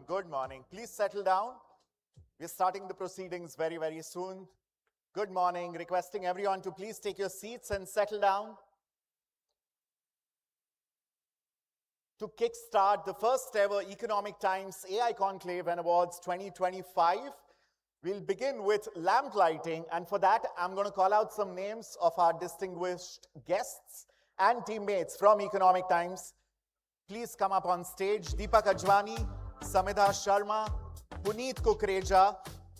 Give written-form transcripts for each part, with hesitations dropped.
Good morning. Please settle down. We're starting the proceedings very, very soon. Good morning. Requesting everyone to please take your seats and settle down. To kickstart the first ever Economic Times AI Conclave and Awards 2025, we'll begin with lamplighting. And for that, I'm going to call out some names of our distinguished guests and teammates from Economic Times. Please come up on stage. Deepak Ajwani, Samidha Sharma, Puneet Kukreja.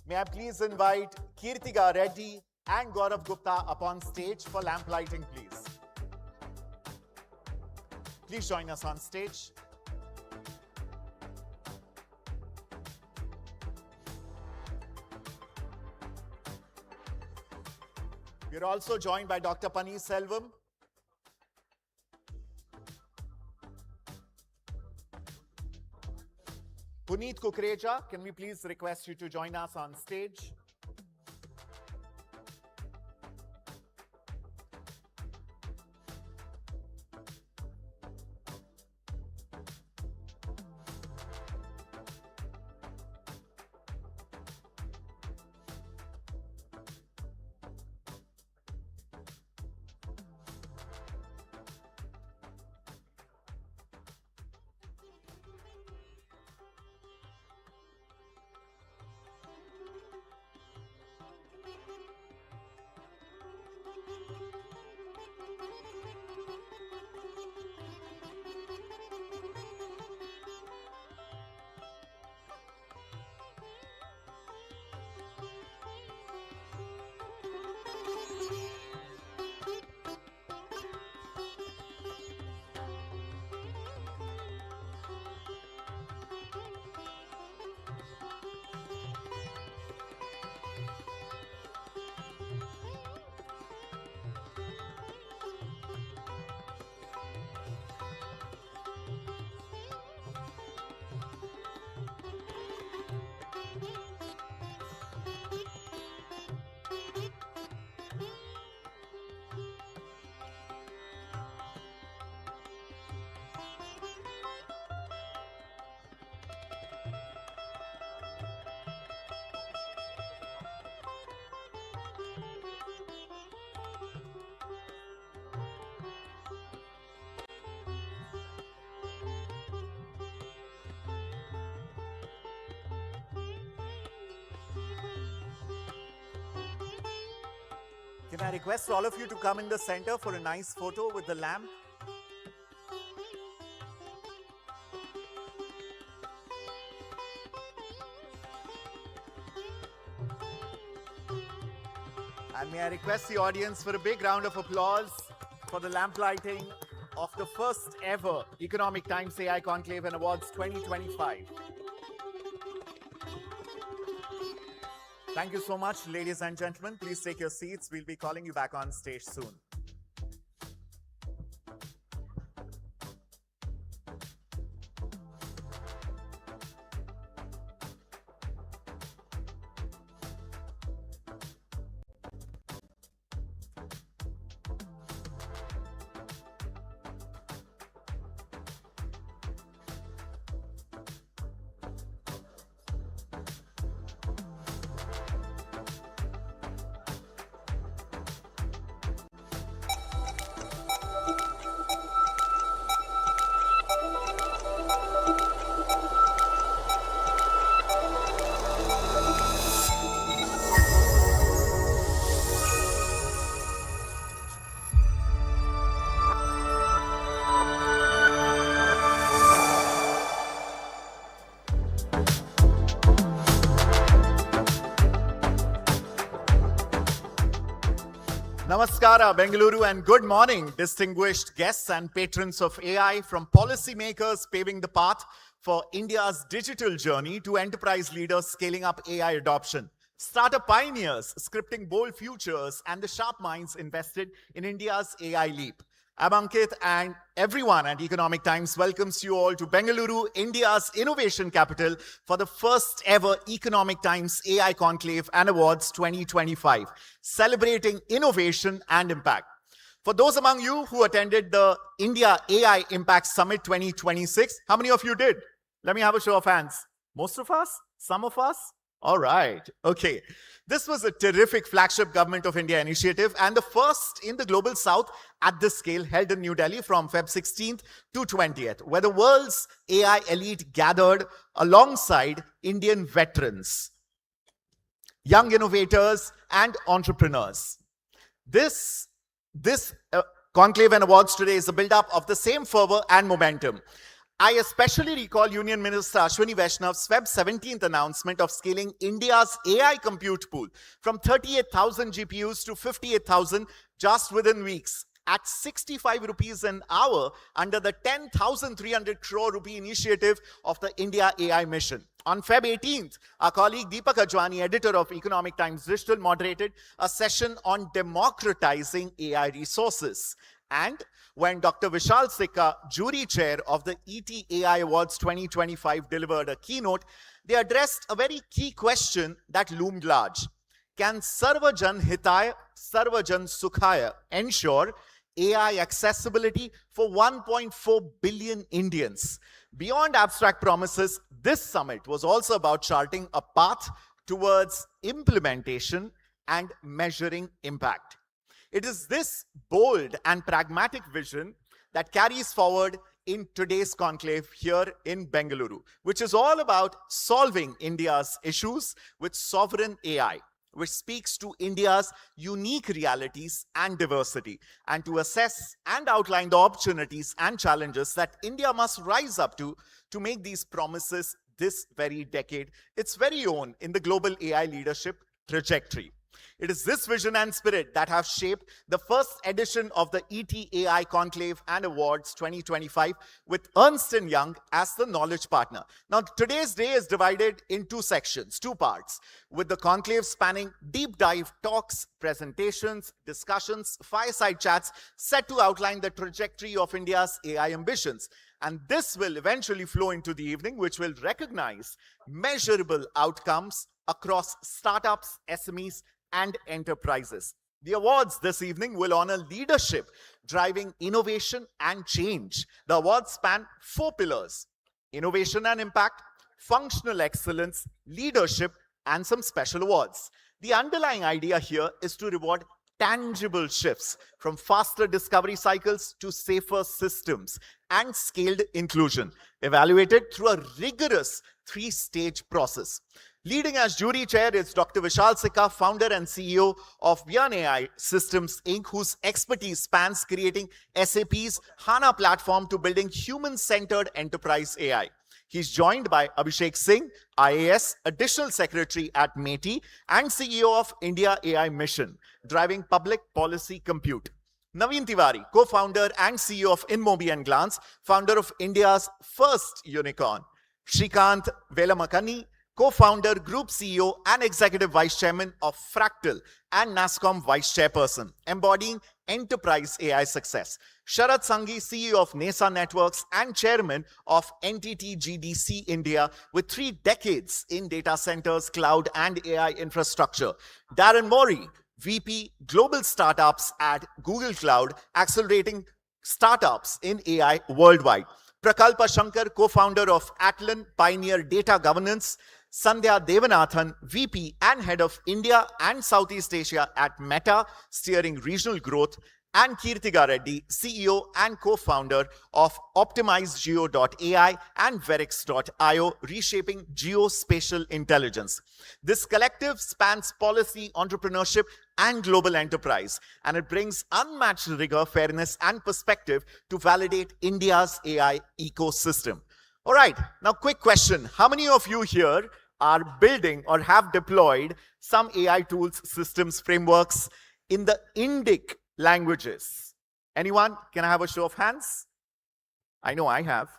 May I please invite Kirtiga Reddy and Gaurav Gupta up on stage for lamplighting, please. Please join us on stage. We're also joined by Dr. Paneerselvam. Puneet Kukreja, can we please request you to join us on stage? Can I request all of you to come in the center for a nice photo with the lamp? And may I request the audience for a big round of applause for the lamplighting of the first ever Economic Times AI Conclave and Awards 2025. Thank you so much, ladies and gentlemen. Please take your seats. We'll be calling you back on stage soon. Namaskara, Bengaluru, and good morning, distinguished guests and patrons of AI, from policymakers paving the path for India's digital journey to enterprise leaders scaling up AI adoption, startup pioneers scripting bold futures, and the sharp minds invested in India's AI leap. I'm Ankit, and everyone at Economic Times welcomes you all to Bengaluru, India's innovation capital, for the first ever Economic Times AI Conclave and Awards 2025, celebrating innovation and impact. For those among you who attended the India AI Impact Summit 2026, how many of you did? Let me have a show of hands. Most of us? Some of us? All right. Okay. This was a terrific flagship Government of India initiative and the first in the global south at this scale, held in New Delhi from Feb 16th to 20th, where the world's AI elite gathered alongside Indian veterans, young innovators, and entrepreneurs. This conclave and awards today is a build-up of the same fervor and momentum. I especially recall Union Minister Ashwini Vaishnav's Feb 17th announcement of scaling India's AI compute pool from 38,000 GPUs to 58,000 just within weeks at 65 rupees an hour under the 10,300 crore rupee initiative of the India AI Mission. On Feb 18th, our colleague Deepak Ajwani, editor of Economic Times Digital, moderated a session on democratizing AI resources. And when Dr. Vishal Sikka, jury chair of the ET AI Awards 2025, delivered a keynote, they addressed a very key question that loomed large. Can Sarvajan Hitaya, Sarvajan Sukhaya ensure AI accessibility for 1.4 billion Indians? Beyond abstract promises, this summit was also about charting a path towards implementation and measuring impact. It is this bold and pragmatic vision that carries forward in today's conclave here in Bengaluru, which is all about solving India's issues with sovereign AI, which speaks to India's unique realities and diversity, and to assess and outline the opportunities and challenges that India must rise up to make these promises this very decade its very own in the global AI leadership trajectory. It is this vision and spirit that have shaped the first edition of the ET AI Conclave and Awards 2025 with Ernst & Young as the knowledge partner. Now, today's day is divided in two sections, two parts, with the conclave spanning deep dive talks, presentations, discussions, fireside chats set to outline the trajectory of India's AI ambitions. And this will eventually flow into the evening, which will recognize measurable outcomes across startups, SMEs, and enterprises. The awards this evening will honor leadership driving innovation and change. The awards span four pillars: innovation and impact, functional excellence, leadership, and some special awards. The underlying idea here is to reward tangible shifts from faster discovery cycles to safer systems and scaled inclusion, evaluated through a rigorous three-stage process. Leading as jury chair is Dr. Vishal Sikka, founder and CEO of Beyond AI Systems Inc., whose expertise spans creating SAP's HANA platform to building human-centered enterprise AI. He's joined by Abhishek Singh, IAS, Additional Secretary at METI, and CEO of India AI Mission, driving public policy compute. Naveen Tiwari, co-founder and CEO of InMobi and Glance, founder of India's first unicorn. Shrikant Velamakani, co-founder, group CEO, and executive vice chairman of Fractal and NASSCOM vice chairperson, embodying enterprise AI success. Sharat Sanghi, CEO of NESA Networks and chairman of NTT GDC India, with 3 decades in data centers, cloud, and AI infrastructure. Darren Mori, VP Global Startups at Google Cloud, accelerating startups in AI worldwide. Prakalpa Shankar, co-founder of Atlan, pioneer data governance. Sandhya Devanathan, VP and head of India and Southeast Asia at Meta, steering regional growth. And Kirtiga Reddy, CEO and co-founder of OptimizeGeo.ai and Verix.io, reshaping geospatial intelligence. This collective spans policy, entrepreneurship, and global enterprise, and it brings unmatched rigor, fairness, and perspective to validate India's AI ecosystem. All right, now quick question. How many of you here are building or have deployed some AI tools, systems, frameworks in the Indic languages? Anyone? Can I have a show of hands? I know I have.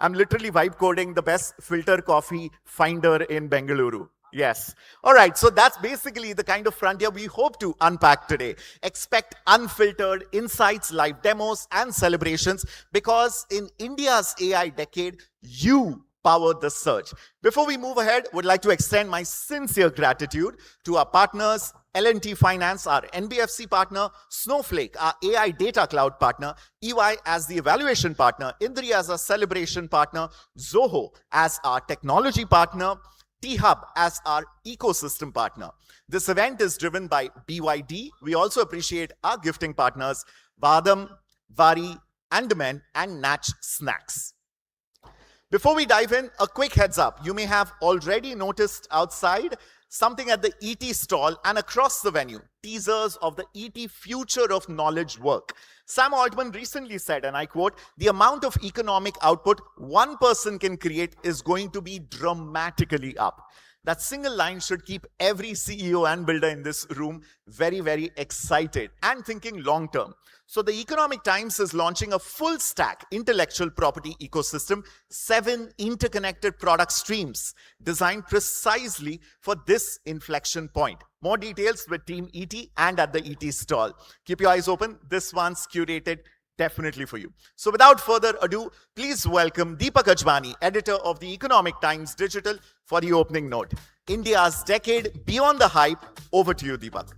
I'm literally vibe coding the best filter coffee finder in Bengaluru. Yes. All right. So that's basically the kind of frontier we hope to unpack today. Expect unfiltered insights, live demos, and celebrations, because in India's AI decade, you powered the surge. Before we move ahead, would like to extend my sincere gratitude to our partners, L&T Finance, our NBFC partner, Snowflake, our AI data cloud partner, EY as the evaluation partner, Indri as a celebration partner, Zoho as our technology partner, T-Hub as our ecosystem partner. This event is driven by BYD. We also appreciate our gifting partners, Vadam, Vari, Andaman, and Natch Snacks. Before we dive in, a quick heads up. You may have already noticed outside something at the ET stall and across the venue, teasers of the ET Future of Knowledge work. Sam Altman recently said, and I quote, "The amount of economic output one person can create is going to be dramatically up." That single line should keep every CEO and builder in this room very, very excited and thinking long term. So the Economic Times is launching a full stack intellectual property ecosystem, 7 interconnected product streams designed precisely for this inflection point. More details with Team ET and at the ET stall. Keep your eyes open. This one's curated definitely for you. So without further ado, please welcome Deepak Ajmani, editor of the Economic Times Digital, for the opening note. India's decade beyond the hype. Over to you, Deepak.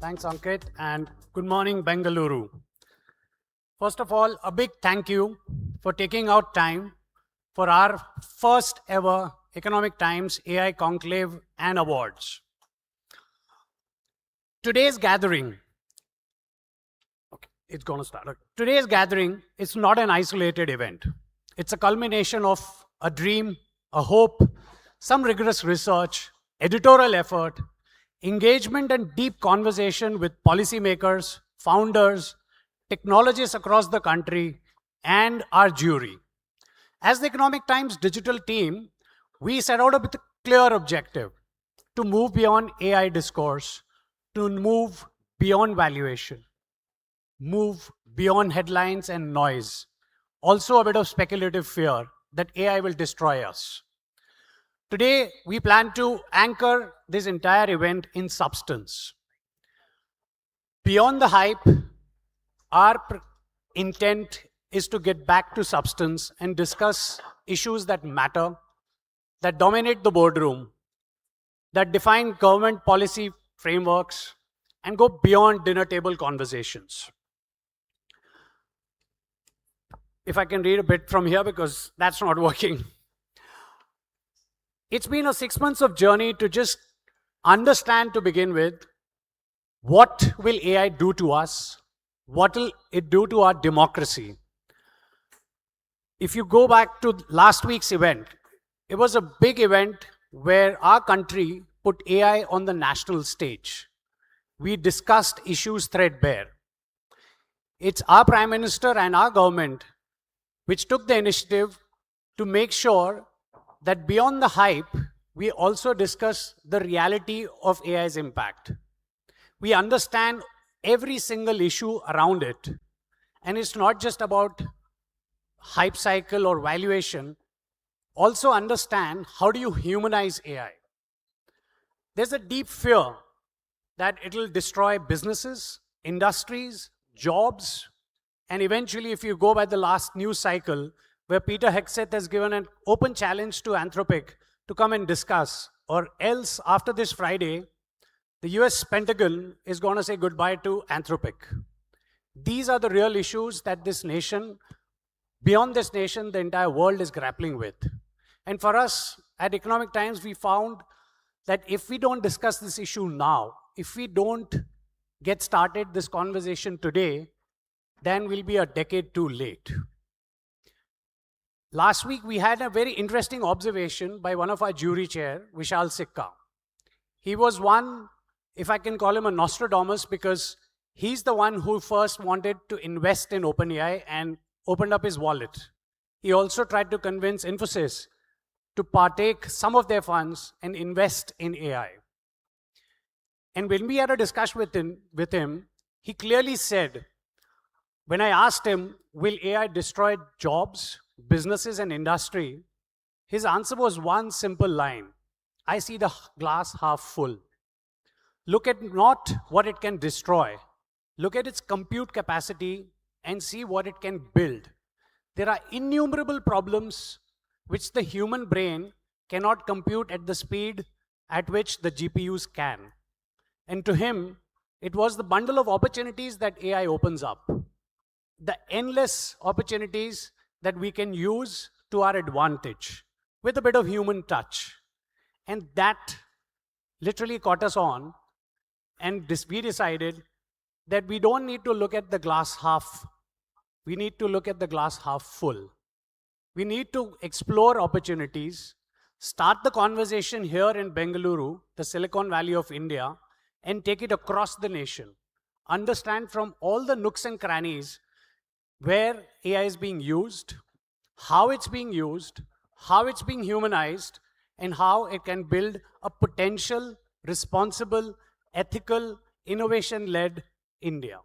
Thanks, Ankit, and good morning, Bengaluru. First of all, a big thank you for taking out time for our first ever Economic Times AI Conclave and Awards. Today's gathering, it's going to start. Today's gathering is not an isolated event. It's a culmination of a dream, a hope, some rigorous research, editorial effort, engagement and deep conversation with policymakers, founders, technologists across the country, and our jury. As the Economic Times digital team, we set out with a clear objective to move beyond AI discourse, to move beyond valuation, move beyond headlines and noise, also a bit of speculative fear that AI will destroy us. Today, we plan to anchor this entire event in substance. Beyond the hype, our intent is to get back to substance and discuss issues that matter, that dominate the boardroom, that define government policy frameworks, and go beyond dinner table conversations. If I can read a bit from here, because that's not working. It's been a 6 months of journey to just understand, to begin with, what will AI do to us? What will it do to our democracy? If you go back to last week's event, it was a big event where our country put AI on the national stage. We discussed issues threadbare. It's our Prime Minister and our government which took the initiative to make sure that beyond the hype, we also discuss the reality of AI's impact. We understand every single issue around it. And it's not just about hype cycle or valuation. Also understand, how do you humanize AI? There's a deep fear that it'll destroy businesses, industries, jobs, and eventually, if you go by the last news cycle, where Peter Hegseth has given an open challenge to Anthropic to come and discuss, or else after this Friday, the US Pentagon is going to say goodbye to Anthropic. These are the real issues that this nation, beyond this nation, the entire world is grappling with. And for us at Economic Times, we found that if we don't discuss this issue now, if we don't get started this conversation today, then we'll be a decade too late. Last week, we had a very interesting observation by one of our jury chair, Vishal Sikka. He was one, if I can call him a Nostradamus, because he's the one who first wanted to invest in OpenAI and opened up his wallet. He also tried to convince Infosys to partake some of their funds and invest in AI. And when we had a discussion with him, he clearly said, when I asked him, will AI destroy jobs, businesses, and industry? His answer was one simple line. I see the glass half full. Look at not what it can destroy. Look at its compute capacity and see what it can build. There are innumerable problems which the human brain cannot compute at the speed at which the GPUs can. And to him, it was the bundle of opportunities that AI opens up. The endless opportunities that we can use to our advantage with a bit of human touch. And that literally caught us on, and we decided that we don't need to look at the glass half. We need to look at the glass half full. We need to explore opportunities, start the conversation here in Bengaluru, the Silicon Valley of India, and take it across the nation. Understand from all the nooks and crannies where AI is being used, how it's being used, how it's being humanized, and how it can build a potential, responsible, ethical, innovation-led India.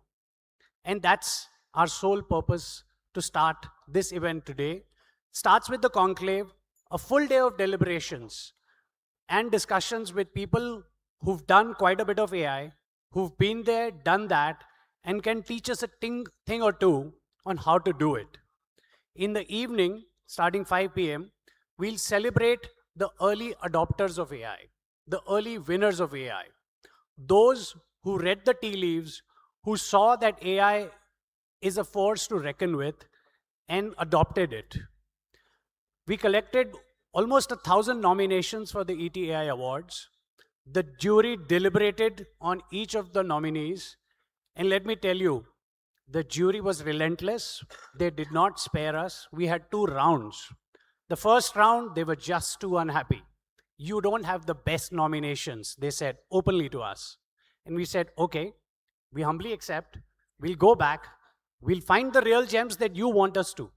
And that's our sole purpose to start this event today. Starts with the conclave, a full day of deliberations and discussions with people who've done quite a bit of AI, who've been there, done that, and can teach us a thing or two on how to do it. In the evening, starting 5 p.m., we'll celebrate the early adopters of AI, the early winners of AI, those who read the tea leaves, who saw that AI is a force to reckon with and adopted it. We collected almost 1,000 nominations for the ETAI Awards. The jury deliberated on each of the nominees. And let me tell you, the jury was relentless. They did not spare us. We had 2 rounds. The first round, they were just too unhappy. You don't have the best nominations, they said openly to us. And we said, okay, we humbly accept. We'll go back. We'll find the real gems that you want us to.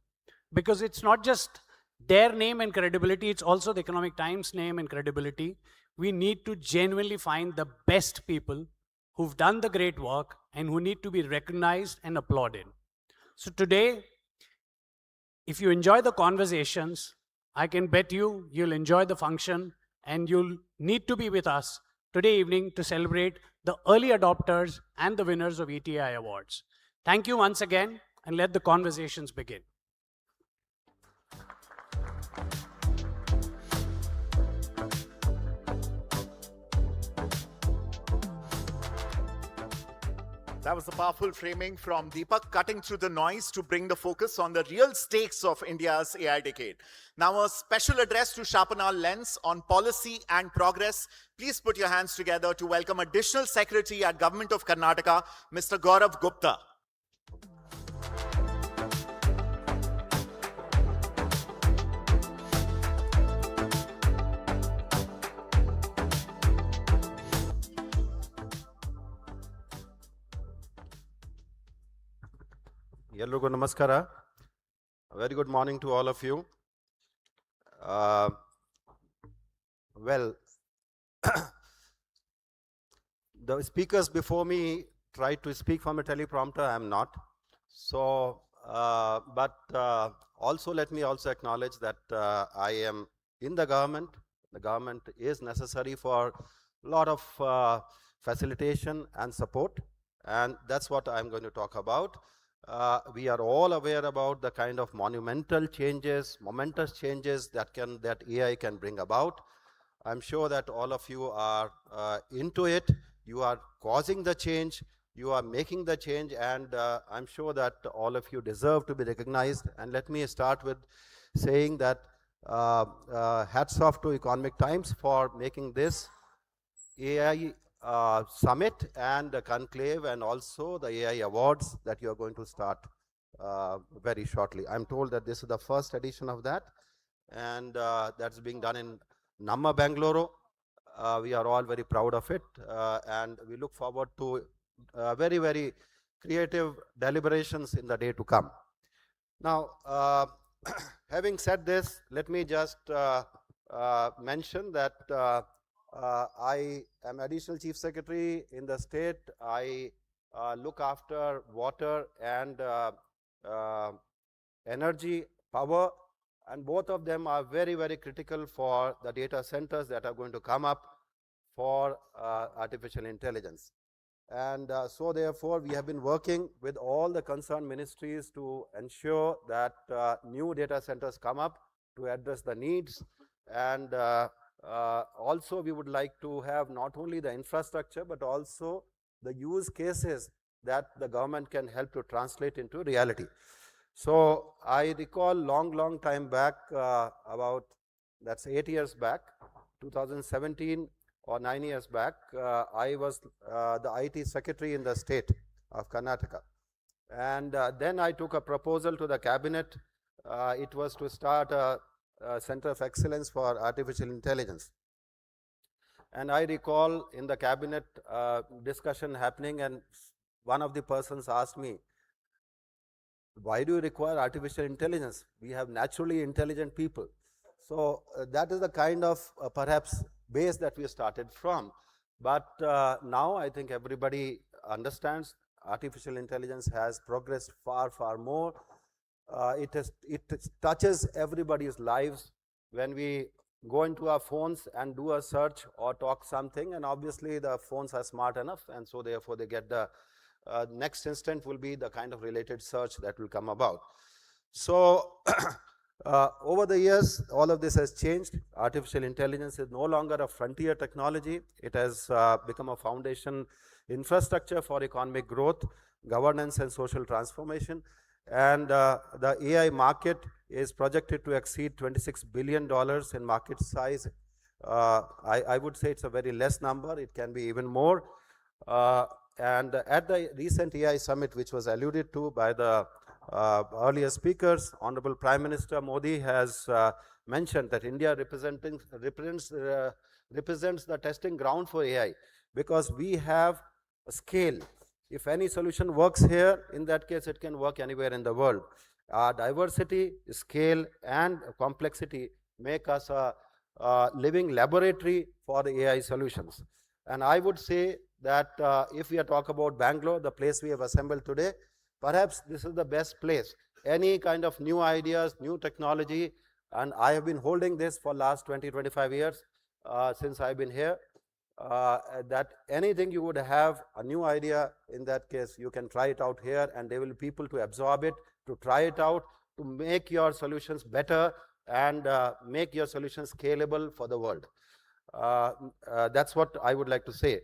Because it's not just their name and credibility, it's also the Economic Times name and credibility. We need to genuinely find the best people who've done the great work and who need to be recognized and applauded. So today, if you enjoy the conversations, I can bet you'll enjoy the function and you'll need to be with us today evening to celebrate the early adopters and the winners of ETI Awards. Thank you once again, and let the conversations begin. That was a powerful framing from Deepak, cutting through the noise to bring the focus on the real stakes of India's AI decade. Now, a special address to sharpen our lens on policy and progress. Please put your hands together to welcome Additional Secretary at Government of Karnataka, Mr. Gaurav Gupta. Yellogo Namaskara. A very good morning to all of you. Well, the speakers before me tried to speak from a teleprompter. I am not. So, but also let me also acknowledge that I am in the government. The government is necessary for a lot of facilitation and support, and that's what I'm going to talk about. We are all aware about the kind of monumental changes, momentous changes that AI can bring about. I'm sure that all of you are into it. You are causing the change, you are making the change, and I'm sure that all of you deserve to be recognized. And let me start with saying that hats off to Economic Times for making this AI summit and the conclave, and also the AI awards that you are going to start very shortly. I'm told that this is the first edition of that, and that's being done in Namma Bengaluru. We are all very proud of it, and we look forward to very, very creative deliberations in the day to come. Now, having said this, let me just mention that I am Additional Chief Secretary in the state. I look after water and energy, power, and both of them are very, very critical for the data centers that are going to come up for artificial intelligence. And so therefore, we have been working with all the concerned ministries to ensure that new data centers come up to address the needs. And also, we would like to have not only the infrastructure, but also the use cases that the government can help to translate into reality. So I recall long time back, about that's 8 years back, 2017 or 9 years back, I was the IT secretary in the state of Karnataka. And then I took a proposal to the cabinet. It was to start a center of excellence for artificial intelligence. And I recall in the cabinet discussion happening, and one of the persons asked me, why do you require artificial intelligence? We have naturally intelligent people. So that is the kind of perhaps base that we started from. But now I think everybody understands artificial intelligence has progressed far more. It touches everybody's lives. When we go into our phones and do a search or talk something, and obviously the phones are smart enough, and so therefore they get the next instant will be the kind of related search that will come about. So over the years, all of this has changed. Artificial intelligence is no longer a frontier technology. It has become a foundation infrastructure for economic growth, governance, and social transformation. And the AI market is projected to exceed $26 billion in market size. I would say it's a very less number. It can be even more. And at the recent AI summit, which was alluded to by the earlier speakers, Honorable Prime Minister Modi has mentioned that India represents the testing ground for AI, because we have a scale. If any solution works here, in that case, it can work anywhere in the world. Diversity, scale, and complexity make us a living laboratory for the AI solutions. And I would say that if we are talking about Bangalore, the place we have assembled today, perhaps this is the best place. Any kind of new ideas, new technology, and I have been holding this for last 20-25 years since I've been here, that anything you would have, a new idea, in that case, you can try it out here, and there will be people to absorb it, to try it out, to make your solutions better, and make your solutions scalable for the world. That's what I would like to say.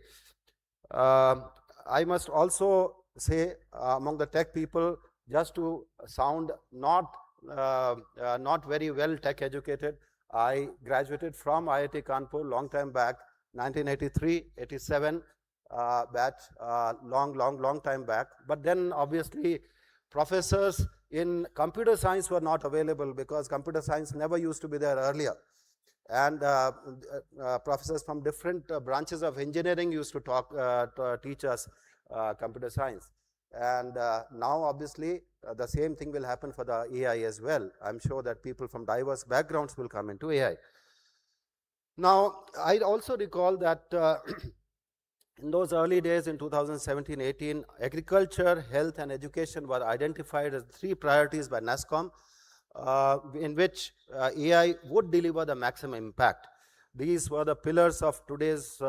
I must also say, among the tech people, just to sound not very well tech educated, I graduated from IIT Kanpur long time back, 1983, 87, batch, long time back. But then obviously professors in computer science were not available, because computer science never used to be there earlier. And professors from different branches of engineering used to teach us computer science. And now obviously the same thing will happen for the AI as well. I'm sure that people from diverse backgrounds will come into AI. Now, I also recall that in those early days in 2017-18, agriculture, health, and education were identified as 3 priorities by NASSCOM, in which AI would deliver the maximum impact. These were the pillars of today's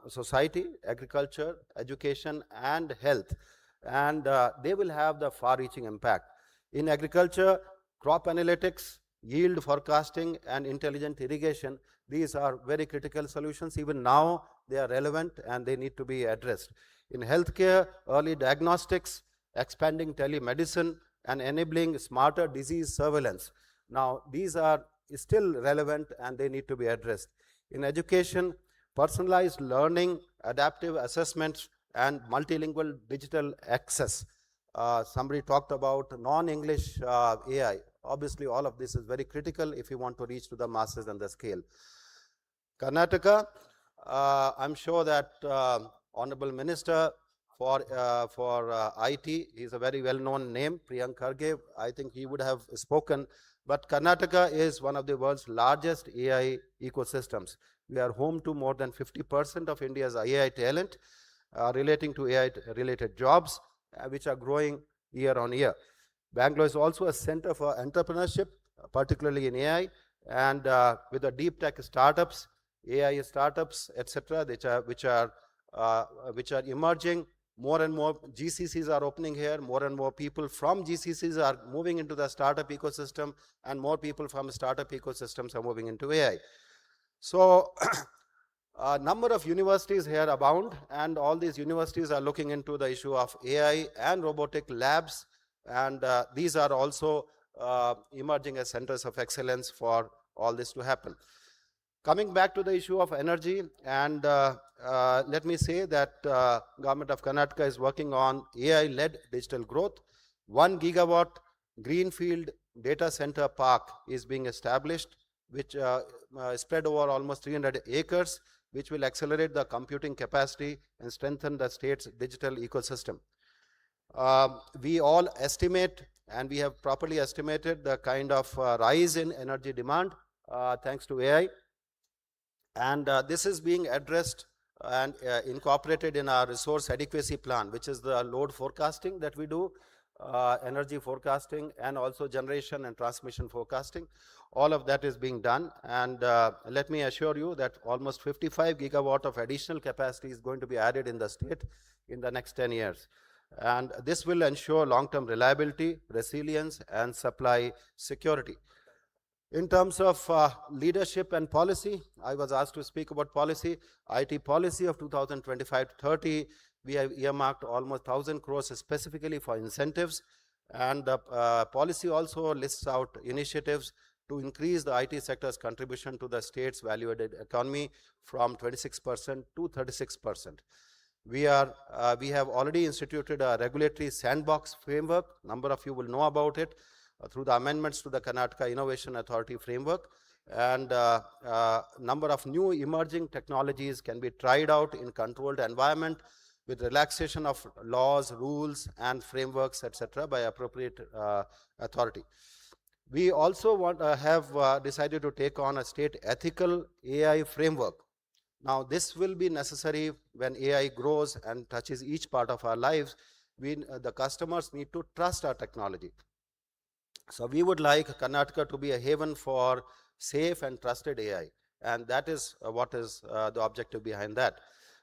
society: agriculture, education, and health. And they will have the far-reaching impact. In agriculture, crop analytics, yield forecasting, and intelligent irrigation, these are very critical solutions. Even now, they are relevant and they need to be addressed. In healthcare, early diagnostics, expanding telemedicine, and enabling smarter disease surveillance. Now, these are still relevant and they need to be addressed. In education, personalized learning, adaptive assessments, and multilingual digital access. Somebody talked about non-English AI. Obviously, all of this is very critical if you want to reach to the masses and the scale. Karnataka, I'm sure that Honorable Minister for IT, he's a very well-known name, Priyank Kharge, I think he would have spoken. But Karnataka is one of the world's largest AI ecosystems. We are home to more than 50% of India's AI talent relating to AI-related jobs, which are growing year on year. Bangalore is also a center for entrepreneurship, particularly in AI, and with the deep tech startups, AI startups, etc., which are emerging. More and more GCCs are opening here. More and more people from GCCs are moving into the startup ecosystem, and more people from startup ecosystems are moving into AI. So a number of universities here abound, and all these universities are looking into the issue of AI and robotic labs, and these are also emerging as centers of excellence for all this to happen. Coming back to the issue of energy, and let me say that Government of Karnataka is working on AI-led digital growth. 1 gigawatt greenfield data center park is being established, which spread over almost 300 acres, which will accelerate the computing capacity and strengthen the state's digital ecosystem. We all estimate, and we have properly estimated the kind of rise in energy demand thanks to AI. And this is being addressed and incorporated in our resource adequacy plan, which is the load forecasting that we do, energy forecasting, and also generation and transmission forecasting. All of that is being done, and let me assure you that almost 55 gigawatt of additional capacity is going to be added in the state in the next 10 years. And this will ensure long-term reliability, resilience, and supply security. In terms of leadership and policy, I was asked to speak about policy. IT policy of 2025-30, we have earmarked almost 1,000 crores specifically for incentives, and the policy also lists out initiatives to increase the IT sector's contribution to the state's value-added economy from 26% to 36%. We have already instituted a regulatory sandbox framework. Number of you will know about it through the amendments to the Karnataka Innovation Authority framework, and number of new emerging technologies can be tried out in controlled environment with relaxation of laws, rules, and frameworks, etc., by appropriate authority. We also have decided to take on a state ethical AI framework. Now, this will be necessary when AI grows and touches each part of our lives. The customers need to trust our technology. So we would like Karnataka to be a haven for safe and trusted AI, and that is what is the objective behind that.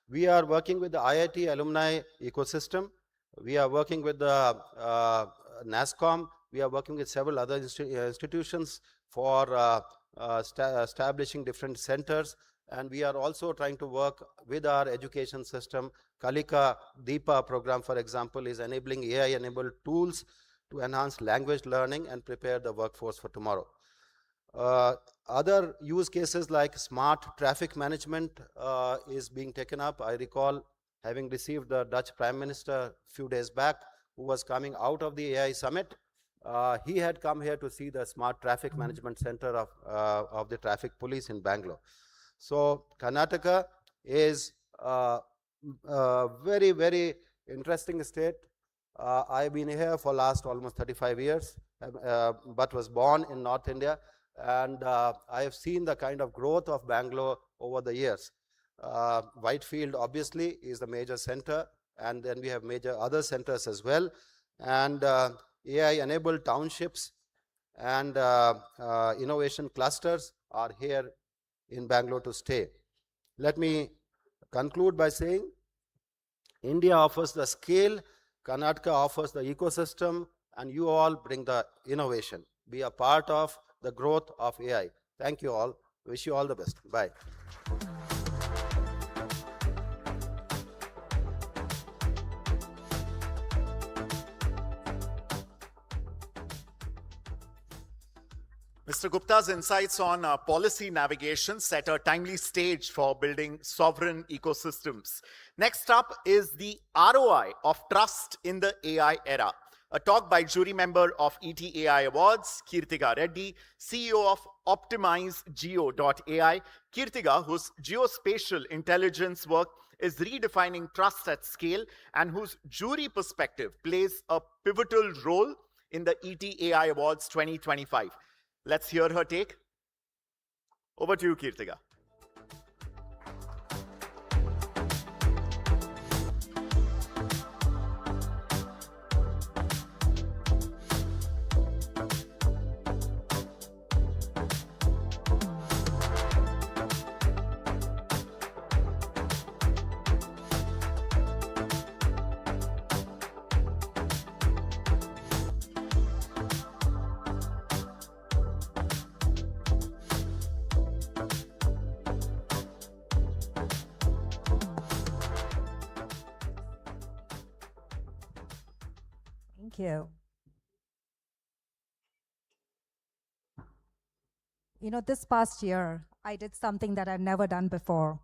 We are working with the IIT alumni ecosystem. We are working with the NASCOM. We are working with several other institutions for establishing different centers, and we are also trying to work with our education system. Kalika Deepa program, for example, is enabling AI-enabled tools to enhance language learning and prepare the workforce for tomorrow. Other use cases like smart traffic management is being taken up. I recall having received the Dutch Prime Minister a few days back, who was coming out of the AI summit. He had come here to see the smart traffic management center of the traffic police in Bangalore. So Karnataka is a very, very interesting state. I've been here for last almost 35 years, but was born in North India, and I have seen the kind of growth of Bangalore over the years. Whitefield obviously is the major center, and then we have major other centers as well, and AI-enabled townships and innovation clusters are here in Bangalore to stay. Let me conclude by saying India offers the scale, Karnataka offers the ecosystem, and you all bring the innovation. Be a part of the growth of AI. Thank you all. Wish you all the best. Bye. Mr. Gupta's insights on policy navigation set a timely stage for building sovereign ecosystems. Next up is the ROI of trust in the AI era. A talk by jury member of ET-AI Awards, Kirtiga Reddy, CEO of OptimizeGeo.ai. Kirtiga, whose geospatial intelligence work is redefining trust at scale and whose jury perspective plays a pivotal role in the ET-AI Awards 2025. Let's hear her take. Over to you, Kirtiga. Thank you. You know, this past year, I did something that I'd never done before.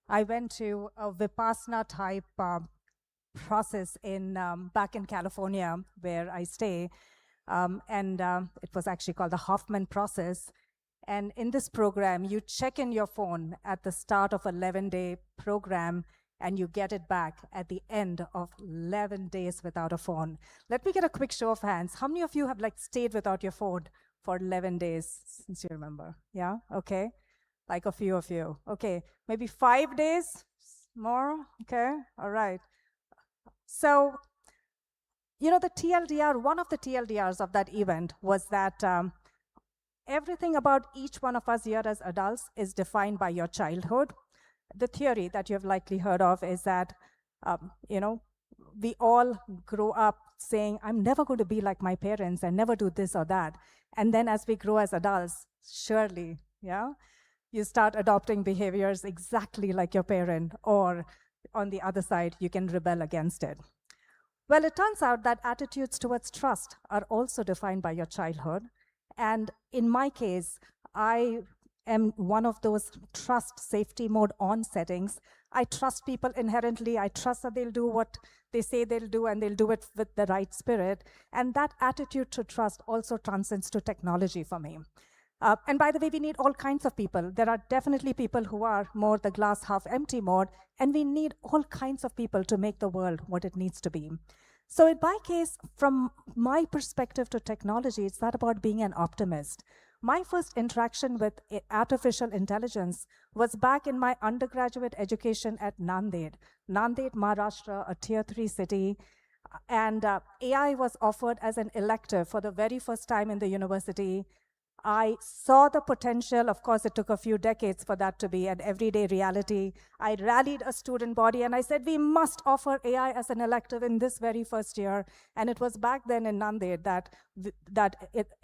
I went to a Vipassana type process back in California, where I stay, and it was actually called the Hoffman process. And in this program, you check in your phone at the start of an 11-day program, and you get it back at the end of 11 days without a phone. Let me get a quick show of hands. How many of you have stayed without your phone for 11 days, since you remember? Yeah, okay. Like a few of you. Okay, maybe 5 days more? Okay, all right. So, you know, the TLDR, one of the TLDRs of that event was that everything about each one of us here as adults is defined by your childhood. The theory that you've likely heard of is that, you know, we all grow up saying, I'm never going to be like my parents and never do this or that. And then as we grow as adults, surely, yeah, you start adopting behaviors exactly like your parent, or on the other side, you can rebel against it. Well, it turns out that attitudes towards trust are also defined by your childhood. And in my case, I am one of those trust safety mode on settings. I trust people inherently. I trust that they'll do what they say they'll do, and they'll do it with the right spirit. And that attitude to trust also transcends to technology for me. And by the way, we need all kinds of people. There are definitely people who are more the glass half empty mode, and we need all kinds of people to make the world what it needs to be. So in my case, from my perspective to technology, it's not about being an optimist. My first interaction with artificial intelligence was back in my undergraduate education at Nanded, Maharashtra, a tier 3 city. And AI was offered as an elective for the very first time in the university. I saw the potential. Of course, it took a few decades for that to be an everyday reality. I rallied a student body and I said, we must offer AI as an elective in this very first year. And it was back then in Nanded that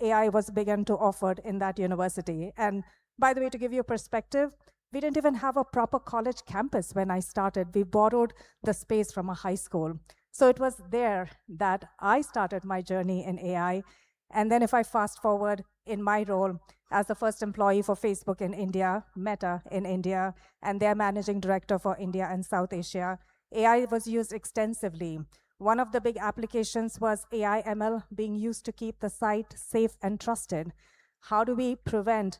AI was begun to offered in that university. And by the way, to give you a perspective, we didn't even have a proper college campus when I started. We borrowed the space from a high school. So it was there that I started my journey in AI. And then if I fast forward in my role as the first employee for Facebook in India, Meta in India, and their managing director for India and South Asia, AI was used extensively. One of the big applications was AI ML being used to keep the site safe and trusted. How do we prevent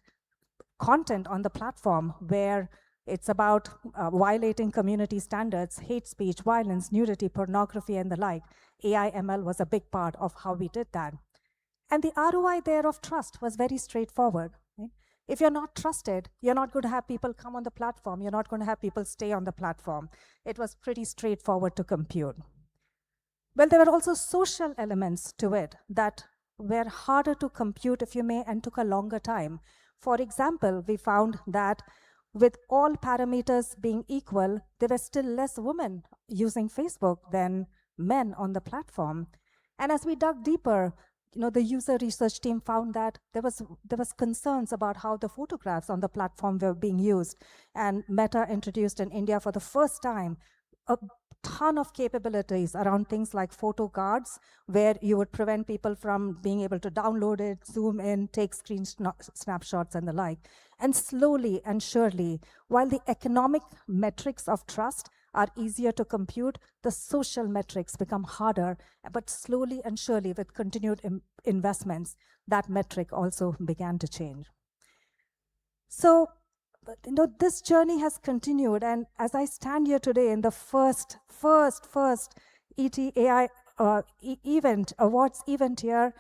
content on the platform where it's about violating community standards, hate speech, violence, nudity, pornography, and the like? AI ML was a big part of how we did that. And the ROI there of trust was very straightforward. Right? If you're not trusted, you're not going to have people come on the platform. You're not going to have people stay on the platform. It was pretty straightforward to compute. Well, there were also social elements to it that were harder to compute, if you may, and took a longer time. For example, we found that with all parameters being equal, there were still less women using Facebook than men on the platform. And as we dug deeper, you know, the user research team found that there was concerns about how the photographs on the platform were being used. And Meta introduced in India for the first time a ton of capabilities around things like photo guards, where you would prevent people from being able to download it, zoom in, take screen snapshots and the like. And slowly and surely, while the economic metrics of trust are easier to compute, the social metrics become harder, but slowly and surely with continued investments, that metric also began to change. So, you know, this journey has continued, and as I stand here today in the first ET AI awards event here,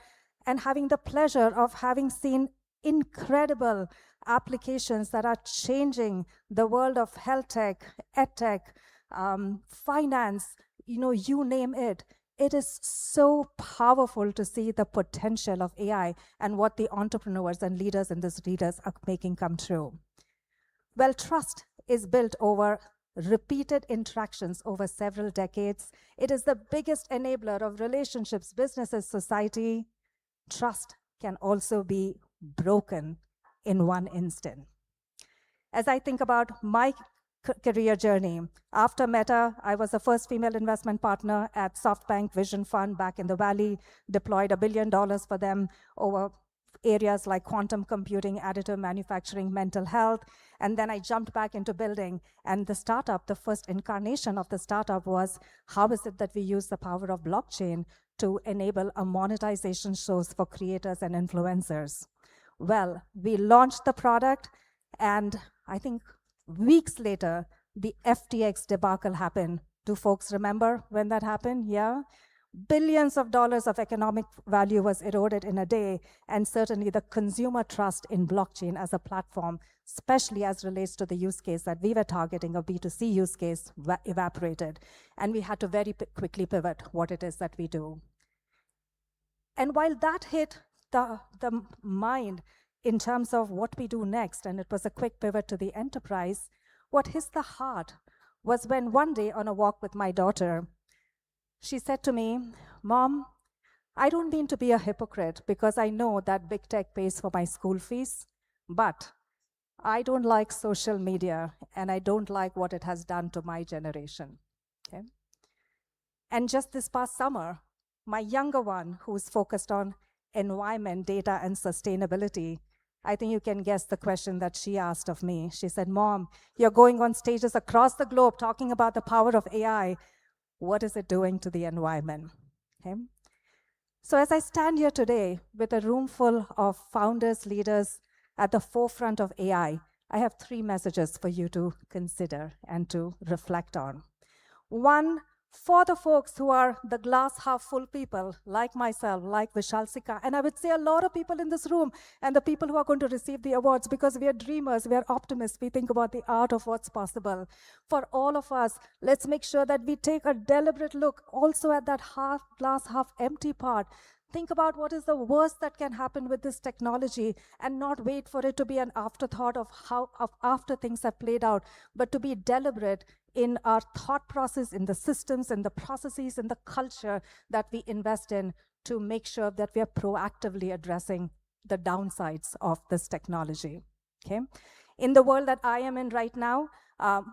and having the pleasure of having seen incredible applications that are changing the world of health tech, ed tech, finance, you know, you name it. It is so powerful to see the potential of AI and what the entrepreneurs and leaders in this leaders are making come true. Well, trust is built over repeated interactions over several decades. It is the biggest enabler of relationships, businesses, society. Trust can also be broken in one instant. As I think about my career journey. After Meta, I was the first female investment partner at SoftBank Vision Fund back in the Valley, deployed $1 billion for them over areas like quantum computing, additive manufacturing, mental health. And then I jumped back into building. And the startup, the first incarnation of the startup was, how is it that we use the power of blockchain to enable a monetization source for creators and influencers? Well, we launched the product, and I think weeks later, the FTX debacle happened. Do folks remember when that happened? Yeah? Billions of dollars of economic value was eroded in a day, and certainly the consumer trust in blockchain as a platform, especially as relates to the use case that we were targeting, a B2C use case, evaporated. And we had to very quickly pivot what it is that we do. And while that hit the mind in terms of what we do next, and it was a quick pivot to the enterprise, what hit the heart was when one day on a walk with my daughter, she said to me, "Mom, I don't mean to be a hypocrite because I know that big tech pays for my school fees, but I don't like social media and I don't like what it has done to my generation." Okay? And just this past summer, my younger one, who's focused on environment, data, and sustainability, I think you can guess the question that she asked of me. She said, "Mom, you're going on stages across the globe talking about the power of AI. What is it doing to the environment?" Okay? So as I stand here today with a room full of founders, leaders at the forefront of AI, I have 3 messages for you to consider and to reflect on. One, for the folks who are the glass half full people, like myself, like Vishalsika, and I would say a lot of people in this room, and the people who are going to receive the awards, because we are dreamers, we are optimists, we think about the art of what's possible. For all of us, let's make sure that we take a deliberate look also at that glass half empty part. Think about what is the worst that can happen with this technology, and not wait for it to be an afterthought of after things have played out, but to be deliberate in our thought process, in the systems, in the processes, in the culture that we invest in to make sure that we are proactively addressing the downsides of this technology. Okay? In the world that I am in right now,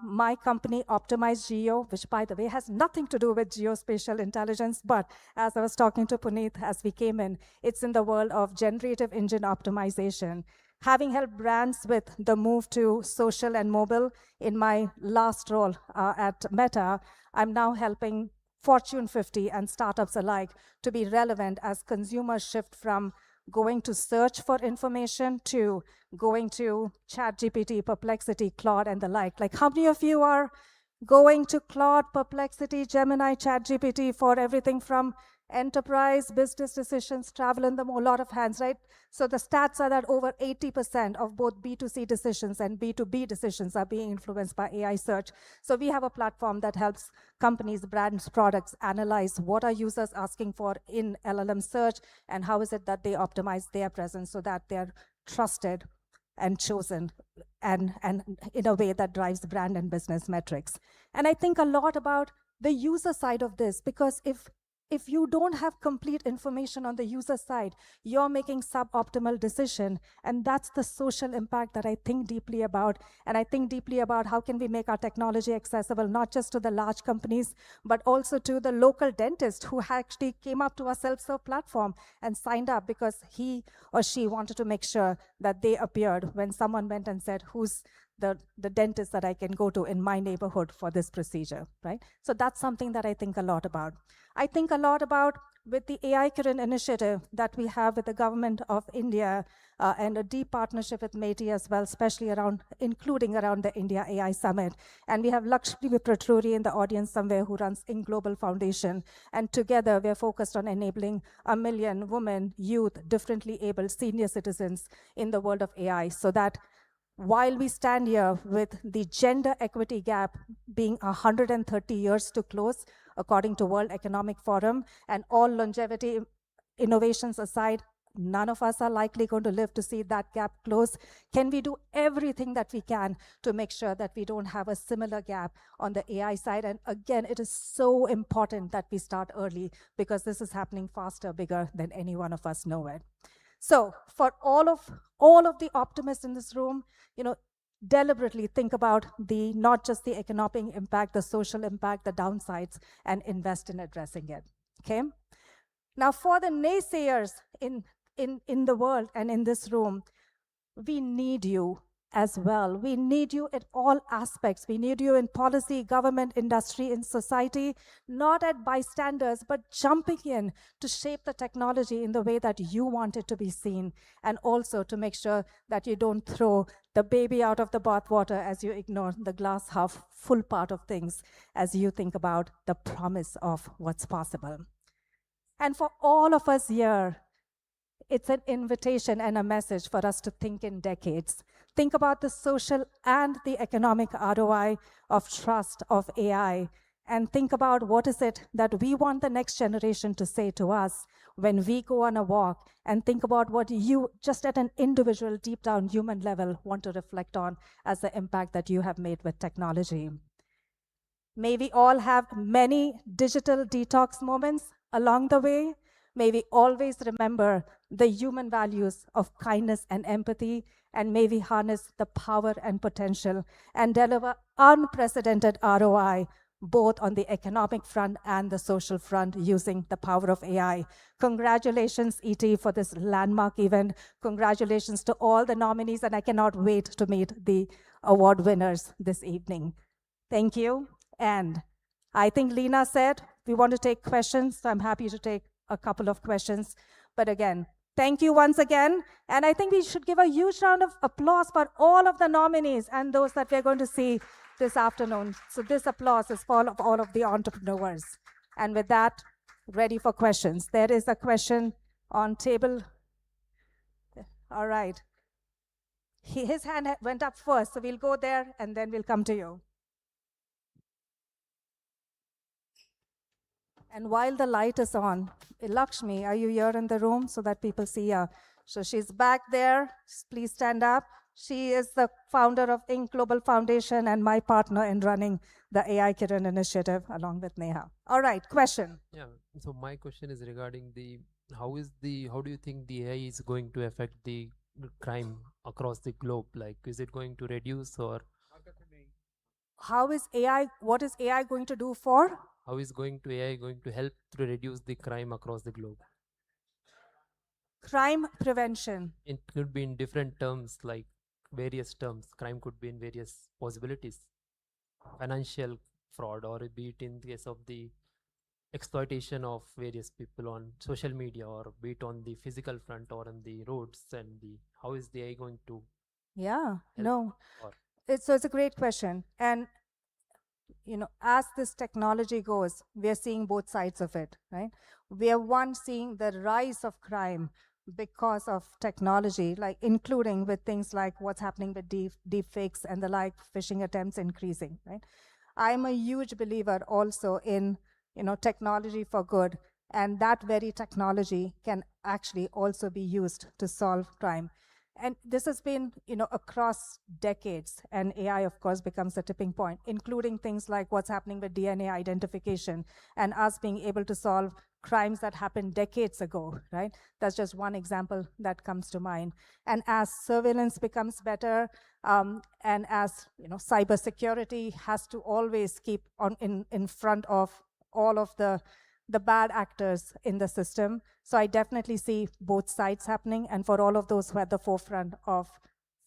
my company, Optimize Geo, which by the way has nothing to do with geospatial intelligence, but as I was talking to Puneet as we came in, it's in the world of generative engine optimization. Having helped brands with the move to social and mobile in my last role at Meta, I'm now helping Fortune 50 and startups alike to be relevant as consumers shift from going to search for information to going to ChatGPT, Perplexity, Claude, and the like. Like, how many of you are going to Claude, Perplexity, Gemini, ChatGPT for everything from enterprise, business decisions, travel, and a lot of hands, right? So the stats are that over 80% of both B2C decisions and B2B decisions are being influenced by AI search. So we have a platform that helps companies, brands, products analyze what are users asking for in LLM search, and how is it that they optimize their presence so that they're trusted and chosen and in a way that drives brand and business metrics. And I think a lot about the user side of this, because if you don't have complete information on the user side, you're making suboptimal decision, and that's the social impact that I think deeply about. And I think deeply about how can we make our technology accessible, not just to the large companies, but also to the local dentist who actually came up to our self-serve platform and signed up because he or she wanted to make sure that they appeared when someone went and said, "Who's the dentist that I can go to in my neighborhood for this procedure," right? So that's something that I think a lot about. I think a lot about with the AI Kiran initiative that we have with the government of India and a deep partnership with METI as well, especially including around the India AI Summit. And we have Lakshmi Praturi in the audience somewhere who runs In Global Foundation. And together we're focused on enabling 1 million women, youth, differently abled senior citizens in the world of AI, so that while we stand here with the gender equity gap being 130 years to close, according to World Economic Forum, and all longevity innovations aside, none of us are likely going to live to see that gap close. Can we do everything that we can to make sure that we don't have a similar gap on the AI side? And again, it is so important that we start early, because this is happening faster, bigger than any one of us know it. So for all of the optimists in this room, deliberately think about the not just the economic impact, the social impact, the downsides, and invest in addressing it. Okay? Now, for the naysayers in the world and in this room, we need you as well. We need you at all aspects. We need you in policy, government, industry, in society, not at bystanders, but jumping in to shape the technology in the way that you want it to be seen, and also to make sure that you don't throw the baby out of the bathwater as you ignore the glass half full part of things as you think about the promise of what's possible. And for all of us here, it's an invitation and a message for us to think in decades. Think about the social and the economic ROI of trust of AI, and think about what is it that we want the next generation to say to us when we go on a walk, and think about what you, just at an individual, deep down human level, want to reflect on as the impact that you have made with technology. May we all have many digital detox moments along the way. May we always remember the human values of kindness and empathy, and may we harness the power and potential and deliver unprecedented ROI, both on the economic front and the social front, using the power of AI. Congratulations, ET, for this landmark event. Congratulations to all the nominees, and I cannot wait to meet the award winners this evening. Thank you. And I think Lena said we want to take questions, so I'm happy to take a couple of questions. But again, thank you once again. And I think we should give a huge round of applause for all of the nominees and those that we're going to see this afternoon. So this applause is for all of the entrepreneurs. And with that, ready for questions. There is a question on table. All right. His hand went up first, so we'll go there and then we'll come to you. And while the light is on, Lakshmi, are you here in the room so that people see her? So she's back there. Please stand up. She is the founder of Inc. Global Foundation and my partner in running the AI Kiran initiative along with Neha. All right, question. Yeah, so my question is regarding how do you think the AI is going to affect the crime across the globe? Like, is it going to reduce, or what is AI going to do for? how is AI going to help to reduce the crime across the globe? Crime prevention. It could be in different terms, like various terms. Crime could be in various possibilities. Financial fraud, or be it in the case of the exploitation of various people on social media, or be it on the physical front or on the roads, and how is the AI going to Yeah, help? no. Or It's a great question. And as this technology goes, we are seeing both sides of it, right? We are seeing the rise of crime because of technology, like including with things like what's happening with deep fakes and the like, phishing attempts increasing, right? I'm a huge believer also in, technology for good, and that very technology can actually also be used to solve crime. And this has been, across decades, and AI, of course, becomes a tipping point, including things like what's happening with DNA identification and us being able to solve crimes that happened decades ago, right? That's just one example that comes to mind. And as surveillance becomes better, and as, cybersecurity has to always keep in front of all of the bad actors in the system. So I definitely see both sides happening. And for all of those who are at the forefront of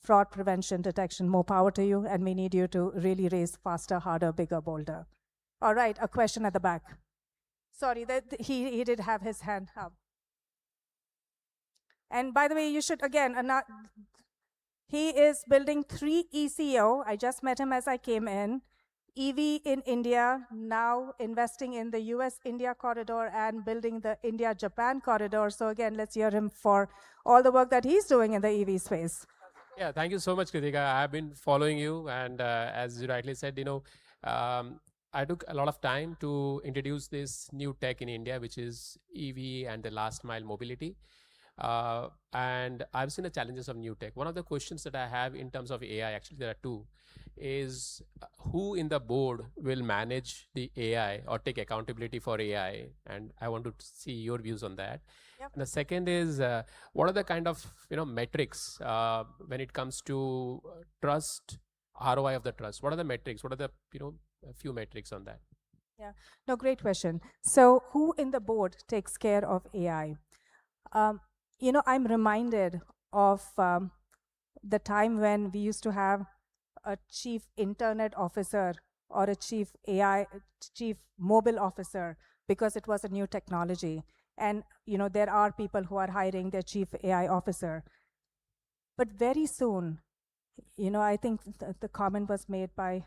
fraud prevention, detection, more power to you. And we need you to really raise faster, harder, bigger, bolder. All right, a question at the back. Sorry, he did have his hand up. And by the way, you should, again, he is building 3 ECO. I just met him as I came in. EV in India, now investing in the US-India corridor and building the India-Japan corridor. So again, let's hear him for all the work that he's doing in the EV space. Yeah, thank you so much, Kritika. I've been following you, and as you rightly said, I took a lot of time to introduce this new tech in India, which is EV and the last mile mobility. And I've seen the challenges of new tech. One of the questions that I have in terms of AI, actually there are 2, is who in the board will manage the AI or take accountability for AI? And I want to see your views on that. Yep. And the second is, what are the kind of metrics when it comes to trust ROI of the trust? What are the metrics? What are the, a few metrics on that? Yeah, no, great question. So who in the board takes care of AI? I'm reminded of the time when we used to have a chief internet officer or a chief chief mobile officer, because it was a new technology. And, there are people who are hiring their chief AI officer. But very soon, I think the comment was made by,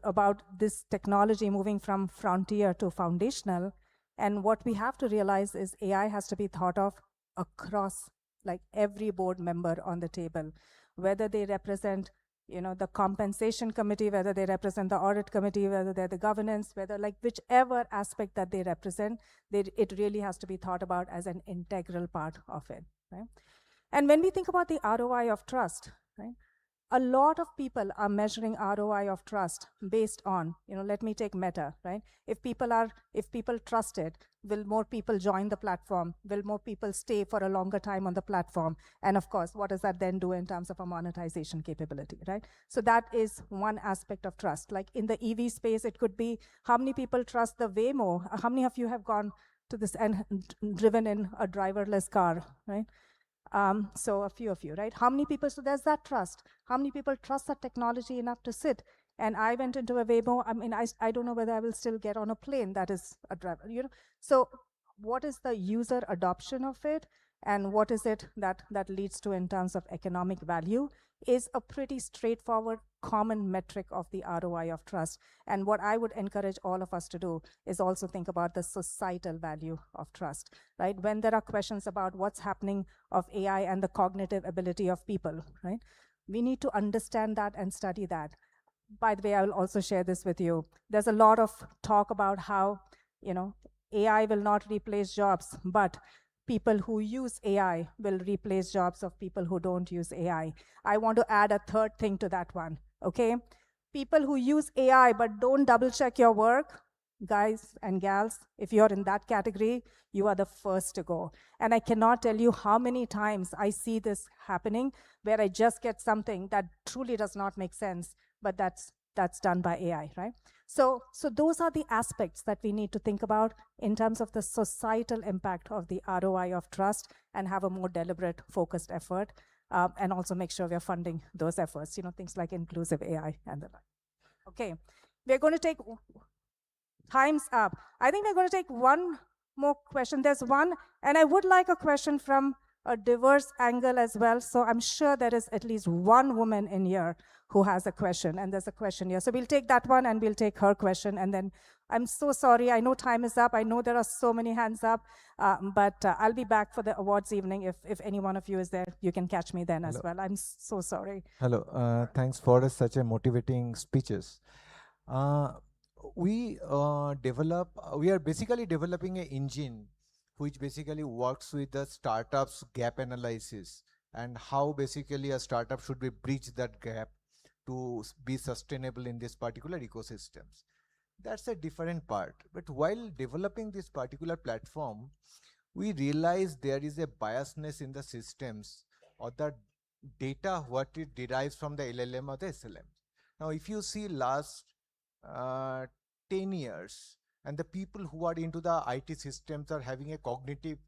about this technology moving from frontier to foundational. And what we have to realize is AI has to be thought of across, like, every board member on the table, whether they represent, the compensation committee, whether they represent the audit committee, whether they're the governance, whether, like, whichever aspect that they represent, it really has to be thought about as an integral part of it, right? And when we think about the ROI of trust, right, a lot of people are measuring ROI of trust based on, let me take Meta, right? If people trust it, will more people join the platform? Will more people stay for a longer time on the platform? And of course, what does that then do in terms of a monetization capability, right? So that is one aspect of trust. Like in the EV space, it could be how many people trust the Waymo? How many of you have gone to this and driven in a driverless car, right? So a few of you, right? How many people, so there's that trust. How many people trust that technology enough to sit? And I went into a Waymo, I don't know whether I will still get on a plane that is a driver, So what is the user adoption of it? And what is it that leads to in terms of economic value is a pretty straightforward common metric of the ROI of trust. And what I would encourage all of us to do is also think about the societal value of trust, right? When there are questions about what's happening of AI and the cognitive ability of people, right? We need to understand that and study that. By the way, I will also share this with you. There's a lot of talk about how, AI will not replace jobs, but people who use AI will replace jobs of people who don't use AI. I want to add a third thing to that one, okay? People who use AI but don't double check your work, guys and gals, if you're in that category, you are the first to go. And I cannot tell you how many times I see this happening where I just get something that truly does not make sense, but that's done by AI, right? So those are the aspects that we need to think about in terms of the societal impact of the ROI of trust and have a more deliberate, focused effort, and also make sure we're funding those efforts, things like inclusive AI and the like. Okay, we're going to take, time's up. I think we're going to take one more question. There's one, and I would like a question from a diverse angle as well. So I'm sure there is at least one woman in here who has a question, and there's a question here. So we'll take that one and we'll take her question. And then I'm so sorry. I know time is up. I know there are so many hands up, but I'll be back for the awards evening. If any one of you is there, you can catch me then as well. I'm so sorry. Hello. Thanks for such a motivating speeches. We are basically developing an engine which basically works with the startups gap analysis and how basically a startup should be bridge that gap to be sustainable in this particular ecosystems. That's a different part. But while developing this particular platform, we realize there is a biasness in the systems or the data what it derives from the LLM or the SLM. Now, if you see last 10 years, and the people who are into the IT systems are having a cognitive,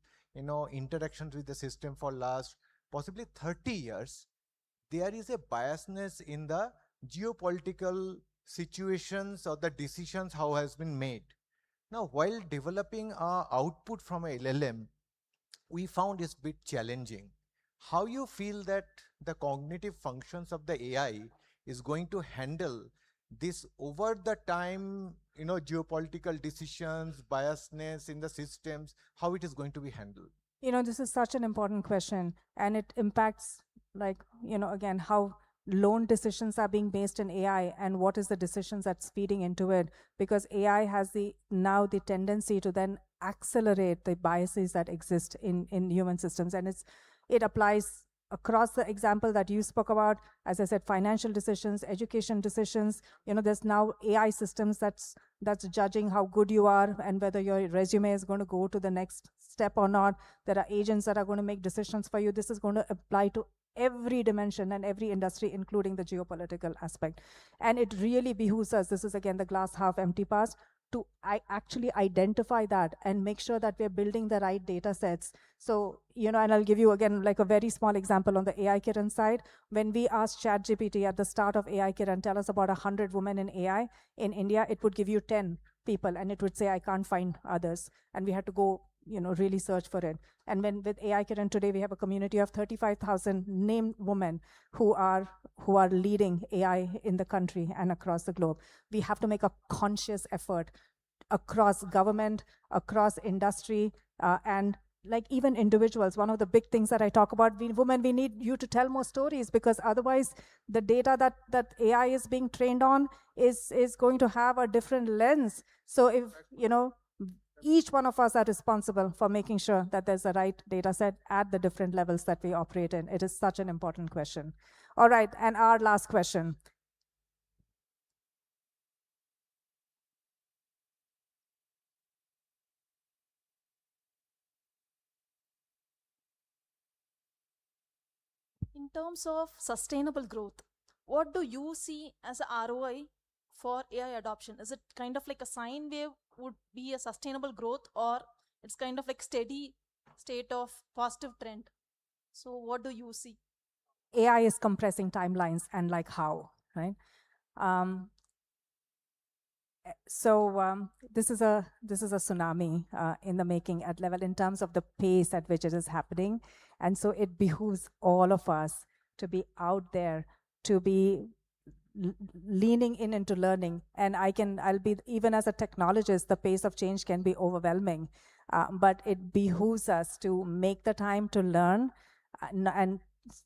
interactions with the system for last possibly 30 years, there is a biasness in the geopolitical situations or the decisions how has been made. Now, while developing our output from a LLM, we found it's a bit challenging. How you feel that the cognitive functions of the AI is going to handle this over the time, geopolitical decisions, biasness in the systems, how it is going to be handled? This is such an important question, and it impacts, again, how loan decisions are being based in AI and what is the decisions that's feeding into it, because AI has now the tendency to then accelerate the biases that exist in human systems, and it applies across the example that you spoke about. As I said, financial decisions, education decisions, there's now AI systems that's judging how good you are and whether your resume is going to go to the next step or not. There are agents that are going to make decisions for you. This is going to apply to every dimension and every industry, including the geopolitical aspect. And it really behooves us, this is again the glass half empty part, to actually identify that and make sure that we're building the right data sets. So, and I'll give you again like a very small example on the AI Kiran side. When we asked ChatGPT at the start of AI Kiran, tell us about 100 women in AI in India, it would give you 10 people and it would say, I can't find others. And we had to go, really search for it. And when with AI Kiran today, we have a community of 35,000 named women who are leading AI in the country and across the globe. We have to make a conscious effort across government, across industry, and like even individuals. One of the big things that I talk about, women, we need you to tell more stories, because otherwise the data that AI is being trained on is going to have a different lens. So if, each one of us are responsible for making sure that there's the right data set at the different levels that we operate in. It is such an important question. All right, and our last question. In terms of sustainable growth, what do you see as a ROI for AI adoption? Is it kind of like a sine wave would be a sustainable growth, or it's kind of like steady state of positive trend? So what do you see? AI is compressing timelines, and like how, right? This is a tsunami in the making at level in terms of the pace at which it is happening. And so it behooves all of us to be out there, to be leaning in into learning. And I'll be, even as a technologist, the pace of change can be overwhelming, but it behooves us to make the time to learn and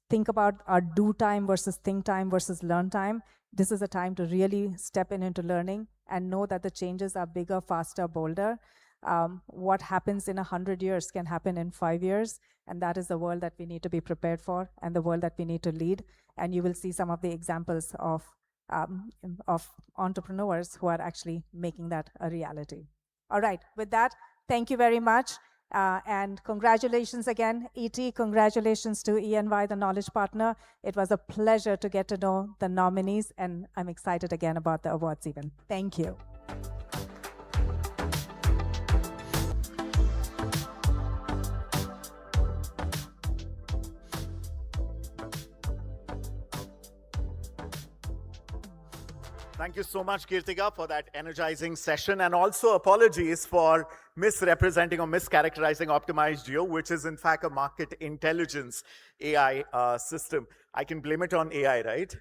think about our do time versus think time versus learn time. This is a time to really step in into learning and know that the changes are bigger, faster, bolder. What happens in 100 years can happen in 5 years, and that is the world that we need to be prepared for and the world that we need to lead. And you will see some of the examples of entrepreneurs who are actually making that a reality. All right, with that, thank you very much. And congratulations again, ET. Congratulations to ENY, the knowledge partner. It was a pleasure to get to know the nominees, and I'm excited again about the awards even. Thank you. Thank you so much, Kirtika, for that energizing session. And also apologies for misrepresenting or mischaracterizing Optimized Geo, which is in fact a market intelligence AI system. I can blame it on AI, right?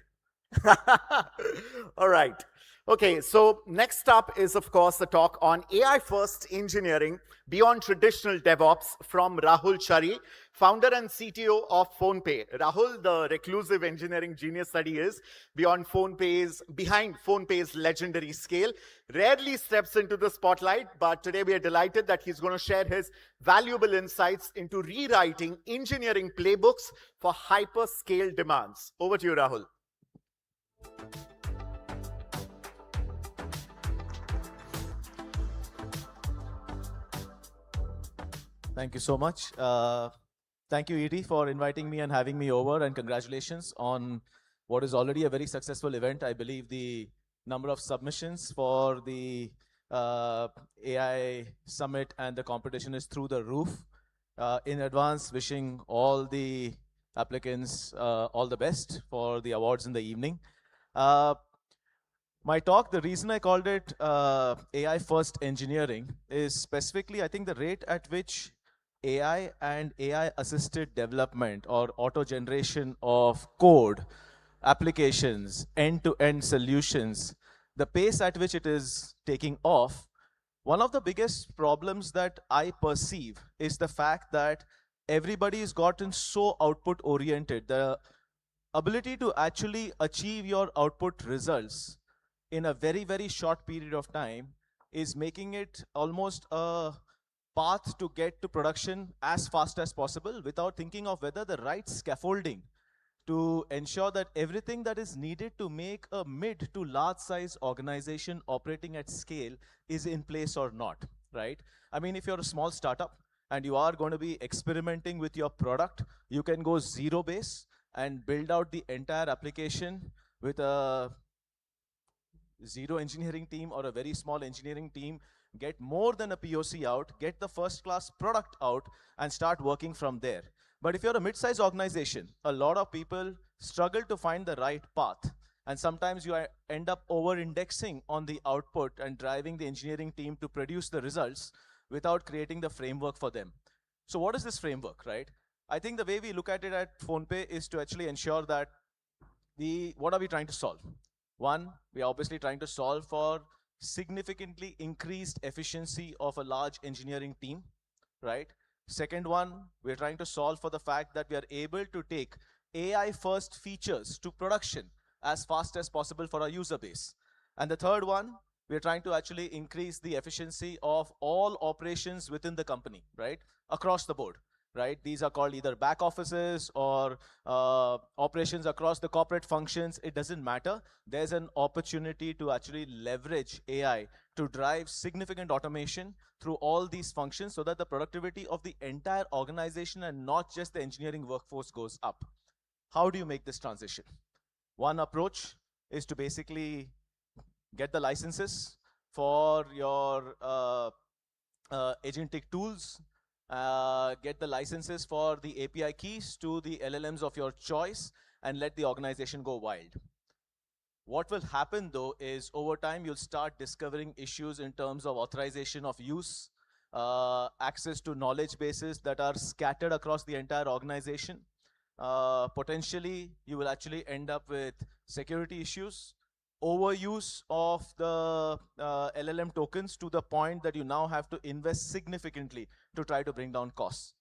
All right. Okay, so next up is, of course, a talk on AI-first engineering beyond traditional DevOps from Rahul Chari, founder and CTO of PhonePe. Rahul, the reclusive engineering genius that he is, behind PhonePe's legendary scale, rarely steps into the spotlight, but today we are delighted that he's going to share his valuable insights into rewriting engineering playbooks for hyper-scale demands. Over to you, Rahul. Thank you so much. Thank you, ET, for inviting me and having me over, and congratulations on what is already a very successful event. I believe the number of submissions for the AI Summit and the competition is through the roof. In advance, wishing all the applicants all the best for the awards in the evening. My talk, the reason I called it AI first engineering is specifically, I think the rate at which AI and AI assisted development or auto generation of code, applications, end-to-end solutions, the pace at which it is taking off, one of the biggest problems that I perceive is the fact that everybody has gotten so output oriented. The ability to actually achieve your output results in a very, very short period of time is making it almost a path to get to production as fast as possible without thinking of whether the right scaffolding to ensure that everything that is needed to make a mid to large size organization operating at scale is in place or not, right? I mean, if you're a small startup and you are going to be experimenting with your product, you can go zero base and build out the entire application with a zero engineering team or a very small engineering team, get more than a POC out, get the first class product out, and start working from there. But if you're a mid-sized organization, a lot of people struggle to find the right path. And sometimes you end up over-indexing on the output and driving the engineering team to produce the results without creating the framework for them. So what is this framework, right? I think the way we look at it at PhonePe is to actually ensure that what are we trying to solve? One, we are obviously trying to solve for significantly increased efficiency of a large engineering team, right? Second one, we're trying to solve for the fact that we are able to take AI first features to production as fast as possible for our user base. And the third one, we're trying to actually increase the efficiency of all operations within the company, right? Across the board, right? These are called either back offices or operations across the corporate functions. It doesn't matter. There's an opportunity to actually leverage AI to drive significant automation through all these functions so that the productivity of the entire organization and not just the engineering workforce goes up. How do you make this transition? One approach is to basically get the licenses for your agentic tools, get the licenses for the API keys to the LLMs of your choice, and let the organization go wild. What will happen though is over time you'll start discovering issues in terms of authorization of use, access to knowledge bases that are scattered across the entire organization. Potentially you will actually end up with security issues, overuse of the LLM tokens to the point that you now have to invest significantly to try to bring down costs.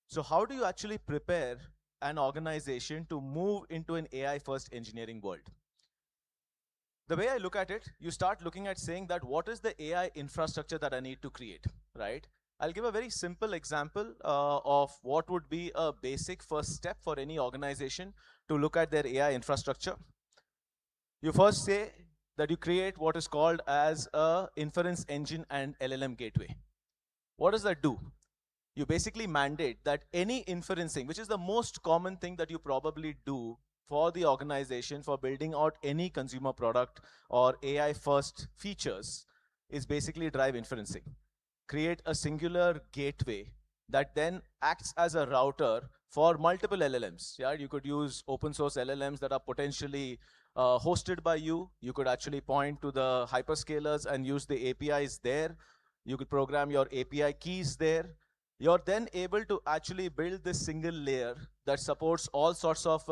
So how do you actually prepare an organization to move into an AI first engineering world? The way I look at it, you start looking at saying that what is the AI infrastructure that I need to create, right? I'll give a very simple example of what would be a basic first step for any organization to look at their AI infrastructure. You first say that you create what is called as a inference engine and LLM gateway. What does that do? You basically mandate that any inferencing, which is the most common thing that you probably do for the organization for building out any consumer product or AI first features, is basically drive inferencing. Create a singular gateway that then acts as a router for multiple LLMs. Yeah, you could use open source LLMs that are potentially hosted by you. You could actually point to the hyperscalers and use the APIs there. You could program your API keys there. You're then able to actually build this single layer that supports all sorts of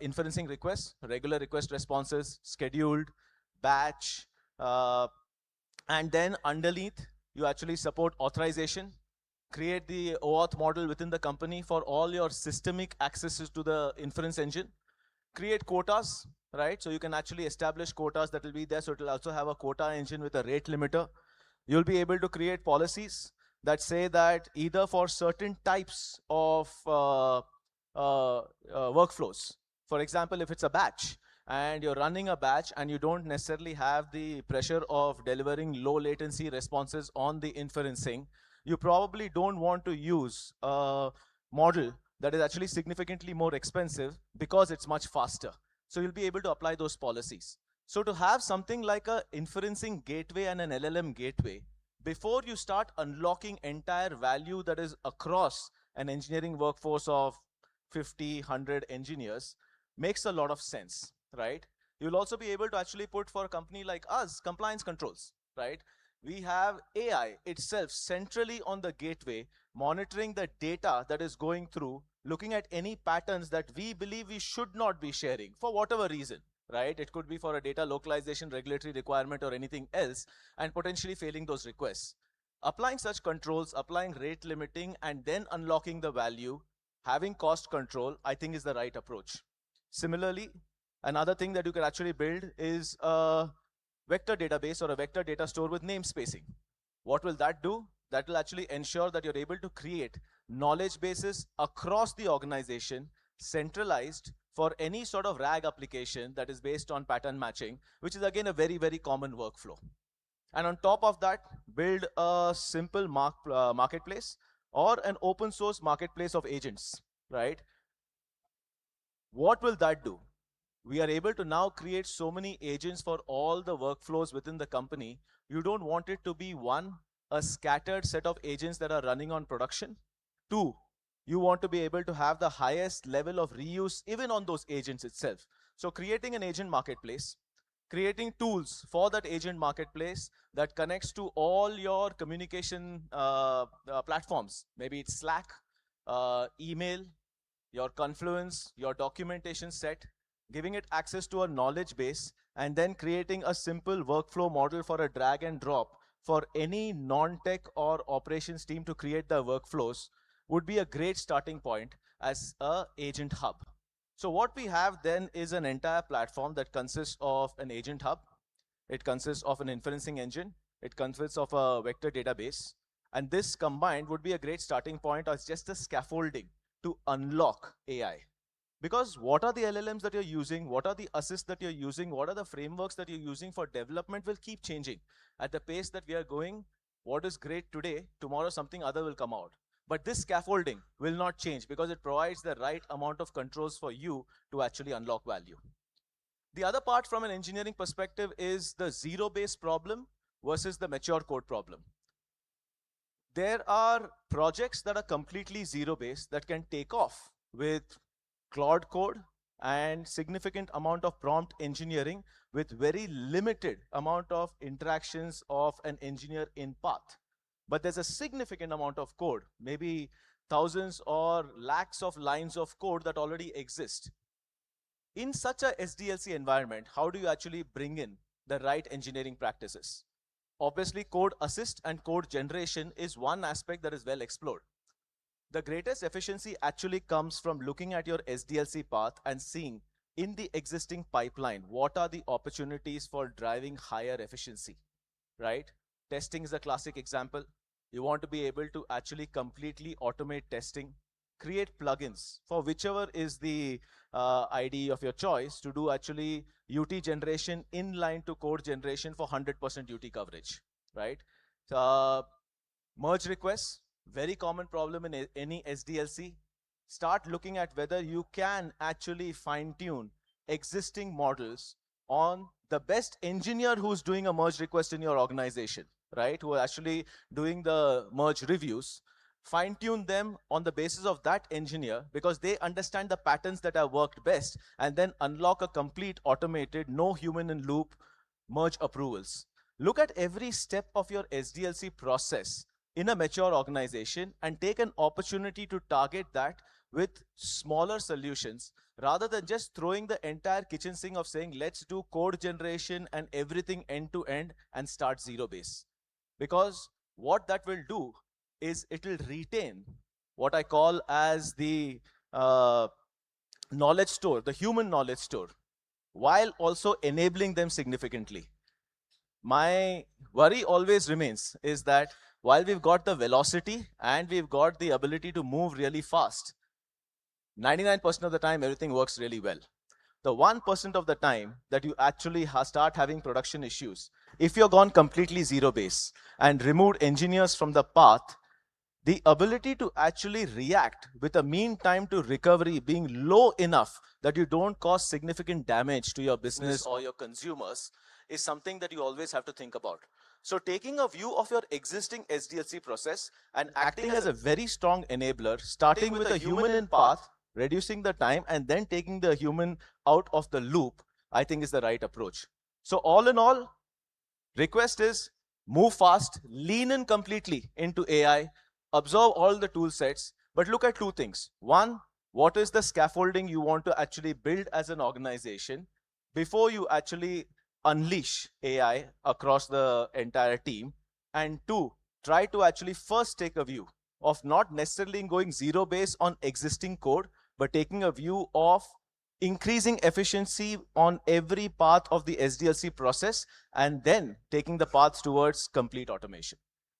inferencing requests, regular request responses, scheduled, batch, and then underneath, you actually support authorization, create the OAuth model within the company for all your systemic accesses to the inference engine, create quotas, right? So you can actually establish quotas that will be there. So it will also have a quota engine with a rate limiter. You'll be able to create policies that say that either for certain types of workflows, for example, if it's a batch, and you're running a batch and you don't necessarily have the pressure of delivering low latency responses on the inferencing, you probably don't want to use a model that is actually significantly more expensive because it's much faster. So you'll be able to apply those policies. So to have something like a inferencing gateway and an LLM gateway, before you start unlocking entire value that is across an engineering workforce of 50, 100 engineers, makes a lot of sense. Right? You'll also be able to actually put, for a company like us, compliance controls, right? We have AI itself centrally on the gateway, monitoring the data that is going through, looking at any patterns that we believe we should not be sharing for whatever reason, right? It could be for a data localization, regulatory requirement, or anything else, and potentially failing those requests. Applying such controls, applying rate limiting, and then unlocking the value, having cost control, I think is the right approach. Similarly, another thing that you can actually build is a vector database or a vector data store with namespacing. What will that do? That will actually ensure that you're able to create knowledge bases across the organization, centralized for any sort of RAG application that is based on pattern matching, which is again a very, very common workflow. And on top of that, build a simple marketplace or an open source marketplace of agents, right? What will that do? We are able to now create so many agents for all the workflows within the company. You don't want it to be one, a scattered set of agents that are running on production. Two, you want to be able to have the highest level of reuse even on those agents itself. So creating an agent marketplace, creating tools for that agent marketplace that connects to all your communication platforms. Maybe it's Slack, email, your Confluence, your documentation set, giving it access to a knowledge base, and then creating a simple workflow model for a drag and drop for any non-tech or operations team to create their workflows would be a great starting point as a agent hub. So what we have then is an entire platform that consists of an agent hub. It consists of an inferencing engine. It consists of a vector database. And this combined would be a great starting point as just a scaffolding to unlock AI. Because what are the LLMs that you're using? What are the assists that you're using? What are the frameworks that you're using for development will keep changing. At the pace that we are going, what is great today, tomorrow something other will come out. But this scaffolding will not change because it provides the right amount of controls for you to actually unlock value. The other part from an engineering perspective is the zero-based problem versus the mature code problem. There are projects that are completely zero-based that can take off with Claude code and significant amount of prompt engineering with very limited amount of interactions of an engineer in path. But there's a significant amount of code, maybe thousands or lakhs of lines of code that already exist. In such a SDLC environment, how do you actually bring in the right engineering practices? Obviously, code assist and code generation is one aspect that is well explored. The greatest efficiency actually comes from looking at your SDLC path and seeing in the existing pipeline, what are the opportunities for driving higher efficiency, right? Testing is a classic example. You want to be able to actually completely automate testing, create plugins for whichever is the IDE of your choice to do actually UT generation in line to code generation for 100% UT coverage, right? Merge requests, very common problem in any SDLC. Start looking at whether you can actually fine-tune existing models on the best engineer who's doing a merge request in your organization, right? Who are actually doing the merge reviews. Fine-tune them on the basis of that engineer because they understand the patterns that have worked best, and then unlock a complete automated, no human in loop merge approvals. Look at every step of your SDLC process in a mature organization and take an opportunity to target that with smaller solutions rather than just throwing the entire kitchen sink of saying, let's do code generation and everything end to end and start zero base. Because what that will do is it will retain what I call as the knowledge store, the human knowledge store, while also enabling them significantly. My worry always remains is that while we've got the velocity and we've got the ability to move really fast, 99% of the time everything works really well. The 1% of the time that you actually start having production issues, if you're gone completely zero base and removed engineers from the path, the ability to actually react with a mean time to recovery being low enough that you don't cause significant damage to your business or your consumers is something that you always have to think about. So taking a view of your existing SDLC process and acting as a very strong enabler, starting with a human in path, reducing the time, and then taking the human out of the loop, I think is the right approach. So all in all, request is move fast, lean in completely into AI, absorb all the tool sets, but look at two things. One, what is the scaffolding you want to actually build as an organization before you actually unleash AI across the entire team? And two, try to actually first take a view of not necessarily going zero base on existing code, but taking a view of increasing efficiency on every path of the SDLC process, and then taking the paths towards complete automation.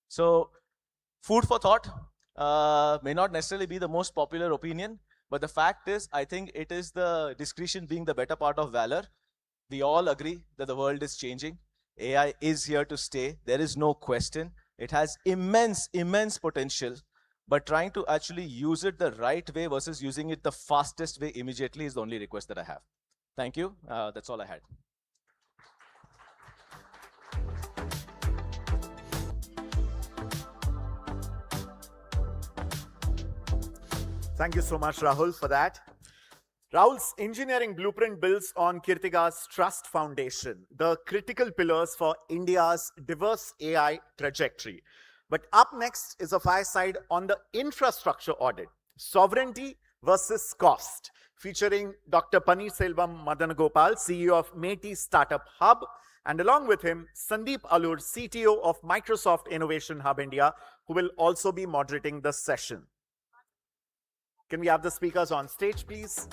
So food for thought, may not necessarily be the most popular opinion, but the fact is, I think it is the discretion being the better part of valor. We all agree that the world is changing. AI is here to stay. There is no question. It has immense, immense potential. but trying to actually use it the right way versus using it the fastest way immediately is the only request that I have. Thank you. That's all I had. Thank you so much, Rahul, for that. Rahul's engineering blueprint builds on Kirtiga's Trust Foundation, the critical pillars for India's diverse AI trajectory. But up next is a fireside on the infrastructure audit, sovereignty versus cost, featuring Dr. Paneerselvam Madanagopal, CEO of Meti Startup Hub, and along with him, Sandeep Alur, CTO of Microsoft Innovation Hub India, who will also be moderating the session. Can we have the speakers on stage, please?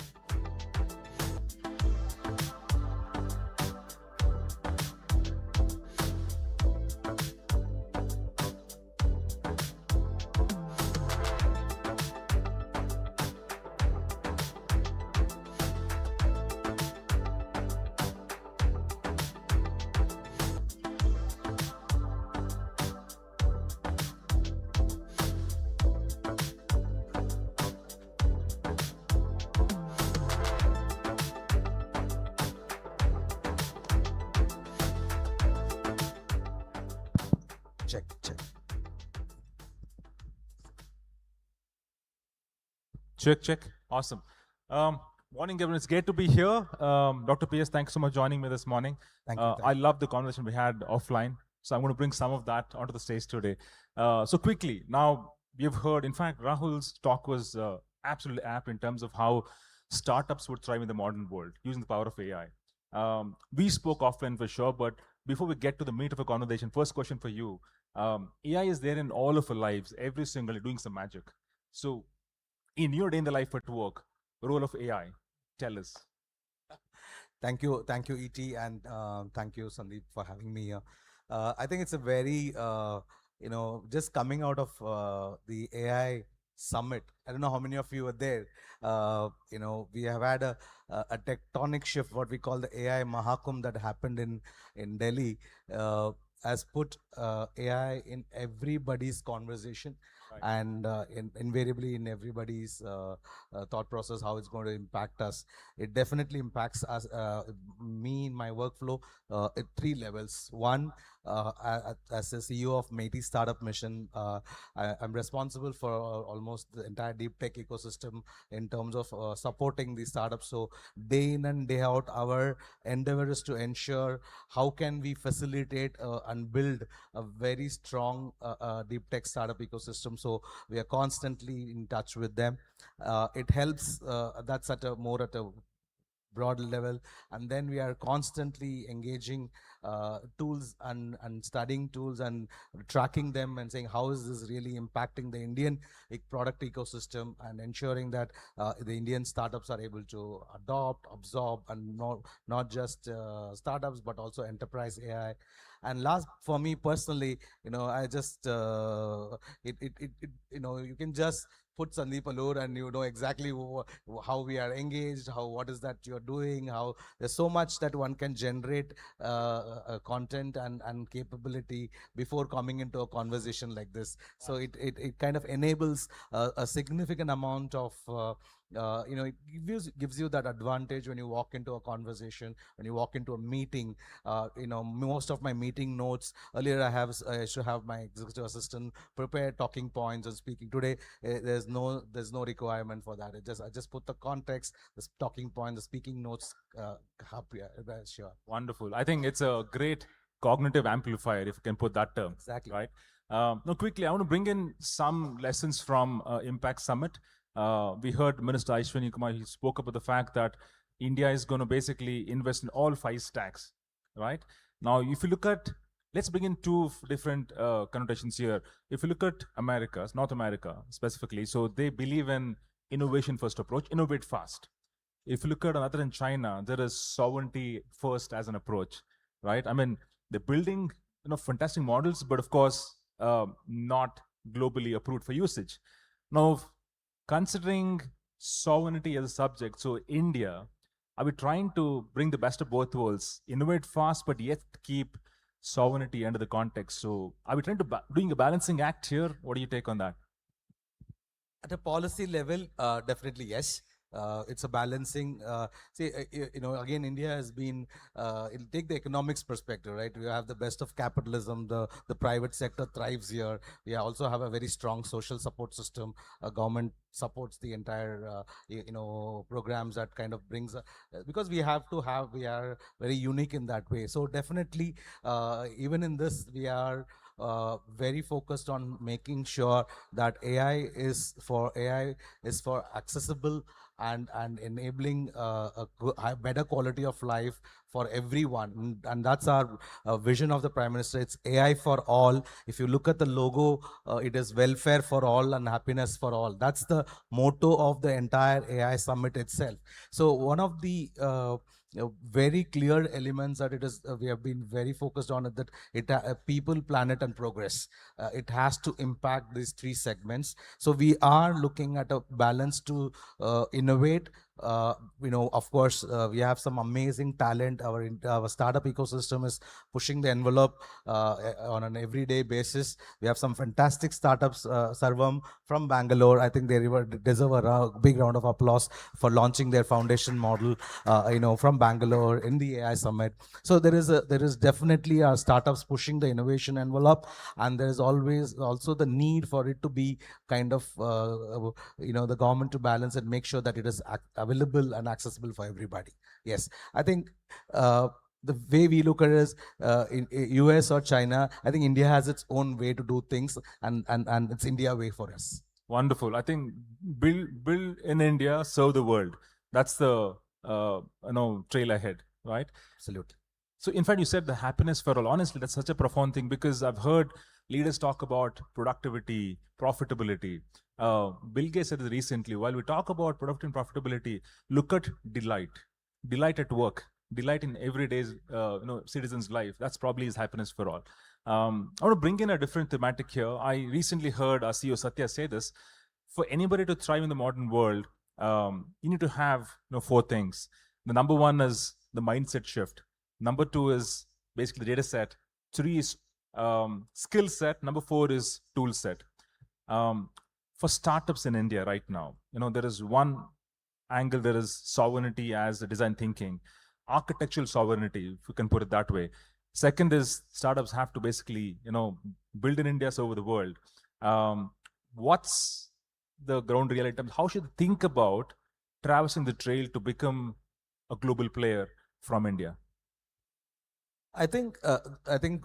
Check. Check. Awesome. Morning, everyone. It's great to be here. Dr. PS, thanks so much for joining me this morning. Thank you. I love the conversation we had offline. So I'm going to bring some of that onto the stage today. So quickly, now we've heard, in fact, Rahul's talk was absolutely apt in terms of how startups would thrive in the modern world using the power of AI. We spoke offline for sure, but before we get to the meat of a conversation, first question for you. AI is there in all of our lives, every single day, doing some magic. So in your day in the life at work, role of AI, tell us. Thank you, ET, and thank you, Sandeep, for having me here. I think it's a very, just coming out of the AI summit. I don't know how many of you were there. We have had a tectonic shift, what we call the AI Mahakumbh that happened in Delhi, has put AI in everybody's conversation. Right. And invariably in everybody's thought process, how it's going to impact us. It definitely impacts us, me in my workflow at 3 levels. One, as a CEO of Meti Startup Mission, I'm responsible for almost the entire deep tech ecosystem in terms of supporting these startups. So day in and day out, our endeavor is to ensure how can we facilitate and build a very strong deep tech startup ecosystem. So we are constantly in touch with them. It helps, that's at a broad level, and then we are constantly engaging tools and studying tools and tracking them and saying how is this really impacting the Indian product ecosystem, and ensuring that the Indian startups are able to adopt, absorb, and not just startups but also enterprise AI. And last, for me personally, I just you can just put Sandeep Alur and you know exactly how we are engaged, what is that you're doing, how there's so much that one can generate content and capability before coming into a conversation like this. So it kind of enables a significant amount of it gives you that advantage when you walk into a conversation, when you walk into a meeting. Most of my meeting notes earlier, I used to have my executive assistant prepare talking points and speaking. Today, there's no requirement for that. I just put the context, the talking point, the speaking notes. Sure. Wonderful. I think it's a great cognitive amplifier, if you can put that term. Exactly. Right. Now, quickly, I want to bring in some lessons from Impact Summit. We heard Minister Aishwani Kumar, he spoke about the fact that India is going to basically invest in all 5 stacks, right? Now, if you look at, let's bring in 2 different connotations here. If you look at North America specifically, so they believe in innovation first approach, innovate fast. If you look at another in China, there is sovereignty first as an approach, right? I mean, they're building fantastic models, but of course, not globally approved for usage. Now, considering sovereignty as a subject, so India, are we trying to bring the best of both worlds, innovate fast, but yet keep sovereignty under the context? So are we trying to doing a balancing act here? What do you take on that? At a policy level, definitely yes. It's a balancing. Again, India has been. It'll take the economics perspective, right? We have the best of capitalism. The private sector thrives here. We also have a very strong social support system. Government supports the entire, programs that kind of brings. Because we are very unique in that way. So definitely, even in this, we are very focused on making sure that AI is for accessible and enabling better quality of life for everyone. And that's our vision of the Prime Minister. It's AI for all. If you look at the logo, it is welfare for all and happiness for all. That's the motto of the entire AI summit itself. So one of the very clear elements that we have been very focused on, that people, planet, and progress. It has to impact these three segments. So we are looking at a balance to innovate. Of course, we have some amazing talent. Our startup ecosystem is pushing the envelope on an everyday basis. We have some fantastic startups. Sarvam from Bangalore, I think they deserve a big round of applause for launching their foundation model. From Bangalore in the AI Summit. So there is definitely our startups pushing the innovation envelope, and there is always also the need for it to be kind of the government to balance and make sure that it is available and accessible for everybody. Yes, I think the way we look at it is in US or China, I think India has its own way to do things, and it's India way for us. Wonderful. I think build in India, serve the world. That's the trail ahead, right? Absolutely. So in fact, you said the happiness for all. Honestly, that's such a profound thing, because I've heard leaders talk about productivity, profitability. Bill Gates said this recently. While we talk about productivity and profitability, look at delight at work, delight in everyday citizen's life. That's probably his happiness for all. I want to bring in a different thematic here. I recently heard our CEO Satya say this: for anybody to thrive in the modern world, you need to have four things. The number one is the mindset shift. Number two is basically the data set. Three is skill set. Number four is tool set. For startups in India right now, there is one angle. There is sovereignty as a design thinking, architectural sovereignty, if you can put it that way. Second is startups have to basically, build in India, serve the world. What's the ground reality in terms? How should they think about traversing the trail to become a global player from India? I think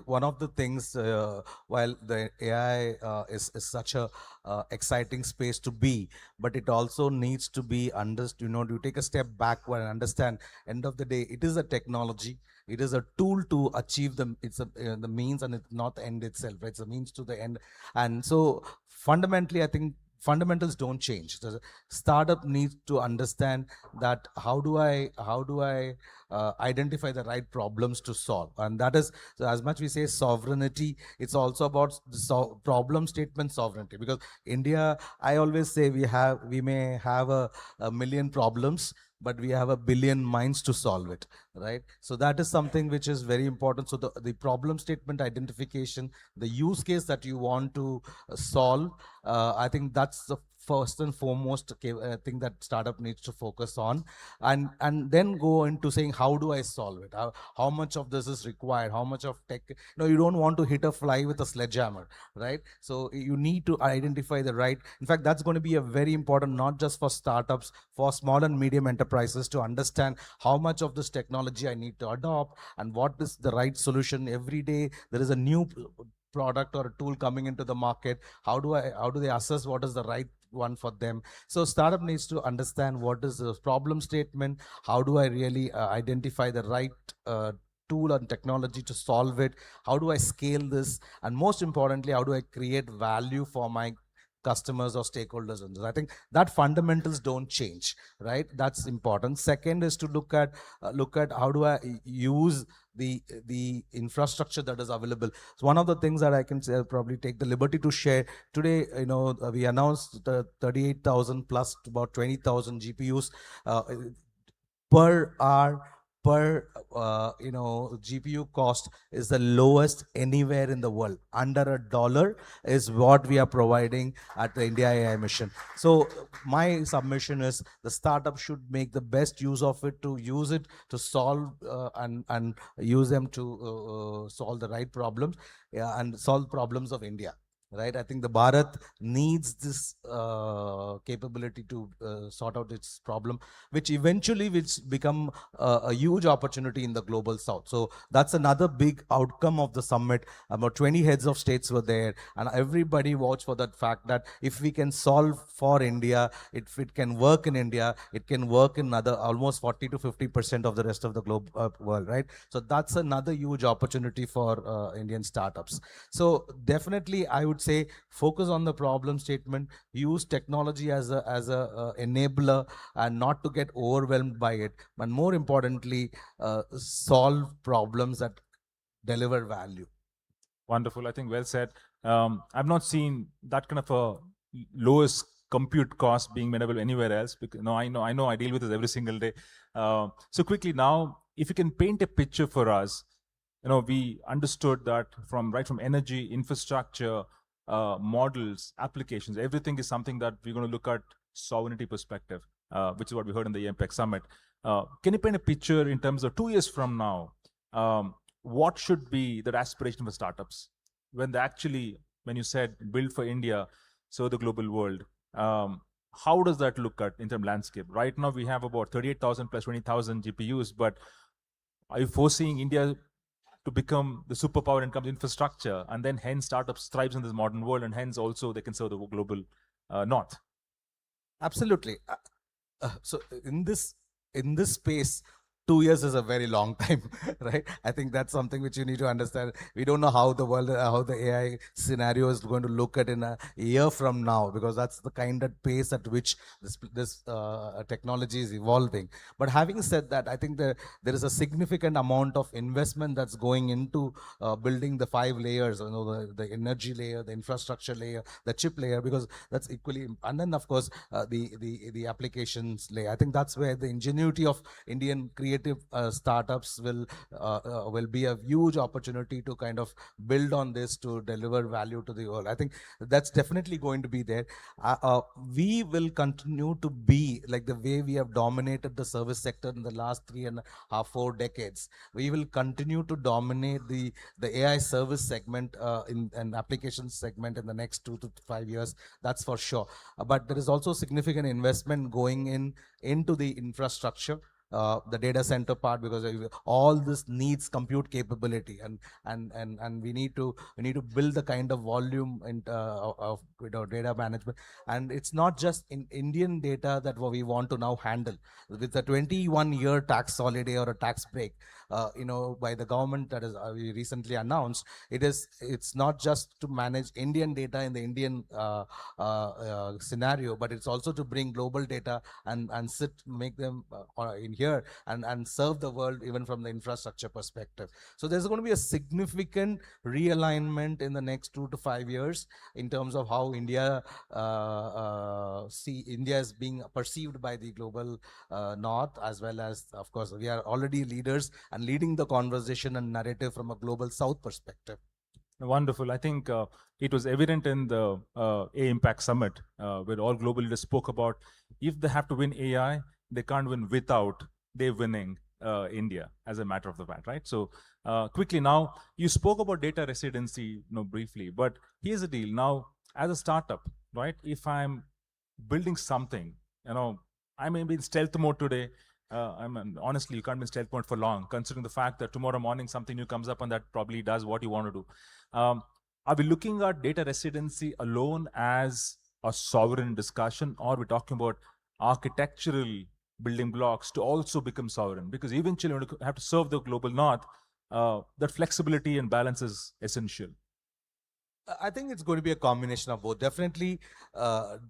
one of the things, while the AI is such a exciting space to be, but it also needs to be understood. To take a step backward and understand. End of the day, it is a technology. It is a tool to achieve the means, and it's not the end itself. Right? It's a means to the end. And so fundamentally, I think fundamentals don't change. The startup needs to understand that how do I identify the right problems to solve, and that is, so as much we say sovereignty, it's also about problem statement sovereignty. Because India, I always say, we may have a million problems, but we have a billion minds to solve it, right? So that is something which is very important. So the problem statement identification, the use case that you want to solve, I think that's the first and foremost thing that startup needs to focus on, and then go into saying, how do I solve it? How much of this is required? How much of tech? You don't want to hit a fly with a sledgehammer, right? So you need to identify the right. In fact, that's going to be a very important, not just for startups, for small and medium enterprises, to understand how much of this technology I need to adopt and what is the right solution. Every day there is a new product or a tool coming into the market. How do they assess what is the right one for them? So startup needs to understand what is the problem statement. How do I really identify the right tool and technology to solve it? How do I scale this? And most importantly, how do I create value for my customers or stakeholders? And I think that fundamentals don't change, right? That's important. Second is to look at how do I use the infrastructure that is available. So one of the things that I can say, I'll probably take the liberty to share today, we announced 38,000 plus about 20,000 GPUs per hour per GPU cost is the lowest anywhere in the world. Under $1 is what we are providing at the India AI mission. So my submission is the startup should make the best use of it, to use it to solve and use them to solve the right problems, and solve problems of India. Right, I think the Bharat needs this capability to sort out its problem, which eventually will become a huge opportunity in the global south. So that's another big outcome of the summit. About 20 heads of states were there, and everybody vouched for that fact that if we can solve for India, if it can work in India, it can work in other almost 40 to 50% of the rest of the globe world. Right, so that's another huge opportunity for Indian startups. So definitely, I would say focus on the problem statement, use technology as a enabler, and not to get overwhelmed by it, but more importantly, solve problems that deliver value. Wonderful. I think well said. I've not seen that kind of a lowest compute cost being available anywhere else. Because I know I deal with this every single day. So quickly now, if you can paint a picture for us, we understood that from energy, infrastructure, models, applications, everything is something that we're going to look at sovereignty perspective, which is what we heard in the EMPEC summit. Can you paint a picture in terms of 2 years from now? What should be the aspiration for startups when you said build for India, so the global world? How does that look at in terms of landscape? Right now we have about 38,000 plus 20,000 GPUs, but are you foreseeing India to become the superpower in terms of infrastructure, and then hence startups thrives in this modern world, and hence also they can serve the global north? Absolutely. So in this space, 2 years is a very long time, right? I think that's something which you need to understand. We don't know how the world, how the AI scenario is going to look at in a year from now, because that's the kind of pace at which this technology is evolving. But having said that, I think there is a significant amount of investment that's going into building the 5 layers, the energy layer, the infrastructure layer, the chip layer, because that's equally, and then of course the applications layer. I think that's where the ingenuity of Indian creative startups will be a huge opportunity to kind of build on this to deliver value to the world. I think that's definitely going to be there. We will continue to be like the way we have dominated the service sector in the last 3.5, 4 decades. We will continue to dominate the AI service segment in an application segment in the next 2 to 5 years. That's for sure. But there is also significant investment going into the infrastructure. The data center part, because all this needs compute capability, and we need to build the kind of volume of data management. And it's not just in Indian data that we want to now handle with the 21-year tax holiday or a tax break by the government that is we recently announced. It's not just to manage Indian data in the Indian scenario, but it's also to bring global data and make them in here and serve the world even from the infrastructure perspective. So there's going to be a significant realignment in the next 2 to 5 years in terms of how India India is being perceived by the global north, as well as, of course, we are already leaders and leading the conversation and narrative from a global south perspective. Wonderful. I think it was evident in the A-Impact Summit, where all global leaders spoke about if they have to win AI, they can't win without they winning India, as a matter of the fact, right? So quickly now, you spoke about data residency briefly, but here's the deal. Now, as a startup, right, if I'm building something, I may be in stealth mode today. Honestly, you can't be in stealth mode for long, considering the fact that tomorrow morning something new comes up and that probably does what you want to do. Are we looking at data residency alone as a sovereign discussion, or are we talking about architectural building blocks to also become sovereign? Because eventually, when you have to serve the global north, that flexibility and balance is essential. I think it's going to be a combination of both. Definitely,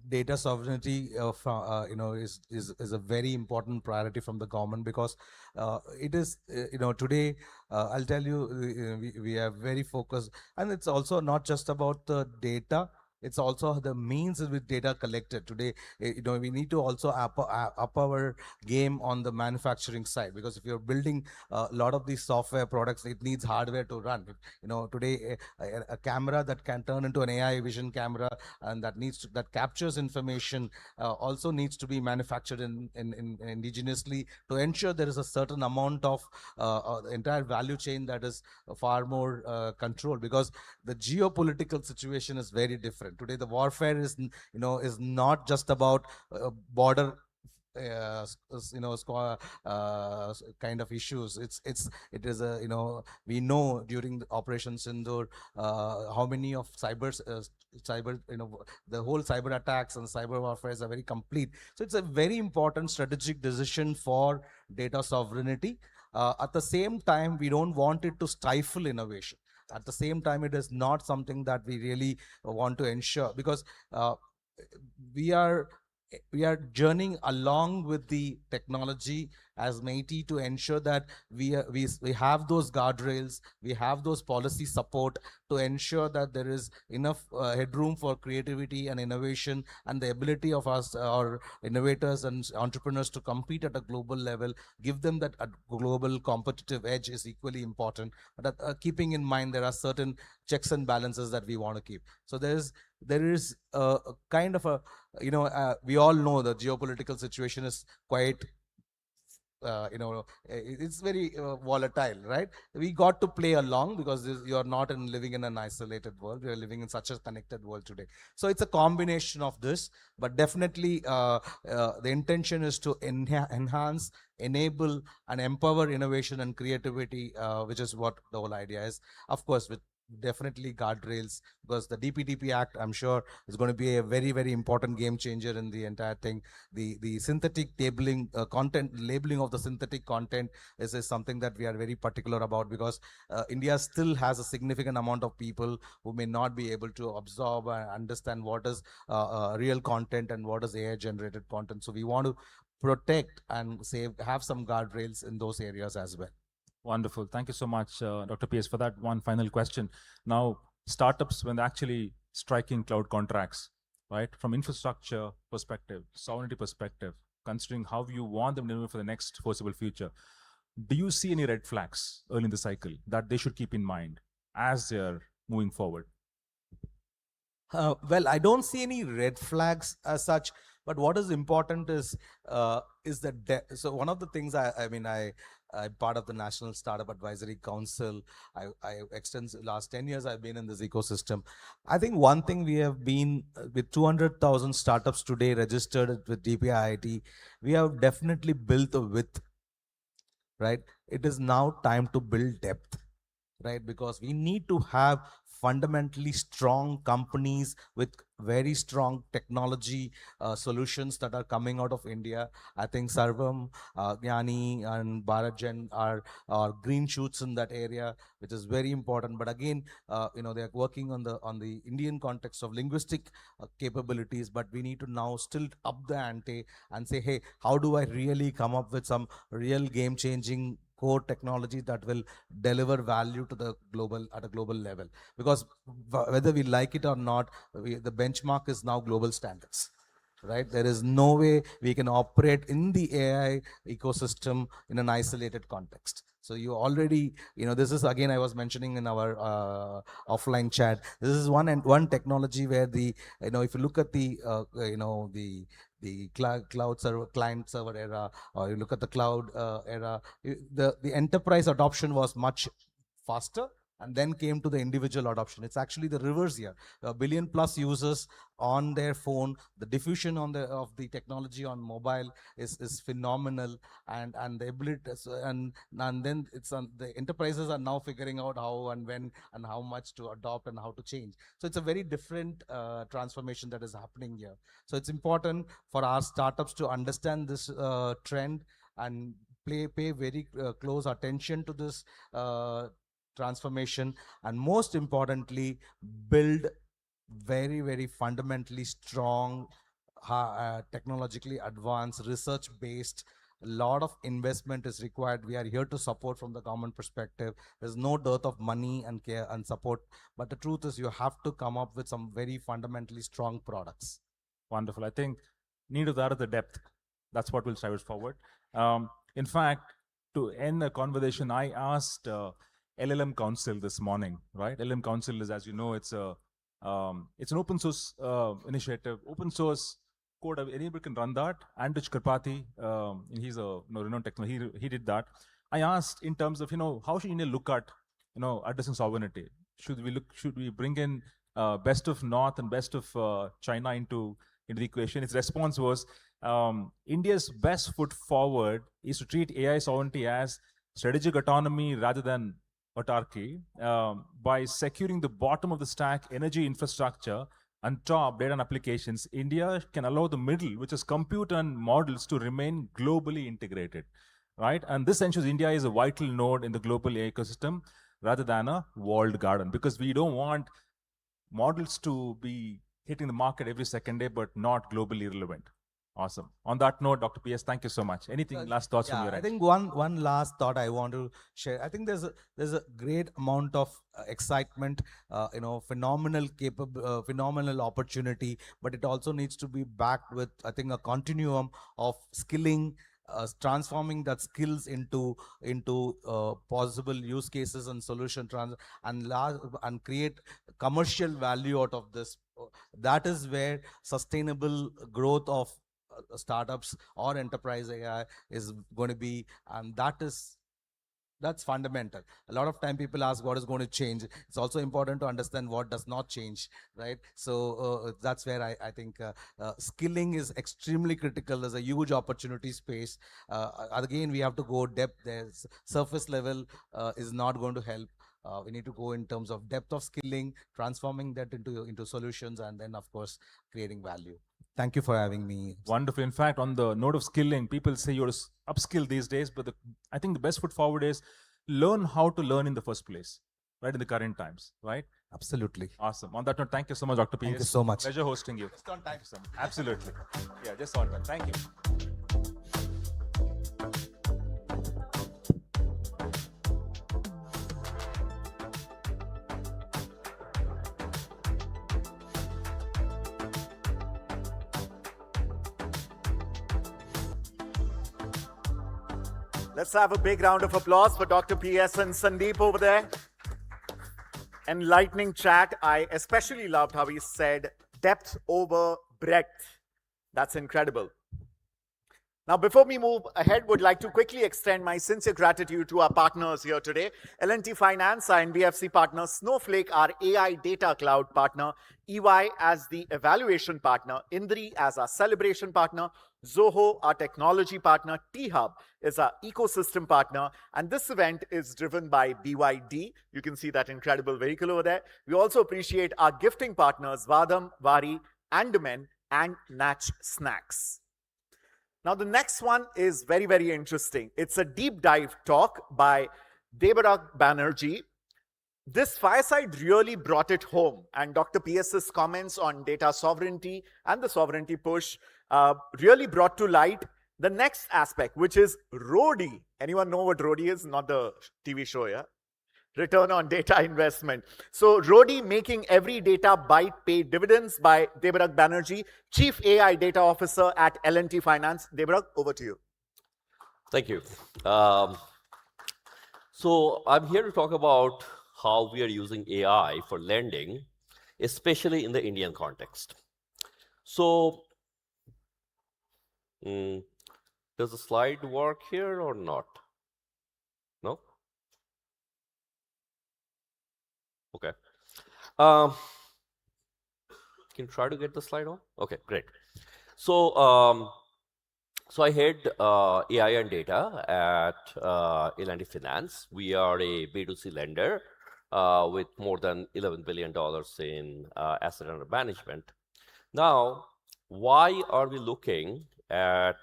data sovereignty is a very important priority from the government, because it is today. I'll tell you, we are very focused, and it's also not just about the data. it's also the means with data collected. Today, we need to also up our game on the manufacturing side, because if you're building a lot of these software products, it needs hardware to run. Today a camera that can turn into an AI vision camera and that captures information also needs to be manufactured in indigenously, to ensure there is a certain amount of the entire value chain that is far more controlled, because the geopolitical situation is very different. Today the warfare is not just about border kind of issues. It is a we know during the Operation Sindoor how many of cyber the whole cyber attacks and cyber warfare is a very complete. So it's a very important strategic decision for data sovereignty. At the same time, we don't want it to stifle innovation. At the same time, it is not something that we really want to ensure, because we are journeying along with the technology as MeitY to ensure that we have those guardrails, we have those policy support to ensure that there is enough headroom for creativity and innovation, and the ability of us, our innovators and entrepreneurs, to compete at a global level. Give them that global competitive edge is equally important. But keeping in mind there are certain checks and balances that we want to keep. So there is a kind of a, we all know the geopolitical situation is quite, it's very volatile, right? We got to play along, because you're not living in an isolated world. We are living in such a connected world today. So it's a combination of this, but definitely the intention is to enhance, enable, and empower innovation and creativity, which is what the whole idea is. Of course, with definitely guardrails, because the DPDP Act, I'm sure, is going to be a very, very important game changer in the entire thing. The synthetic labeling, content labeling of the synthetic content is something that we are very particular about, because India still has a significant amount of people who may not be able to absorb and understand what is real content and what is AI generated content. So we want to protect and have some guardrails in those areas as well. Wonderful. Thank you so much, Dr. PS, for that one final question. Now, startups, when they're actually striking cloud contracts, right, from infrastructure perspective, sovereignty perspective, considering how you want them to move for the next foreseeable future, do you see any red flags early in the cycle that they should keep in mind as they're moving forward? Well, I don't see any red flags as such, but what is important is that so one of the things I'm part of the National Startup Advisory Council. I extensive last 10 years I've been in this ecosystem. I think one thing we have been with 200,000 startups today registered with DPIIT, we have definitely built a width, right? It is now time to build depth, right? Because we need to have fundamentally strong companies with very strong technology solutions that are coming out of India. I think Sarvam, Gnani and Bharatjan are green shoots in that area, which is very important. But again, they are working on the Indian context of linguistic capabilities, but we need to now still up the ante and say, hey, how do I really come up with some real game-changing core technology that will deliver value to the at a global level? Because whether we like it or not, the benchmark is now global standards, right? There is no way we can operate in the AI ecosystem in an isolated context. So you already, this is again, I was mentioning in our offline chat, this is one technology where if you look at the cloud server, client server era, or you look at the cloud era, the enterprise adoption was much faster, and then came to the individual adoption. It's actually the reverse here. 1 billion plus users on their phone, the diffusion of the technology on mobile is phenomenal, and the ability, and then it's the enterprises are now figuring out how and when and how much to adopt and how to change. So it's a very different transformation that is happening here. So it's important for our startups to understand this trend and pay very close attention to this transformation, and most importantly, build very, very fundamentally strong, technologically advanced, research-based A lot of investment is required. We are here to support from the government perspective. There's no dearth of money and care and support. But the truth is you have to come up with some very fundamentally strong products. Wonderful. I think need of that is the depth. That's what will drive us forward. In fact, to end the conversation, I asked LLM Council this morning, right? LLM Council is, as you know, it's an open source initiative. Open source code, anybody can run that. Andrich Karpathy, he's a renowned technologist. He did that. I asked in terms of how should India look at addressing sovereignty? Should we bring in best of North and best of China into the equation? His response was, India's best foot forward is to treat AI sovereignty as strategic autonomy rather than autarky, by securing the bottom of the stack energy infrastructure and top data and applications. India can allow the middle, which is compute and models, to remain globally integrated, right? And this ensures India is a vital node in the global ecosystem rather than a walled garden, because we don't want models to be hitting the market every second day but not globally relevant. Awesome. On that note, Dr. PS, thank you so much. Anything last thoughts from your end? I think one last thought I want to share. I think there's a great amount of excitement, phenomenal opportunity, but it also needs to be backed with, I think, a continuum of skilling, transforming that skills into possible use cases and solution and create commercial value out of this. That is where sustainable growth of startups or enterprise AI is going to be, and that's fundamental. A lot of time people ask what is going to change. It's also important to understand what does not change, right? So that's where I think skilling is extremely critical. There's a huge opportunity space. Again, we have to go depth. There's surface level is not going to help. We need to go in terms of depth of skilling, transforming that into solutions, and then of course creating value. Thank you for having me. Wonderful. In fact, on the note of skilling, people say you're upskill these days, but I think the best foot forward is learn how to learn in the first place, right, in the current times, right? Absolutely. Awesome. On that note, thank you so much, Dr. PS. Thank you so much. Pleasure hosting you. Just on time, sir. Absolutely. Yeah, just on time. Thank you. Let's have a big round of applause for Dr. PS and Sandeep over there. Enlightening chat. I especially loved how he said depth over breadth. That's incredible. Now, before we move ahead, would like to quickly extend my sincere gratitude to our partners here today. L&T Finance, our NBFC partner, Snowflake, our AI data cloud partner, EY as the evaluation partner, Indri as our celebration partner, Zoho, our technology partner, T-Hub is our ecosystem partner, and this event is driven by BYD. You can see that incredible vehicle over there. We also appreciate our gifting partners, Vadam, Vari, Andaman, and Natch Snacks. Now, the next one is very, very interesting. It's a deep dive talk by Debarag Banerjee. This fireside really brought it home, and Dr. PS's comments on data sovereignty and the sovereignty push really brought to light the next aspect, which is RODI. Anyone know what RODI is? Not the TV show, yeah? Return on data investment. So RODI, making every data byte pay dividends, by Debarag Banerjee, Chief AI Data Officer at L&T Finance. Debarag, over to you. Thank you. So I'm here to talk about how we are using AI for lending, especially in the Indian context. So does the slide work here or not? No? Okay. Can you try to get the slide on? Okay, great. So so I head AI and data at L&T Finance. We are a B2C lender with more than $11 billion in asset under management. Now, why are we looking at,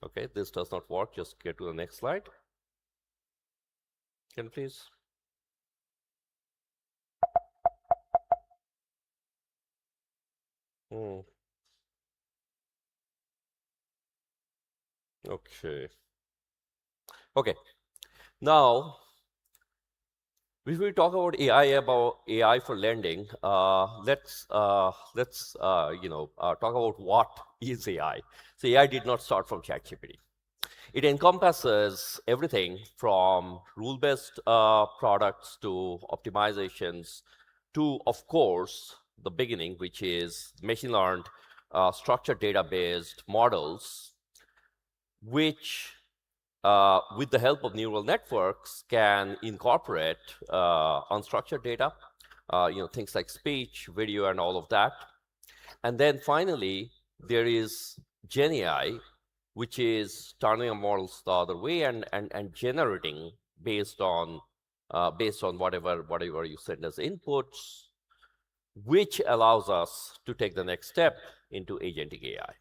okay, this does not work. Just get to the next slide. Can you please? Okay. Okay. Now, if we talk about AI for lending, let's talk about what is AI. So AI did not start from ChatGPT. It encompasses everything from rule-based products to optimizations to, of course, the beginning, which is machine-learned structured data-based models, which with the help of neural networks, can incorporate unstructured data, things like speech, video, and all of that. And then finally, there is GenAI, which is turning our models the other way and generating based on whatever you send as inputs, which allows us to take the next step into agentic AI.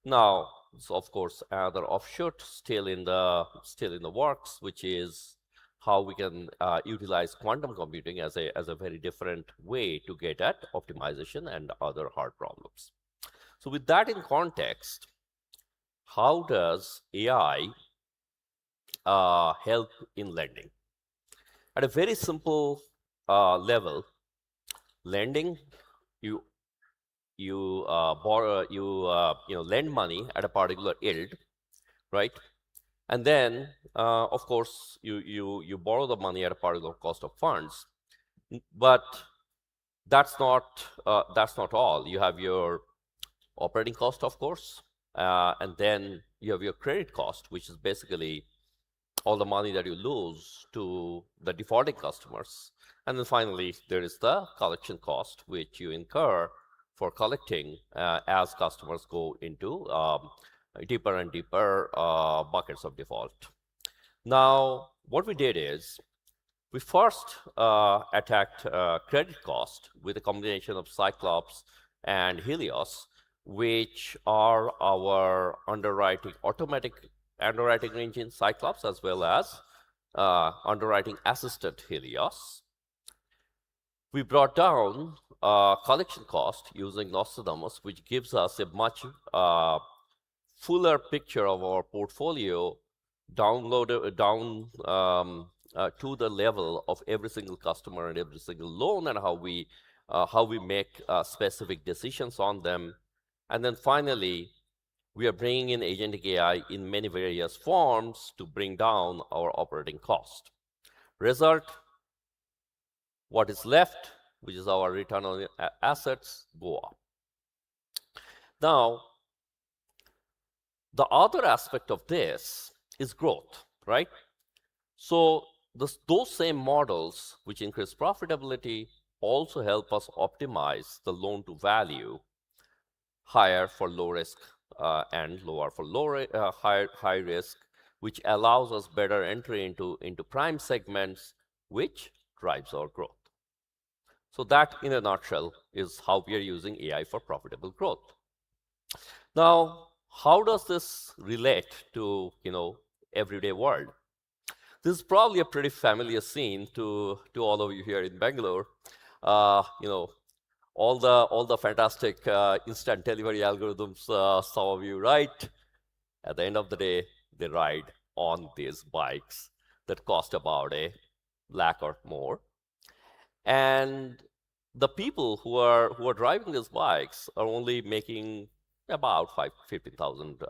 Now, so of course, another offshoot still in the works, which is how we can utilize quantum computing as a very different way to get at optimization and other hard problems. So with that in context, how does AI help in lending? At a very simple level, lending, you lend money at a particular yield, right? And then, of course, you borrow the money at a particular cost of funds. But that's not all. You have your operating cost, of course, and then you have your credit cost, which is basically all the money that you lose to the defaulting customers. And then finally, there is the collection cost, which you incur for collecting as customers go into deeper and deeper buckets of default. Now, what we did is we first attacked credit cost with a combination of Cyclops and Helios, which are our automatic underwriting engine Cyclops, as well as underwriting assisted Helios. We brought down collection cost using Nostradamus, which gives us a much fuller picture of our portfolio down to the level of every single customer and every single loan, and how we make specific decisions on them. And then finally, we are bringing in agentic AI in many various forms to bring down our operating cost. Result, what is left, which is our return on assets, go up. Now, the other aspect of this is growth, right? So those same models, which increase profitability, also help us optimize the loan to value higher for low risk and lower for high risk, which allows us better entry into prime segments, which drives our growth. So that, in a nutshell, is how we are using AI for profitable growth. Now, how does this relate to everyday world? This is probably a pretty familiar scene to all of you here in Bengaluru. All the fantastic instant delivery algorithms some of you write. At the end of the day, they ride on these bikes that cost about $1 lakh or more. And the people who are driving these bikes are only making about 15,000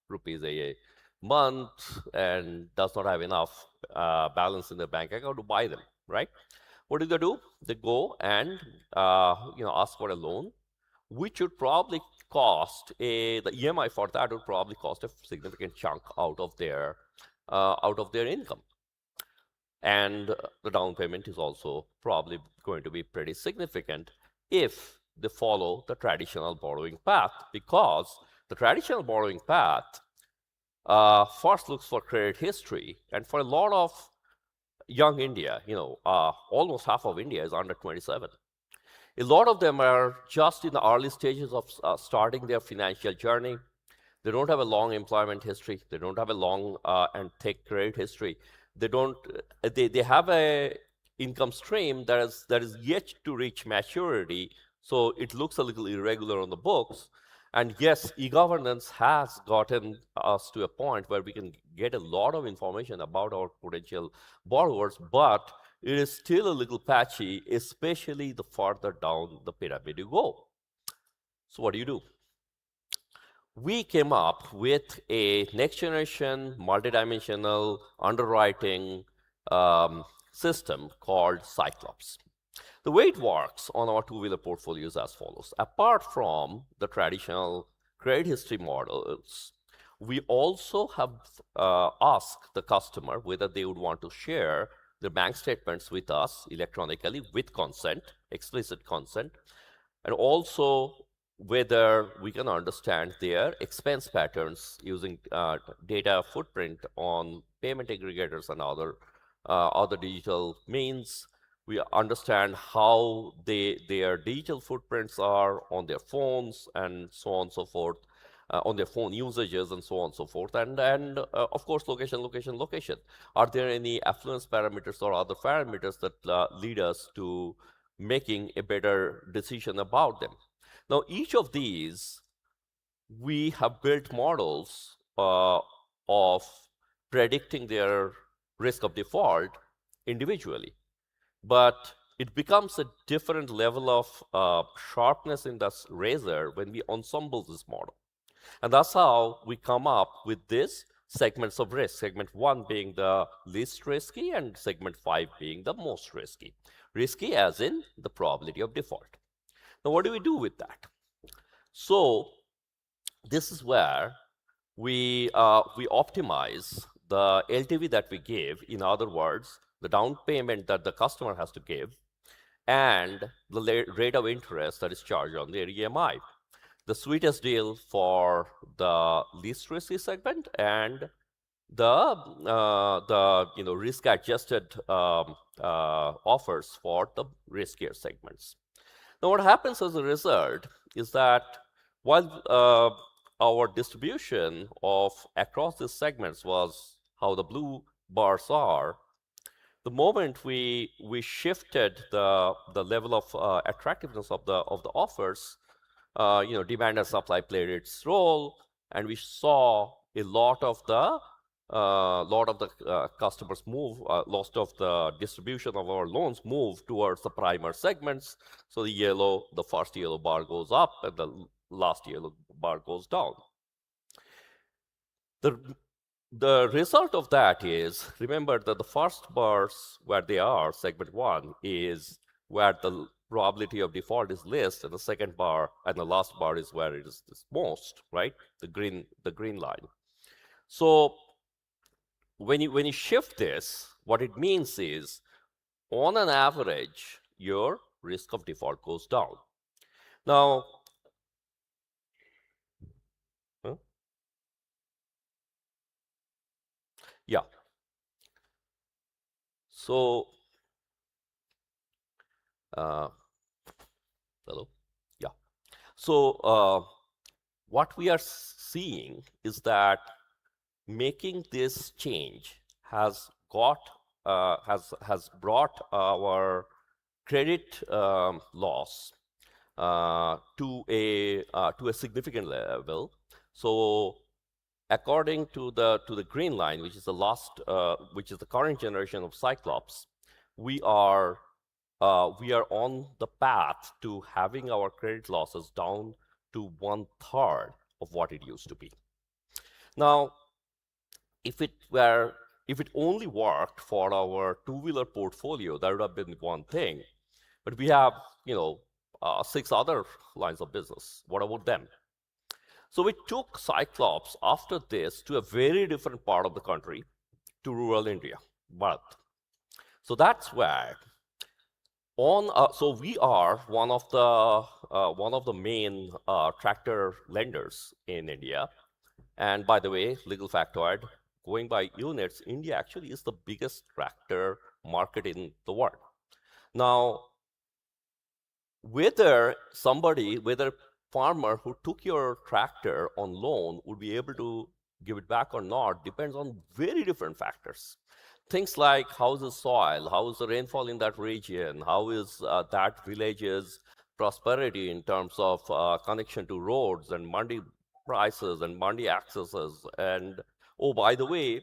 rupees a month and does not have enough balance in their bank account to buy them, right? What do? They go and ask for a loan, which would probably cost the EMI for that would probably cost a significant chunk out of their income. And the down payment is also probably going to be pretty significant if they follow the traditional borrowing path, because the traditional borrowing path first looks for credit history. And for a lot of young India, almost half of India is under 27. A lot of them are just in the early stages of starting their financial journey. They don't have a long employment history. They don't have a long and thick credit history. They have a income stream that is yet to reach maturity, so it looks a little irregular on the books. And yes, e-governance has gotten us to a point where we can get a lot of information about our potential borrowers, but it is still a little patchy, especially the farther down the pyramid you go. So what do? We came up with a next generation multidimensional underwriting system called Cyclops. The way it works on our two-wheeler portfolio is as follows. Apart from the traditional credit history models, we also have asked the customer whether they would want to share their bank statements with us electronically with consent, explicit consent, and also whether we can understand their expense patterns using data footprint on payment aggregators and other digital means. We understand how their digital footprints are on their phones and so on and so forth, on their phone usages and so on and so forth, and of course location. Are there any affluence parameters or other parameters that lead us to making a better decision about them? Now, each of these, we have built models of predicting their risk of default individually. But it becomes a different level of sharpness in the razor when we ensemble this model. And that's how we come up with these segments of risk, segment 1 being the least risky and segment 5 being the most risky. Risky as in the probability of default. Now, what do we do with that? So this is where we optimize the LTV that we give, in other words, the down payment that the customer has to give, and the rate of interest that is charged on their EMI. The sweetest deal for the least risky segment and the risk-adjusted offers for the riskier segments. Now, what happens as a result is that while our distribution of across these segments was how the blue bars are, the moment we shifted the level of attractiveness of the offers, demand and supply played its role, and we saw a lot of the customers move, lot of the distribution of our loans move towards the primer segments. So the first yellow bar goes up and the last yellow bar goes down. The result of that is, remember that the first bars where they are, segment 1, is where the probability of default is least, and the second bar and the last bar is where it is most, right? The green line. So when you shift this, what it means is, on an average, your risk of default goes down. Now, yeah. So, hello? Yeah. So, what we are seeing is that making this change has brought our credit loss to a significant level. So, according to the green line, which is the current generation of Cyclops, we are on the path to having our credit losses down to 1/3 of what it used to be. Now, if it only worked for our two-wheeler portfolio, that would have been one thing. But we have 6 other lines of business. What about them? So we took Cyclops after this to a very different part of the country, to rural India, Bharat. So that's where so we are one of the main tractor lenders in India. And by the way, legal factoid, going by units, India actually is the biggest tractor market in the world. Now, whether farmer who took your tractor on loan would be able to give it back or not depends on very different factors. Things like how is the soil, how is the rainfall in that region, how is that village's prosperity in terms of connection to roads and mandi prices and mandi accesses. And oh, by the way,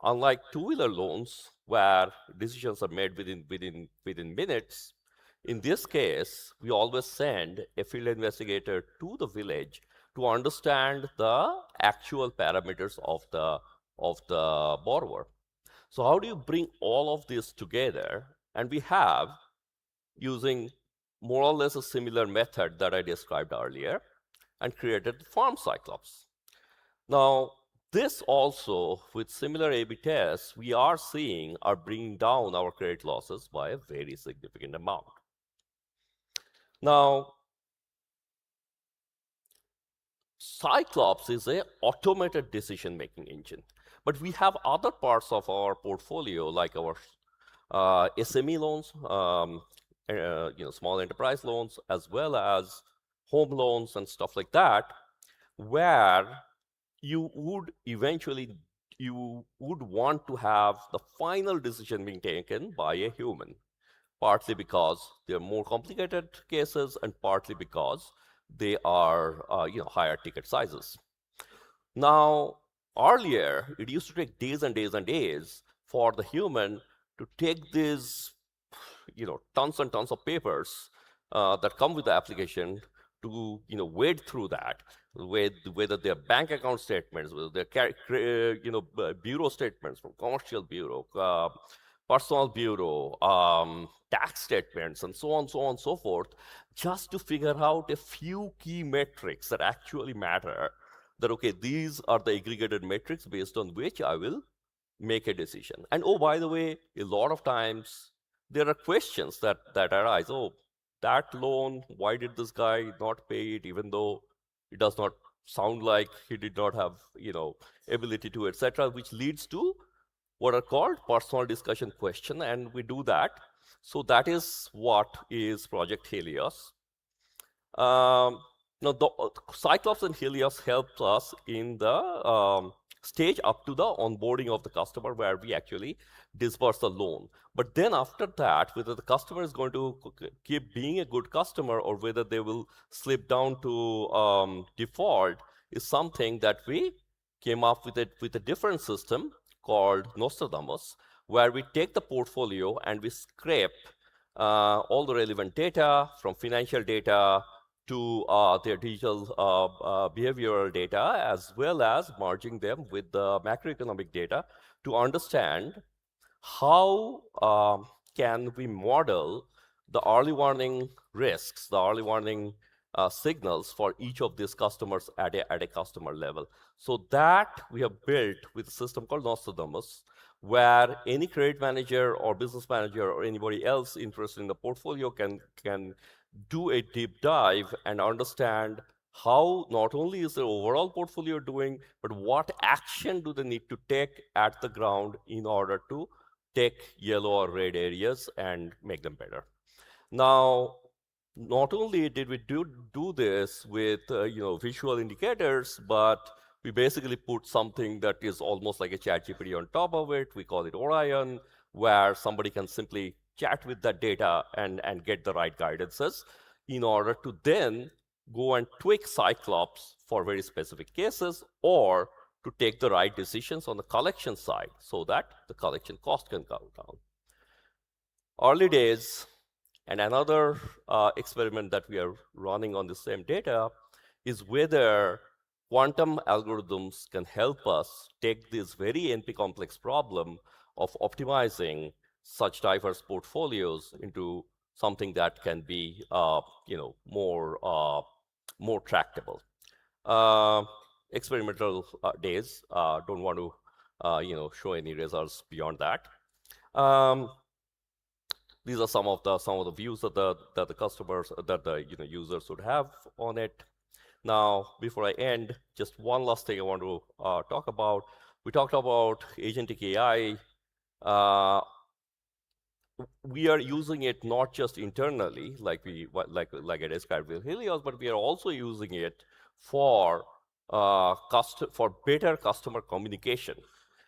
unlike two-wheeler loans where decisions are made within minutes, in this case, we always send a field investigator to the village to understand the actual parameters of the borrower. So how do you bring all of this together? And we have, using more or less a similar method that I described earlier, and created the farm cyclops. Now, this also, with similar A/B tests, we are seeing are bringing down our credit losses by a very significant amount. Now, Cyclops is an automated decision-making engine, but we have other parts of our portfolio, like our SME loans, small enterprise loans, as well as home loans and stuff like that, where you would want to have the final decision being taken by a human, partly because they're more complicated cases and partly because they are higher ticket sizes. Now, earlier, it used to take days and days and days for the human to take these tons and tons of papers that come with the application to wade through that, whether they're bank account statements, whether they're bureau statements from commercial bureau, personal bureau, tax statements, and so on, so forth, just to figure out a few key metrics that actually matter. That, okay, these are the aggregated metrics based on which I will make a decision. And oh, by the way, a lot of times there are questions that arise. Oh, that loan, why did this guy not pay it, even though it does not sound like he did not have ability to, etc., which leads to what are called personal discussion question, and we do that. So that is what is Project Helios. Now, the Cyclops and Helios helped us in the stage up to the onboarding of the customer, where we actually disburse the loan. But then after that, whether the customer is going to keep being a good customer or whether they will slip down to default is something that we came up with a different system called Nostradamus, where we take the portfolio and we scrape all the relevant data, from financial data to their digital behavioral data, as well as merging them with the macroeconomic data to understand how can we model the early warning risks, the early warning signals for each of these customers at a customer level. So that we have built with a system called Nostradamus, where any credit manager or business manager or anybody else interested in the portfolio can do a deep dive and understand how not only is their overall portfolio doing, but what action do they need to take at the ground in order to take yellow or red areas and make them better. Now, not only did we do this with visual indicators, but we basically put something that is almost like a ChatGPT on top of it. We call it Orion, where somebody can simply chat with that data and get the right guidances in order to then go and tweak Cyclops for very specific cases, or to take the right decisions on the collection side so that the collection cost can come down. Early days, and another experiment that we are running on the same data is whether quantum algorithms can help us take this very NP complex problem of optimizing such diverse portfolios into something that can be more tractable. Experimental days, don't want to show any results beyond that. These are some of the views that the customers, that the users would have on it. Now, before I end, just one last thing I want to talk about. We talked about agentic AI. We are using it not just internally, like I described with Helios, but we are also using it for better customer communication.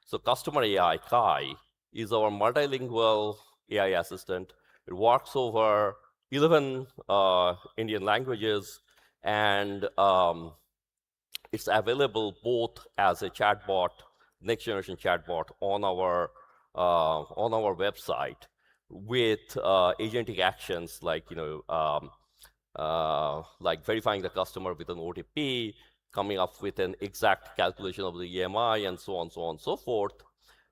So, Customer AI Kai is our multilingual AI assistant. It works over 11 Indian languages, and it's available both as a chatbot, next generation chatbot on our website with agentic actions like like verifying the customer with an OTP, coming up with an exact calculation of the EMI, and so on, so forth,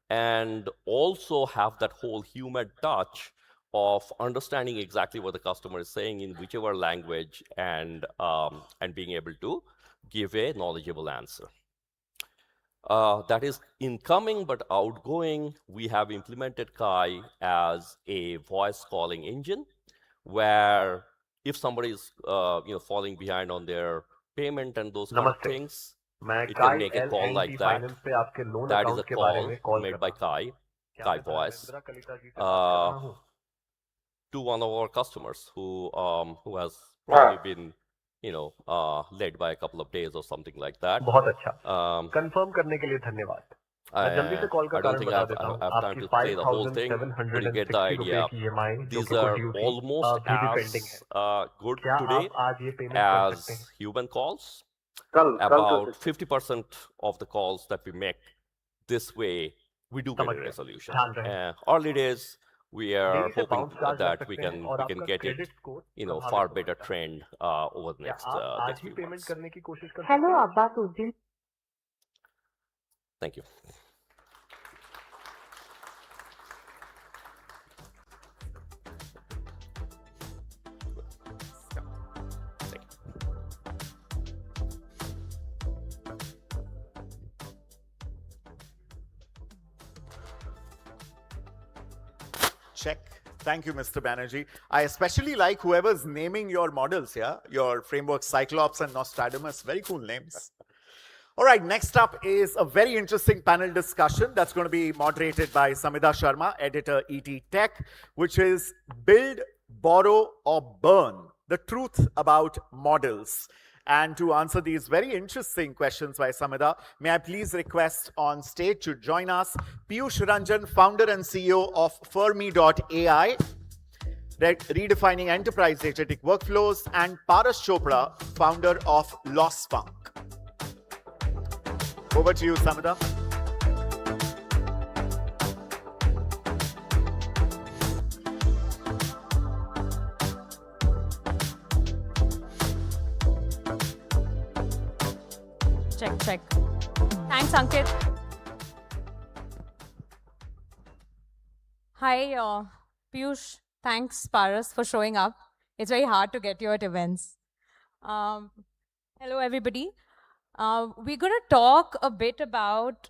and also have that whole human touch of understanding exactly what the customer is saying in whichever language, and being able to give a knowledgeable answer. That is incoming, but outgoing, we have implemented Kai as a voice calling engine, where if somebody is falling behind on their payment and those kind of things, it can make a call like that. That is a call made by Kai voice, to one of our customers who has probably been led by a couple of days or something like that. बहुत अच्छा. Confirm करने के लिए धन्यवाद. I don't think I have time to say the whole thing, but you get the idea. These are almost as good today as human calls. About 50% of the calls that we make this way, we do get a resolution. Early days, we are hoping that we can get it, far better trend over the next few months. Hello, Abbas Uddin. Thank you. Check. Thank you, Mr. Banerjee. I especially like whoever's naming your models, yeah? Your framework, Cyclops and Nostradamus. Very cool names. All right, next up is a very interesting panel discussion that's going to be moderated by Samida Sharma, editor ET Tech, which is Build, Borrow, or Burn, the truth about models. And to answer these very interesting questions by Samida, may I please request on stage to join us Piyush Ranjan, founder and CEO of Fermi.ai, redefining enterprise agentic workflows, and Paras Chopra, founder of LossFunk. Over to you, Samida. Check. Thanks, Ankit. Hi, Piyush. Thanks, Paras, for showing up. It's very hard to get you at events. Hello, everybody. We're going to talk a bit about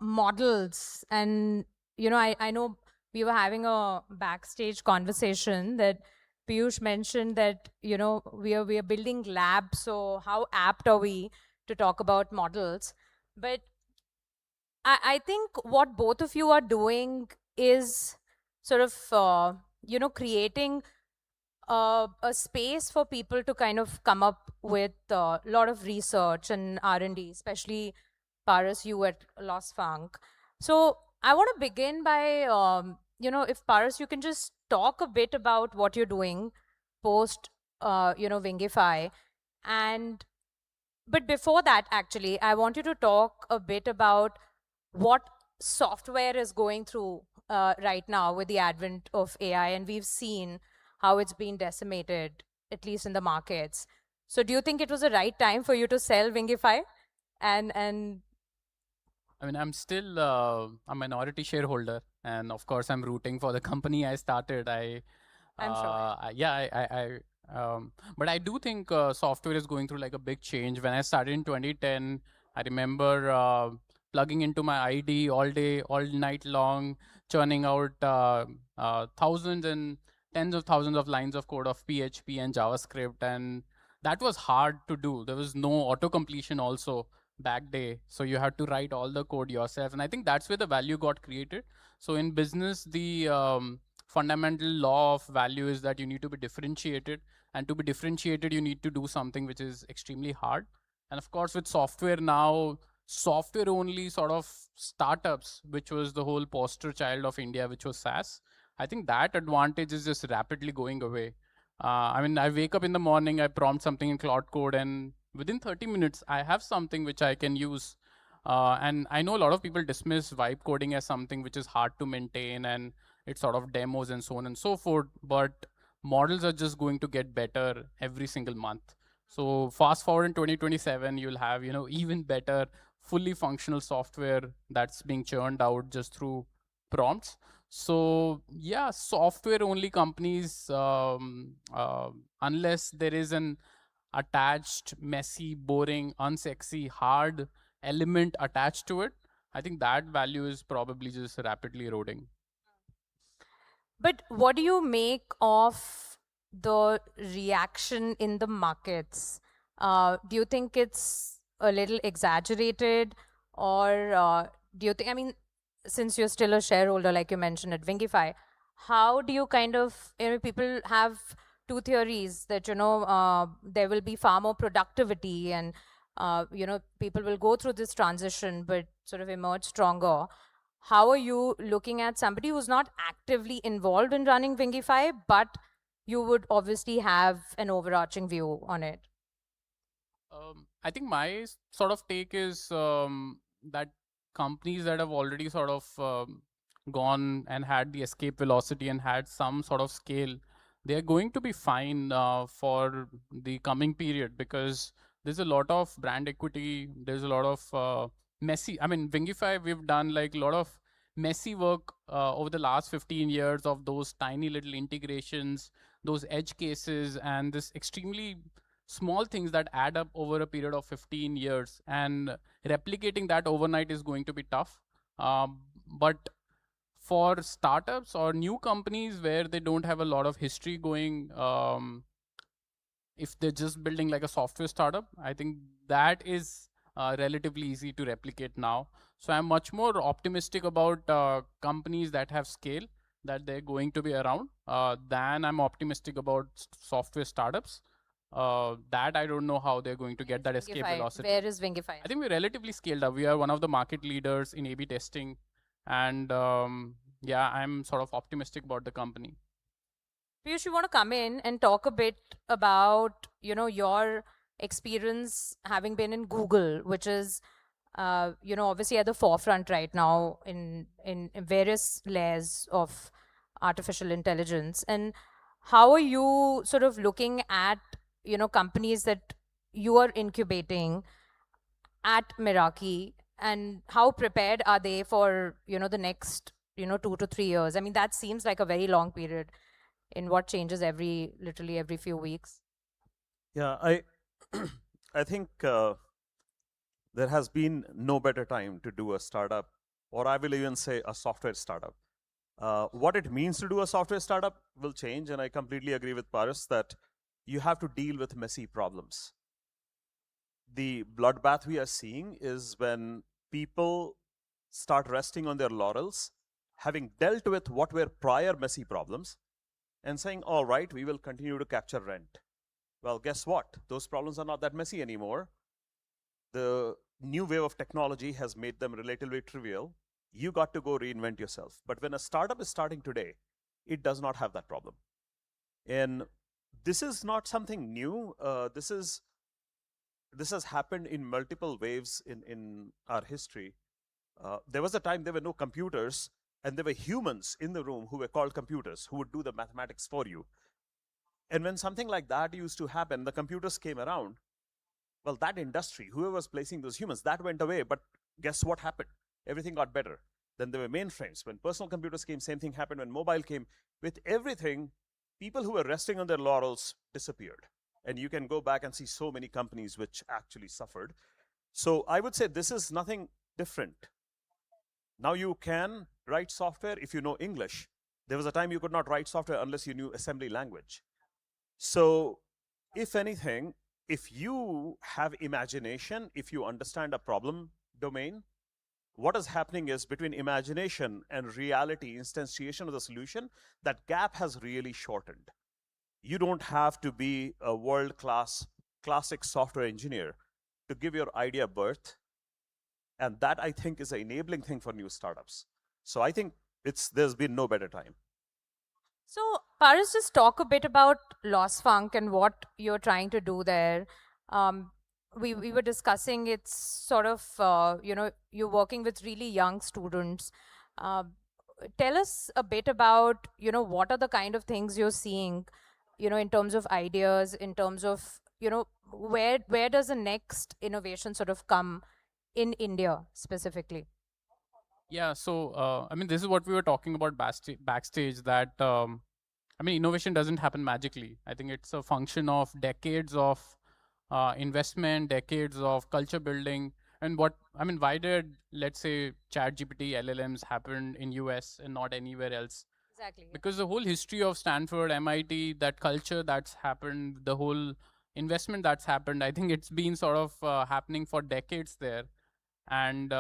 models. And, I know we were having a backstage conversation that Piyush mentioned that, we are building labs. So how apt are we to talk about models? But I think what both of you are doing is sort of, creating a space for people to kind of come up with a lot of research and R&D, especially Paras, you at LossFunk. So I want to begin by, if Paras, you can just talk a bit about what you're doing post, Wingify. But before that, actually, I want you to talk a bit about what software is going through right now with the advent of AI, and we've seen how it's been decimated, at least in the markets. So do you think it was the right time for you to sell Wingify? And I mean, I'm still a minority shareholder, and of course, I'm rooting for the company I started. I'm sure. But I do think software is going through like a big change. When I started in 2010, I remember plugging into my ID all day, all night long, churning out thousands and tens of thousands of lines of code of PHP and JavaScript. And that was hard to do. There was no auto-completion also back day. So you had to write all the code yourself. And I think that's where the value got created. So in business, the fundamental law of value is that you need to be differentiated. And to be differentiated, you need to do something which is extremely hard. And of course, with software now, software only sort of startups, which was the whole poster child of India, which was SaaS. I think that advantage is just rapidly going away. I mean, I wake up in the morning, I prompt something in Cloud Code, and within 30 minutes, I have something which I can use. And I know a lot of people dismiss vibe coding as something which is hard to maintain and it's sort of demos and so on and so forth, but models are just going to get better every single month. So fast forward in 2027, you'll have, you know, even better fully functional software that's being churned out just through prompts. So yeah, software only companies, unless there is an attached, messy, boring, unsexy, hard element attached to it, I think that value is probably just rapidly eroding. But what do you make of the reaction in the markets? Do you think it's a little exaggerated, or do you think, I mean, since you're still a shareholder, like you mentioned at Wingify, how do you kind of, you know, people have two theories that, you know, there will be far more productivity and, you know, people will go through this transition but sort of emerge stronger. How are you looking at somebody who's not actively involved in running Wingify, but you would obviously have an overarching view on it? I think my sort of take is that companies that have already sort of gone and had the escape velocity and had some sort of scale, they're going to be fine for the coming period, because there's a lot of brand equity, there's a lot of messy, I mean, Wingify, we've done like a lot of messy work over the last 15 years of those tiny little integrations, those edge cases, and this extremely small things that add up over a period of 15 years. And replicating that overnight is going to be tough. But for startups or new companies where they don't have a lot of history going, if they're just building like a software startup, I think that is relatively easy to replicate now. So I'm much more optimistic about companies that have scale, that they're going to be around, than I'm optimistic about software startups. That I don't know how they're going to get that escape velocity. Where is Wingify? I think we're relatively scaled up. We are one of the market leaders in A/B testing, and yeah, I'm sort of optimistic about the company. Piyush, you want to come in and talk a bit about, you know, your experience having been in Google, which is, you know, obviously at the forefront right now in various layers of artificial intelligence. And how are you sort of looking at, you know, companies that you are incubating at Meraki, and how prepared are they for, you know, the next, you know, 2 to 3 years? I mean, that seems like a very long period in what changes literally every few weeks. Yeah, I think there has been no better time to do a startup, or I will even say a software startup. What it means to do a software startup will change, and I completely agree with Paris that you have to deal with messy problems. The bloodbath we are seeing is when people start resting on their laurels, having dealt with what were prior messy problems, and saying, all right, we will continue to capture rent. Well, guess what? Those problems are not that messy anymore. The new wave of technology has made them relatively trivial. You got to go reinvent yourself. But when a startup is starting today, it does not have that problem. And this is not something new. This has happened in multiple waves in our history. There was a time there were no computers, and there were humans in the room who were called computers, who would do the mathematics for you. And when something like that used to happen, the computers came around. Well, that industry, whoever was placing those humans, that went away. But guess what happened? Everything got better. Then there were mainframes. When personal computers came, same thing happened. When mobile came, with everything, people who were resting on their laurels disappeared. And you can go back and see so many companies which actually suffered. So I would say this is nothing different. Now you can write software if you know English. There was a time you could not write software unless you knew assembly language. So if anything, if you have imagination, if you understand a problem domain, what is happening is between imagination and reality, instantiation of the solution, that gap has really shortened. You don't have to be a world-class classic software engineer to give your idea birth. And that, I think, is an enabling thing for new startups. So I think there's been no better time. So, Paras, just talk a bit about Loss Funk and what you're trying to do there. We were discussing it's sort of, you're working with really young students. Tell us a bit about, what are the kind of things you're seeing, in terms of ideas, in terms of, where does the next innovation sort of come in India specifically? Yeah, so I mean, this is what we were talking about backstage. That I mean, innovation doesn't happen magically. I think it's a function of decades of investment, decades of culture building, and what I mean. Why did, let's say, ChatGPT, LLMs happen in US and not anywhere else? Exactly. Because the whole history of Stanford, MIT, that culture that's happened, the whole investment that's happened, I think it's been sort of happening for decades there. And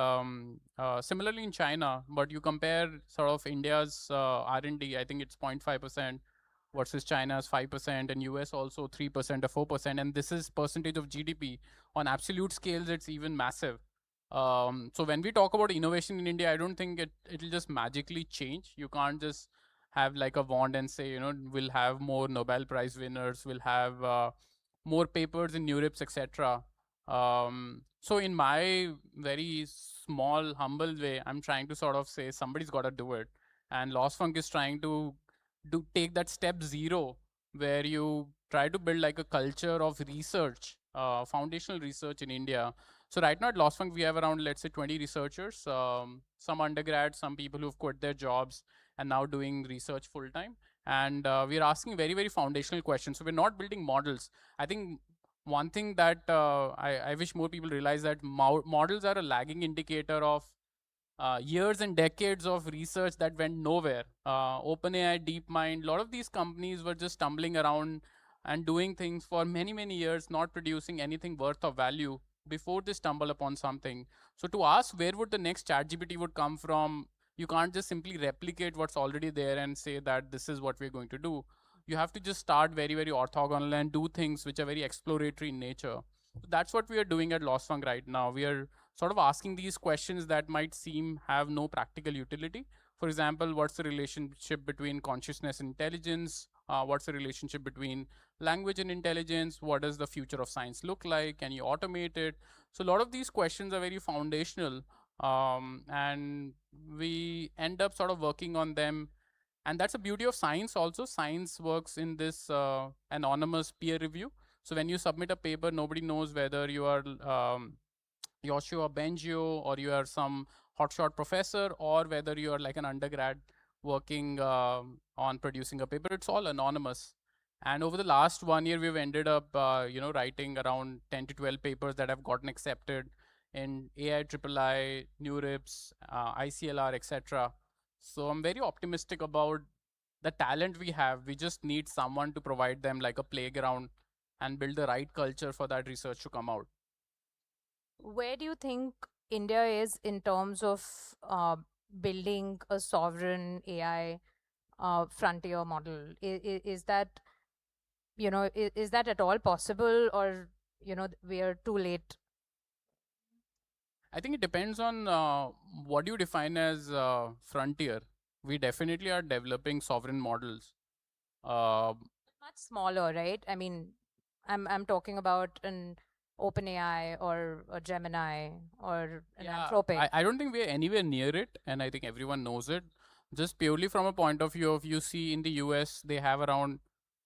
similarly in China, but you compare sort of India's R&D, I think it's 0.5% versus China's 5%, and US also 3% or 4%, and this is percentage of GDP. On absolute scales, it's even massive. So when we talk about innovation in India, I don't think it'll just magically change. You can't just have like a wand and say, we'll have more Nobel Prize winners, we'll have more papers in NeurIPS, etc. So in my very small, humble way, I'm trying to sort of say somebody's got to do it. And Lost Funk is trying to take that step 0, where you try to build like a culture of research, foundational research in India. So right now at Lost Funk, we have around, let's say, 20 researchers, some undergrads, some people who've quit their jobs and now doing research full time. And we're asking very, very foundational questions. So we're not building models. I think one thing that I wish more people realize that models are a lagging indicator of years and decades of research that went nowhere. OpenAI, DeepMind, a lot of these companies were just stumbling around and doing things for many, many years, not producing anything worth of value before they stumble upon something. So to ask where would the next ChatGPT would come from, you can't just simply replicate what's already there and say that this is what we're going to do. You have to just start very, very orthogonal and do things which are very exploratory in nature. So that's what we are doing at Lost Funk right now. We are sort of asking these questions that might seem have no practical utility. For example, what's the relationship between consciousness and intelligence? What's the relationship between language and intelligence? What does the future of science look like? Can you automate it? So a lot of these questions are very foundational, and we end up sort of working on them. And that's the beauty of science also. Science works in this anonymous peer review. So when you submit a paper, nobody knows whether you are Yoshio Bengio or you are some hotshot professor, or whether you are like an undergrad working on producing a paper. It's all anonymous. And over the last 1 year, we've ended up writing around 10 to 12 papers that have gotten accepted in AI, III, NeurIPS, ICLR, etc. So I'm very optimistic about the talent we have. We just need someone to provide them like a playground and build the right culture for that research to come out. Where do you think India is in terms of building a sovereign AI frontier model? Is that, is that at all possible, or, we are too late? I think it depends on what you define as frontier. We definitely are developing sovereign models. Much smaller, right? I mean, I'm talking about an OpenAI or a Gemini or an Anthropic. I don't think we're anywhere near it, and I think everyone knows it. Just purely from a point of view of, you see in the US, they have around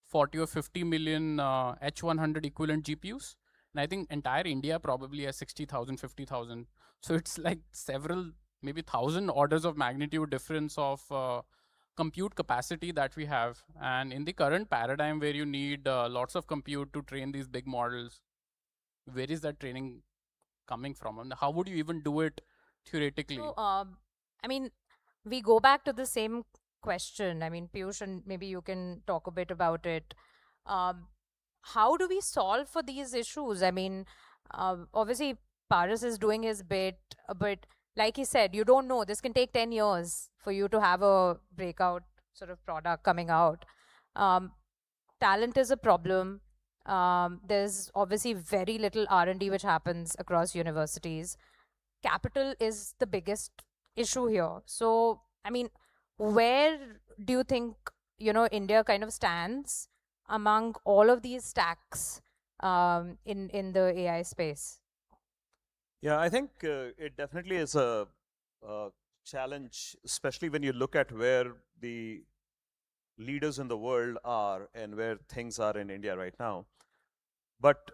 40 or 50 million H100 equivalent GPUs. And I think entire India probably has 60,000, 50,000. So it's like several, maybe 1,000 orders of magnitude difference of compute capacity that we have. And in the current paradigm where you need lots of compute to train these big models, where is that training coming from? And how would you even do it theoretically? So, I mean, we go back to the same question. I mean, Piyush, and maybe you can talk a bit about it. How do we solve for these issues? I mean, obviously, Paras is doing his bit, but like he said, you don't know. This can take 10 years for you to have a breakout sort of product coming out. Talent is a problem. There's obviously very little R&D which happens across universities. Capital is the biggest issue here. So, I mean, where do you think India kind of stands among all of these stacks in the AI space? Yeah, I think it definitely is a challenge, especially when you look at where the leaders in the world are and where things are in India right now. But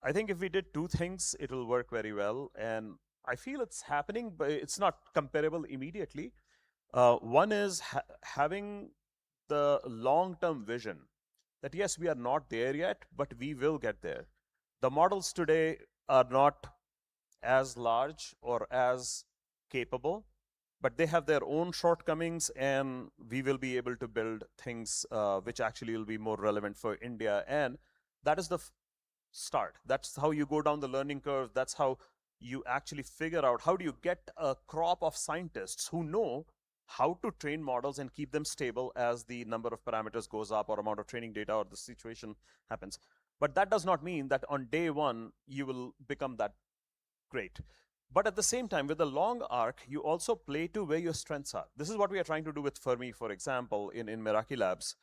I think if we did two things, it will work very well. And I feel it's happening, but it's not comparable immediately. One is having the long-term vision that yes, we are not there yet, but we will get there. The models today are not as large or as capable, but they have their own shortcomings, and we will be able to build things which actually will be more relevant for India. And that is the start. That's how you go down the learning curve. That's how you actually figure out how do you get a crop of scientists who know how to train models and keep them stable as the number of parameters goes up or amount of training data or the situation happens. But that does not mean that on day one you will become that great. But at the same time, with the long arc, you also play to where your strengths are. This is what we are trying to do with Fermi, for example, in Meraki Labs.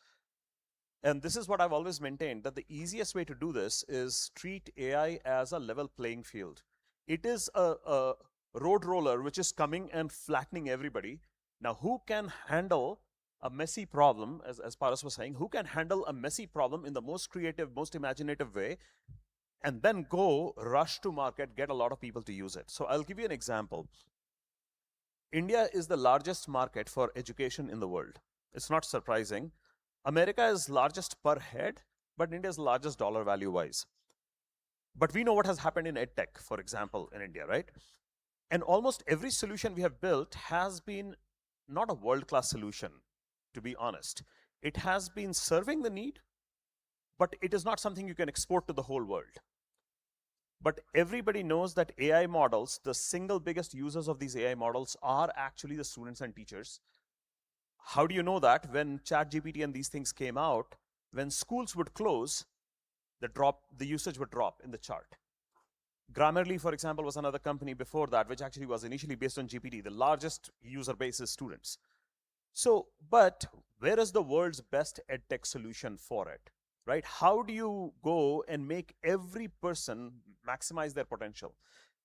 And this is what I've always maintained, that the easiest way to do this is treat AI as a level playing field. It is a road roller which is coming and flattening everybody. Now, who can handle a messy problem, as Paras was saying, who can handle a messy problem in the most creative, most imaginative way, and then go rush to market, get a lot of people to use it. So I'll give you an example. India is the largest market for education in the world. It's not surprising. America is largest per head, but India is largest dollar value wise. But we know what has happened in EdTech, for example, in India, right? And almost every solution we have built has been not a world-class solution, to be honest. It has been serving the need, but it is not something you can export to the whole world. But everybody knows that AI models, the single biggest users of these AI models are actually the students and teachers. How do you know that? When ChatGPT and these things came out, when schools would close, the usage would drop in the chart. Grammarly, for example, was another company before that, which actually was initially based on GPT. The largest user base is students. So, but where is the world's best edtech solution for it, right? How do you go and make every person maximize their potential?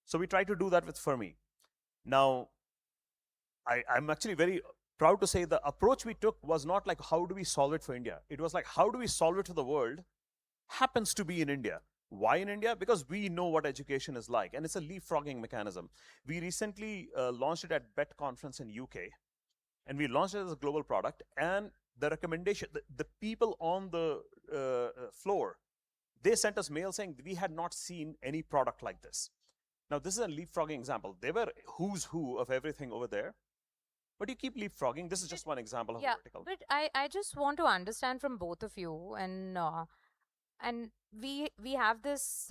So we try to do that with Fermi. Now, I'm actually very proud to say the approach we took was not like, how do we solve it for India? It was like, how do we solve it for the world? Happens to be in India. Why in India? Because we know what education is like, and it's a leapfrogging mechanism. We recently launched it at BET conference in UK, and we launched it as a global product, and the recommendation, the people on the floor, they sent us mail saying we had not seen any product like this. Now, this is a leapfrogging example. They were who's who of everything over there, but you keep leapfrogging. This is just one example of a vertical. But I just want to understand from both of you, and we have this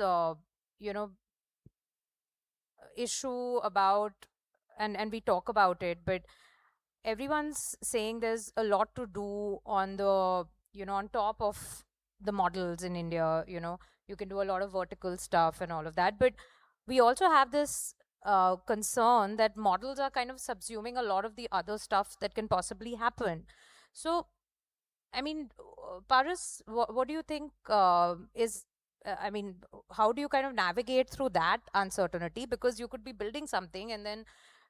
issue about, and we talk about it, but everyone's saying there's a lot to do on the on top of the models in India. You can do a lot of vertical stuff and all of that, but we also have this concern that models are kind of subsuming a lot of the other stuff that can possibly happen. So, I mean, Paras, what do you think is, I mean, how do you kind of navigate through that uncertainty? Because you could be building something and then,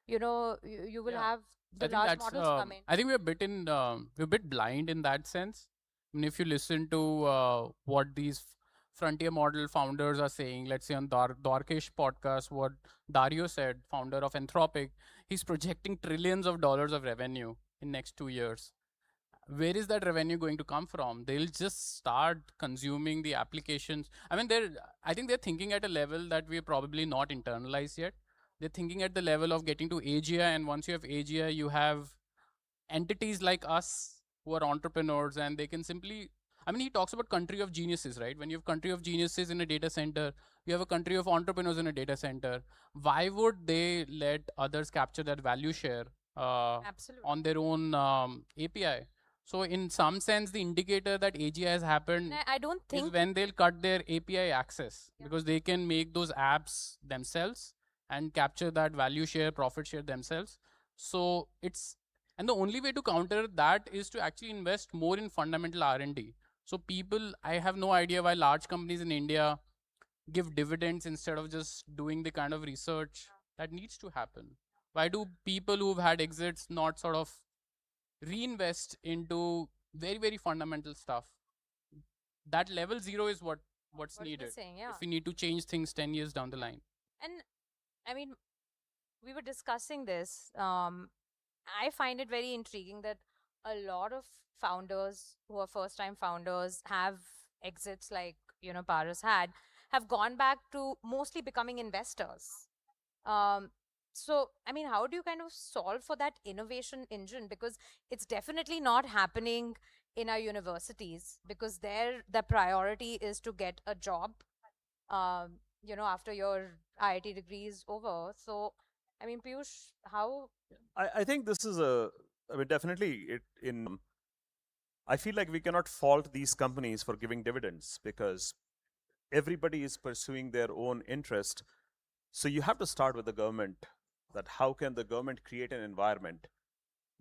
you will have the large models come in. I think we're a bit blind in that sense. I mean, if you listen to what these frontier model founders are saying, let's say on Dwarkesh podcast, what Dario said, founder of Anthropic, he's projecting trillions of dollars of revenue in next 2 years. Where is that revenue going to come from? They'll just start consuming the applications. I mean, I think they're thinking at a level that we're probably not internalized yet. They're thinking at the level of getting to AGI, and once you have AGI, you have entities like us who are entrepreneurs, and they can simply, I mean, he talks about country of geniuses, right? When you have country of geniuses in a data center, you have a country of entrepreneurs in a data center. Why would they let others capture that value share on their own API? So in some sense, the indicator that AGI has happened I don't think is when they'll cut their API access, because they can make those apps themselves and capture that value share, profit share themselves. So it's And the only way to counter that is to actually invest more in fundamental R&D. So I have no idea why large companies in India give dividends instead of just doing the kind of research that needs to happen. Why do people who've had exits not sort of reinvest into very, very fundamental stuff? That level 0 is what's needed if we need to change things 10 years down the line. And I mean, we were discussing this. I find it very intriguing that a lot of founders who are first-time founders have exits like, Paras have gone back to mostly becoming investors. So, I mean, how do you kind of solve for that innovation engine? Because it's definitely not happening in our universities, because there the priority is to get a job, after your IIT degree is over. So, I mean, Piyush, how? I think this is definitely I feel like we cannot fault these companies for giving dividends because everybody is pursuing their own interest. So you have to start with the government, that how can the government create an environment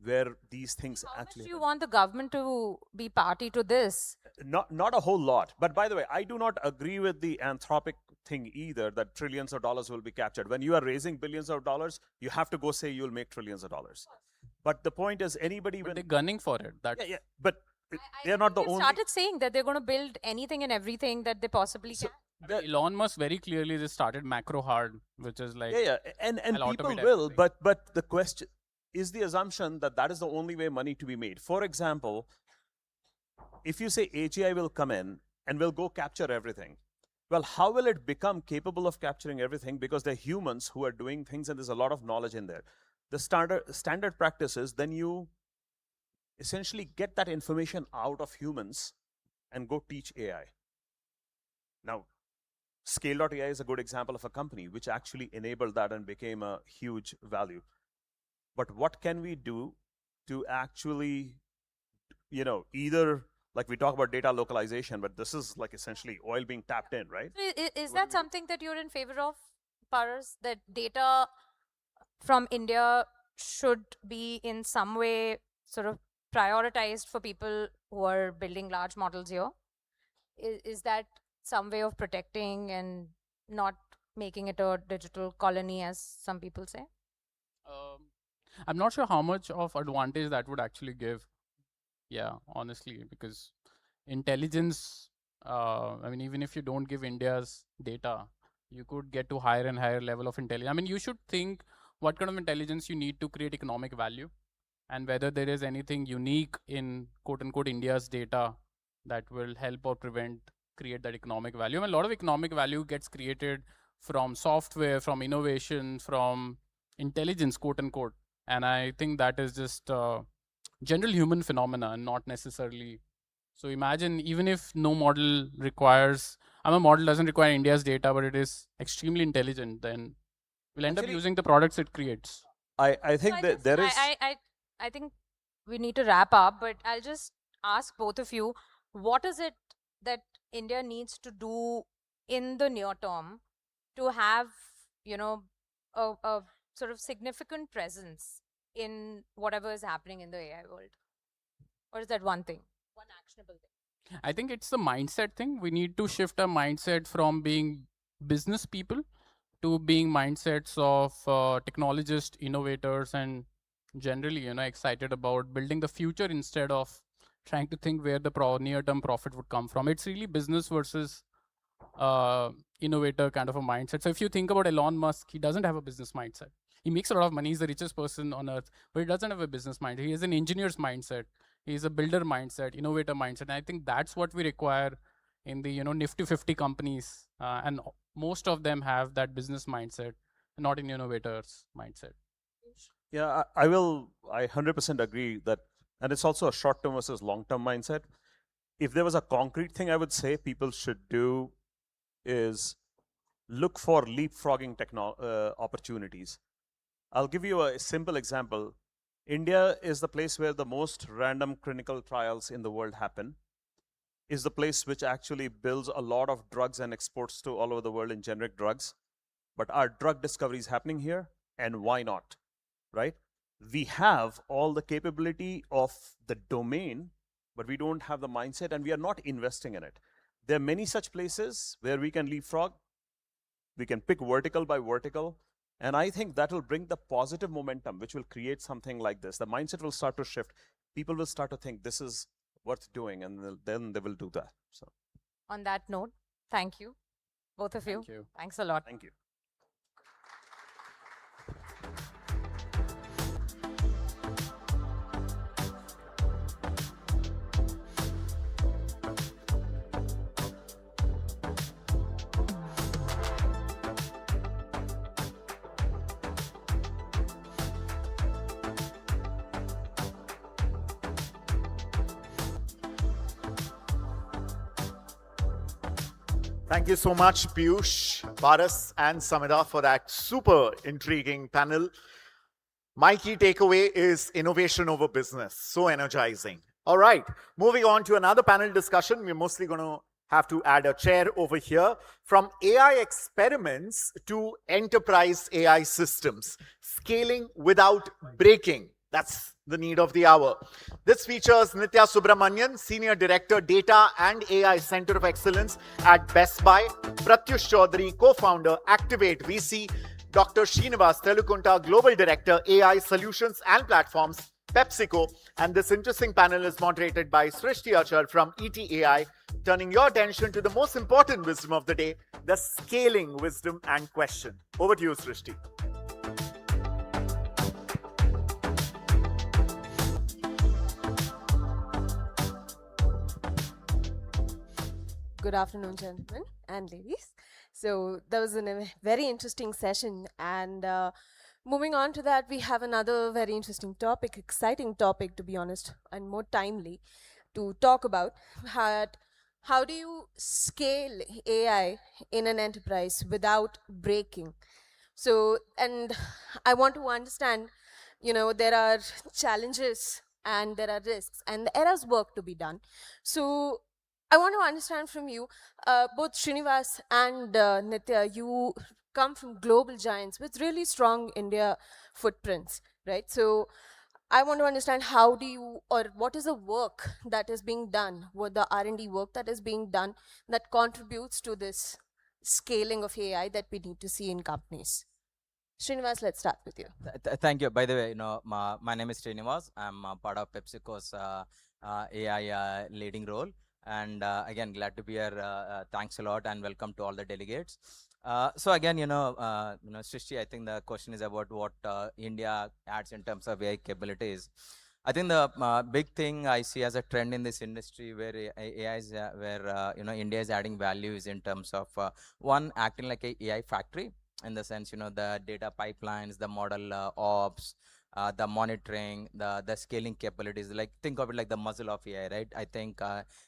where these things actually Do you want the government to be party to this? Not a whole lot. But by the way, I do not agree with the Anthropic thing either, that trillions of dollars will be captured. When you are raising billions of dollars, you have to go say you'll make trillions of dollars. But the point is, But they're gunning for it. Yeah, but they're not the They've only. started saying that they're going to build anything and everything that they possibly can. Elon Musk very clearly just started macro hard, which is like and I'll people automate will, everything. but the question is the assumption that that is the only way money to be made. For example, if you say AGI will come in and will go capture everything, well, how will it become capable of capturing everything? Because they're humans who are doing things and there's a lot of knowledge in there. The standard practice is then you essentially get that information out of humans and go teach AI. Now, Scale.ai is a good example of a company which actually enabled that and became a huge value. But what can we do to actually, either like we talk about data localization, but this is like essentially oil being tapped in, right? Is that something that you're in favor of, Paras? That data from India should be in some way sort of prioritized for people who are building large models here? Is that some way of protecting and not making it a digital colony, as some people say? I'm not sure how much of advantage that would actually give. Yeah, honestly, because intelligence, even if you don't give India's data, you could get to higher and higher level of intelligence. I mean, you should think what kind of intelligence you need to create economic value, and whether there is anything unique in quote unquote India's data that will help or create that economic value. I mean, a lot of economic value gets created from software, from innovation, from intelligence, quote unquote. And I think that is just general human phenomena and not necessarily. So imagine even if no model requires, a model doesn't require India's data, but it is extremely intelligent, then we'll end up using the products it creates. I think that there is. I think we need to wrap up, but I'll just ask both of you, what is it that India needs to do in the near term to have, a sort of significant presence in whatever is happening in the AI world? Or is that one thing, one actionable thing? I think it's the mindset thing. We need to shift our mindset from being business people to being mindsets of technologists, innovators, and generally, excited about building the future instead of trying to think where the near-term profit would come from. It's really business versus innovator kind of a mindset. So if you think about Elon Musk, he doesn't have a business mindset. He makes a lot of money. He's the richest person on earth, but he doesn't have a business mindset. He has an engineer's mindset. He's a builder mindset, innovator mindset. And I think that's what we require in the Nifty 50 companies, and most of them have that business mindset, not an innovator's mindset. Yeah, I 100% agree that, and it's also a short-term versus long-term mindset. If there was a concrete thing I would say people should do is look for leapfrogging opportunities. I'll give you a simple example. India is the place where the most random clinical trials in the world happen, is the place which actually builds a lot of drugs and exports to all over the world in generic drugs. But our drug discovery is happening here, and why not, right? we have all the capability of the domain, but we don't have the mindset and we are not investing in it. There are many such places where we can leapfrog. We can pick vertical by vertical. And I think that will bring the positive momentum, which will create something like this. The mindset will start to shift. People will start to think this is worth doing, and then they will do that. So, On that note, thank you, both of you. Thank you. Thanks a lot. thank you. Thank you so much, Piyush, Paras, and Samida for that super intriguing panel. My key takeaway is innovation over business. So energizing. All right, moving on to another panel discussion. We're mostly going to have to add a chair over here. From AI experiments to enterprise AI systems, scaling without breaking. That's the need of the hour. This features Nitya Subramanian, Senior Director, Data and AI Center of Excellence at Best Buy, Pratyush Chaudhary, Co-founder, Activate VC, Dr. Srinivas Telukunta, Global Director, AI Solutions and Platforms, PepsiCo. And this interesting panel is moderated by Srishti Achal from ETAI, turning your attention to the most important wisdom of the day, the scaling wisdom and question. Over to you, Srishti. Good afternoon, gentlemen and ladies. So that was a very interesting session, and moving on to that, we have another very interesting topic, exciting topic to be honest, and more timely to talk about. How do you scale AI in an enterprise without breaking? So, and I want to understand, there are challenges and there are risks, and there is work to be done. So I want to understand from you, both Srinivas and Nitya, you come from global giants with really strong India footprints, right? So I want to understand how do you, or what is the work that is being done, what the R&D work that is being done that contributes to this scaling of AI that we need to see in companies. Srinivas, let's start with you. Thank you. By the way, my name is Srinivas. I'm part of PepsiCo's AI leading role. And again, glad to be here. Thanks a lot and welcome to all the delegates. So again, Srishti, I think the question is about what India adds in terms of AI capabilities. I think the big thing I see as a trend in this industry where AI is, India is adding value is in terms of one, acting like a AI factory in the sense, the data pipelines, the model ops, the monitoring, the scaling capabilities. Like think of it like the muzzle of AI, right? I think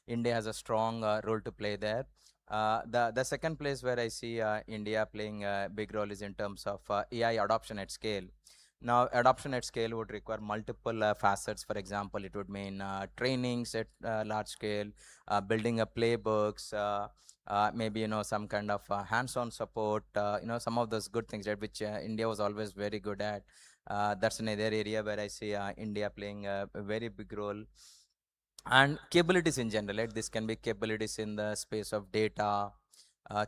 India has a strong role to play there. The second place where I see India playing a big role is in terms of AI adoption at scale. Now, adoption at scale would require multiple facets. For example, it would mean trainings at large scale, building a playbooks, maybe some kind of hands-on support, some of those good things, right, which India was always very good at. That's another area where I see India playing a very big role. And capabilities in general, right? This can be capabilities in the space of data,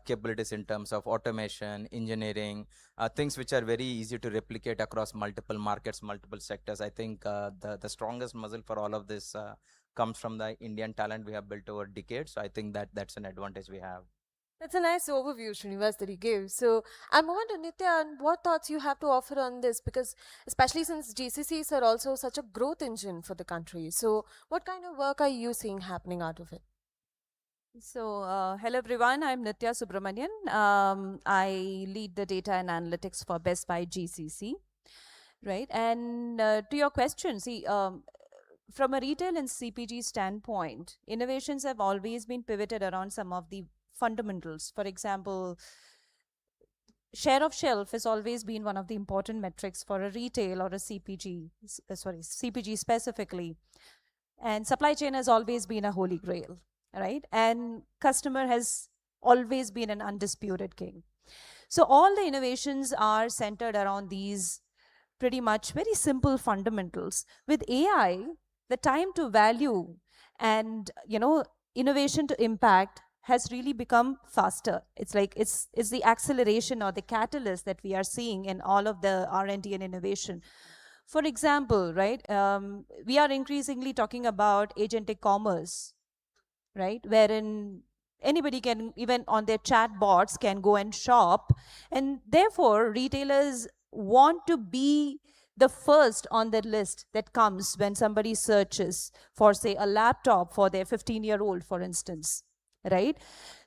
capabilities in terms of automation, engineering, things which are very easy to replicate across multiple markets, multiple sectors. I think the strongest muscle for all of this comes from the Indian talent we have built over decades. So I think that's an advantage we have. That's a nice overview, Srinivas, that he gave. So I'll move on to Nitya, and what thoughts you have to offer on this, because especially since GCCs are also such a growth engine for the country. So what kind of work are you seeing happening out of it? So, hello everyone, I'm Nitya Subramanian. I lead the data and analytics for Best Buy GCC, right? And to your question, see, from a retail and CPG standpoint, innovations have always been pivoted around some of the fundamentals. For example, share of shelf has always been one of the important metrics for a retail or a CPG, CPG specifically. And supply chain has always been a holy grail, right? And customer has always been an undisputed king. So all the innovations are centered around these pretty much very simple fundamentals. With AI, the time to value and, innovation to impact has really become faster. It's like it's the acceleration or the catalyst that we are seeing in all of the R&D and innovation. For example, right, we are increasingly talking about agentic commerce, right, wherein anybody can, even on their chat bots, can go and shop, and therefore retailers want to be the first on the list that comes when somebody searches for, say, a laptop for their 15-year-old, for instance, right?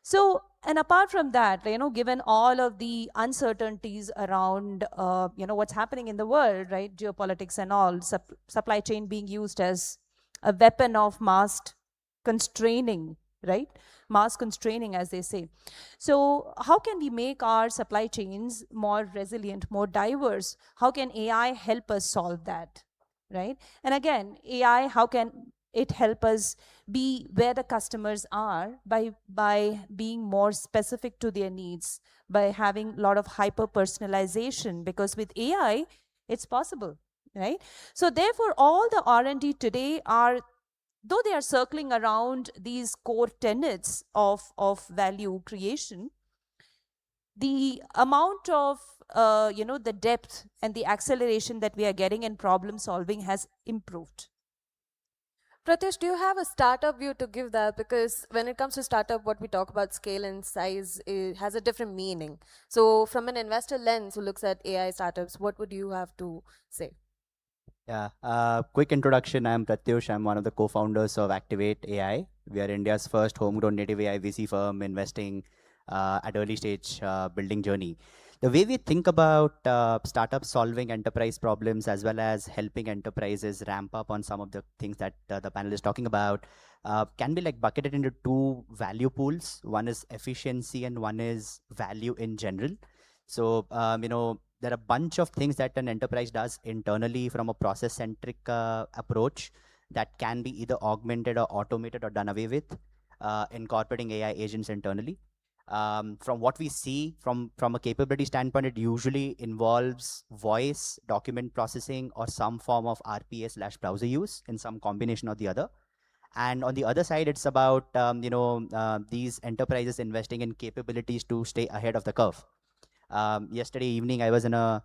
So, and apart from that, given all of the uncertainties around, what's happening in the world, right, geopolitics and all, supply chain being used as a weapon of mass constraining, right? Mass constraining, as they say. So how can we make our supply chains more resilient, more diverse? How can AI help us solve that, right? And again, AI, how can it help us be where the customers are by being more specific to their needs, by having a lot of hyper personalization, because with AI, it's possible, right? So therefore, all the R&D today are, though they are circling around these core tenets of value creation, the amount of, the depth and the acceleration that we are getting in problem solving has improved. Pratish, do you have a startup view to give that? Because when it comes to startup, what we talk about scale and size has a different meaning. So from an investor lens who looks at AI startups, what would you have to say? Yeah, quick introduction. I'm Pratyush. I'm one of the co-founders of Activate AI. We are India's first homegrown native AI VC firm investing at early stage building journey. The way we think about startups solving enterprise problems as well as helping enterprises ramp up on some of the things that the panel is talking about can be like bucketed into two value pools. One is efficiency and one is value in general. So, there are a bunch of things that an enterprise does internally from a process-centric approach that can be either augmented or automated or done away with, incorporating AI agents internally. From what we see from a capability standpoint, it usually involves voice, document processing, or some form of RPA/browser use in some combination or the other. And on the other side, it's about these enterprises investing in capabilities to stay ahead of the curve. Yesterday evening, I was in a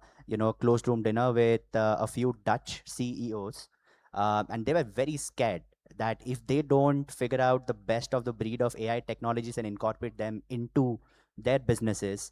closed room dinner with a few Dutch CEOs, and they were very scared that if they don't figure out the best of the breed of AI technologies and incorporate them into their businesses,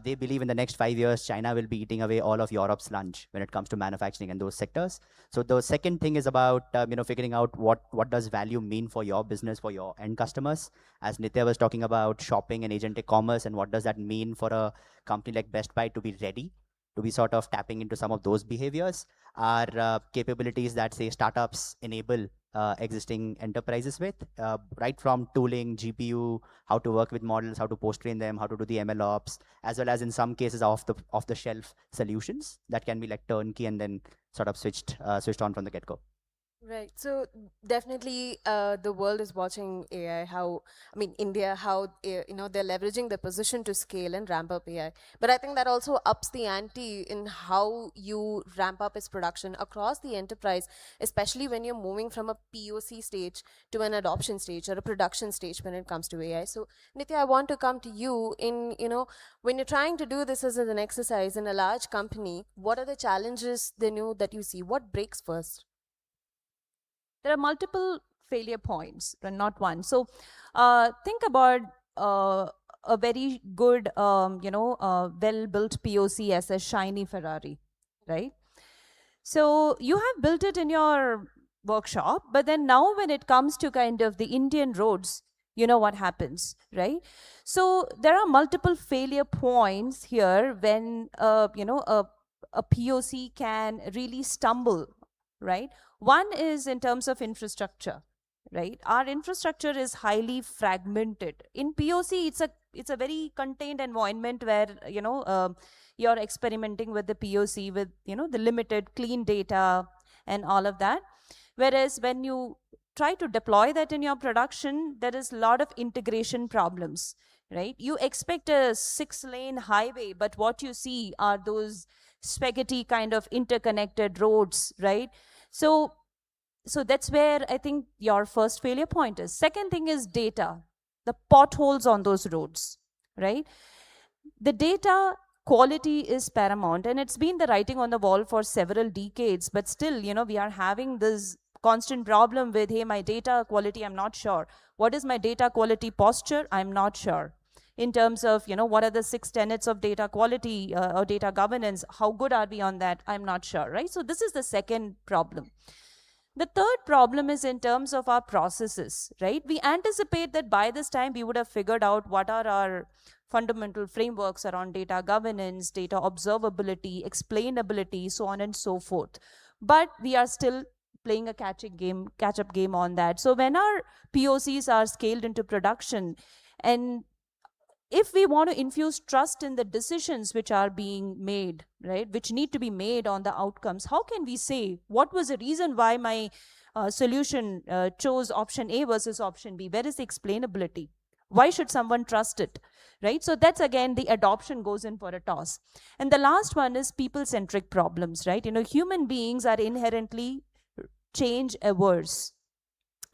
they believe in the next 5 years, China will be eating away all of Europe's lunch when it comes to manufacturing and those sectors. So the second thing is about figuring out what does value mean for your business, for your end customers. As Nitya was talking about shopping and agentic commerce, and what does that mean for a company like Best Buy to be ready to be sort of tapping into some of those behaviors, are capabilities that, say, startups enable existing enterprises with, right from tooling, GPU, how to work with models, how to post-train them, how to do the ML ops, as well as in some cases off-the-shelf solutions that can be like turnkey and then sort of switched on from the get-go. Right. So definitely the world is watching AI, India, how they're leveraging their position to scale and ramp up AI. But I think that also ups the ante in how you ramp up its production across the enterprise, especially when you're moving from a POC stage to an adoption stage or a production stage when it comes to AI. So Nitya, I want to come to you in, when you're trying to do this as an exercise in a large company, what are the challenges that you see? What breaks first? There are multiple failure points, not one. So think about a very good, well-built POC as a shiny Ferrari, right? So you have built it in your workshop, but then now when it comes to kind of the Indian roads, you know what happens, right? So there are multiple failure points here when, a POC can really stumble, right? One is in terms of infrastructure, right? Our infrastructure is highly fragmented. In POC, it's a very contained environment where, you're experimenting with the POC with, the limited clean data and all of that. Whereas when you try to deploy that in your production, there is a lot of integration problems, right? You expect a 6-lane highway, but what you see are those spaghetti kind of interconnected roads, right? So that's where I think your first failure point is. Second thing is data, the potholes on those roads, right? The data quality is paramount, and it's been the writing on the wall for several decades, but still, we are having this constant problem with, hey, my data quality, I'm not sure. What is my data quality posture? I'm not sure. In terms of, what are the 6 tenets of data quality or data governance? How good are we on that? I'm not sure, right? So this is the second problem. The third problem is in terms of our processes, right? We anticipate that by this time we would have figured out what are our fundamental frameworks around data governance, data observability, explainability, so on and so forth. But we are still playing a catch-up game on that. So when our POCs are scaled into production, and if we want to infuse trust in the decisions which are being made, right, which need to be made on the outcomes, how can we say what was the reason why my solution chose option A versus option B? Where is the explainability? Why should someone trust it, right? So that's, again, the adoption goes in for a toss. And the last one is people-centric problems, right? Human beings are inherently change averse,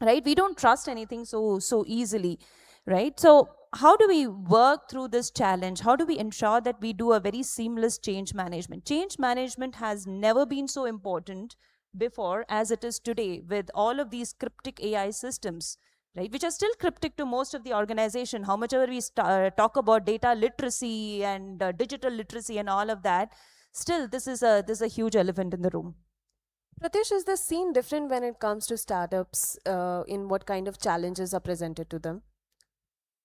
right? We don't trust anything so easily, right? So how do we work through this challenge? How do we ensure that we do a very seamless change management? Change management has never been so important before as it is today, with all of these cryptic AI systems, right, which are still cryptic to most of the organization. How much ever we talk about data literacy and digital literacy and all of that, still this is a huge elephant in the room. Pratyush, is the scene different when it comes to startups in what kind of challenges are presented to them?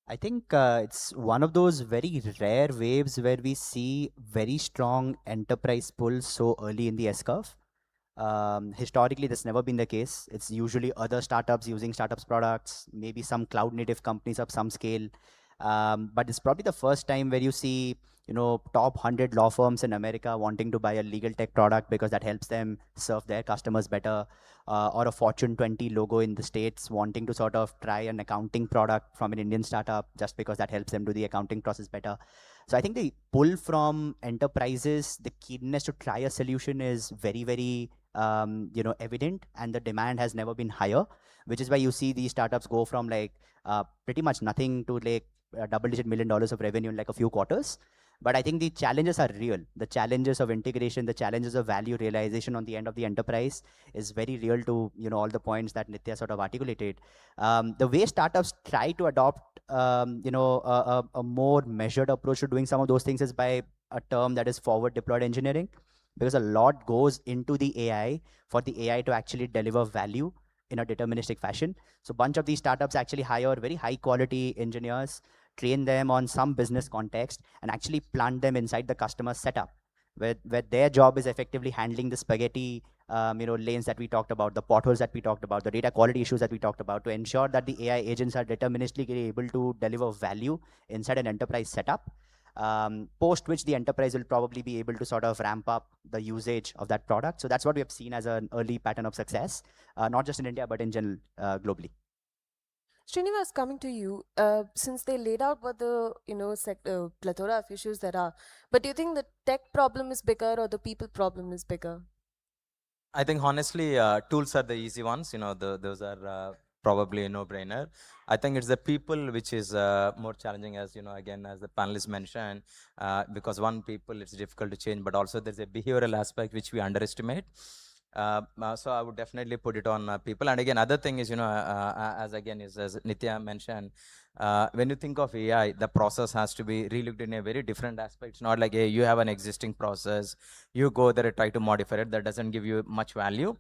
I think it's one of those very rare waves where we see very strong enterprise pull so early in the S-curve. Historically, that's never been the case. It's usually other startups using startups products, maybe some cloud native companies of some scale. But it's probably the first time where you see, top 100 law firms in America wanting to buy a legal tech product because that helps them serve their customers better, or a Fortune 20 logo in the States wanting to sort of try an accounting product from an Indian startup just because that helps them do the accounting process better. So I think the pull from enterprises, the keenness to try a solution is very, very evident, and the demand has never been higher, which is why you see these startups go from pretty much nothing to double-digit $1 million of revenue in a few quarters. But I think the challenges are real. The challenges of integration, the challenges of value realization on the end of the enterprise is very real to all the points that Nitya sort of articulated. The way startups try to adopt a more measured approach to doing some of those things is by a term that is forward deployed engineering, because a lot goes into the AI for the AI to actually deliver value in a deterministic fashion. So a bunch of these startups actually hire very high quality engineers, train them on some business context, and actually plant them inside the customer setup, where their job is effectively handling the spaghetti lanes that we talked about, the potholes that we talked about, the data quality issues that we talked about, to ensure that the AI agents are deterministically able to deliver value inside an enterprise setup, post which the enterprise will probably be able to sort of ramp up the usage of that product. So that's what we have seen as an early pattern of success, not just in India, but in general, globally. Srinivas, coming to you, since they laid out what the plethora of issues there are, but do you think the tech problem is bigger or the people problem is bigger? I think honestly, tools are the easy ones. Those are probably a no-brainer. I think it's the people which is more challenging, as again, as the panelists mentioned, because people, it's difficult to change, but also there's a behavioral aspect which we underestimate. So I would definitely put it on people. And again, other thing is, as Nitya mentioned, when you think of AI, the process has to be relooked in a very different aspect. It's not like, hey, you have an existing process, you go there and try to modify it. That doesn't give you much value.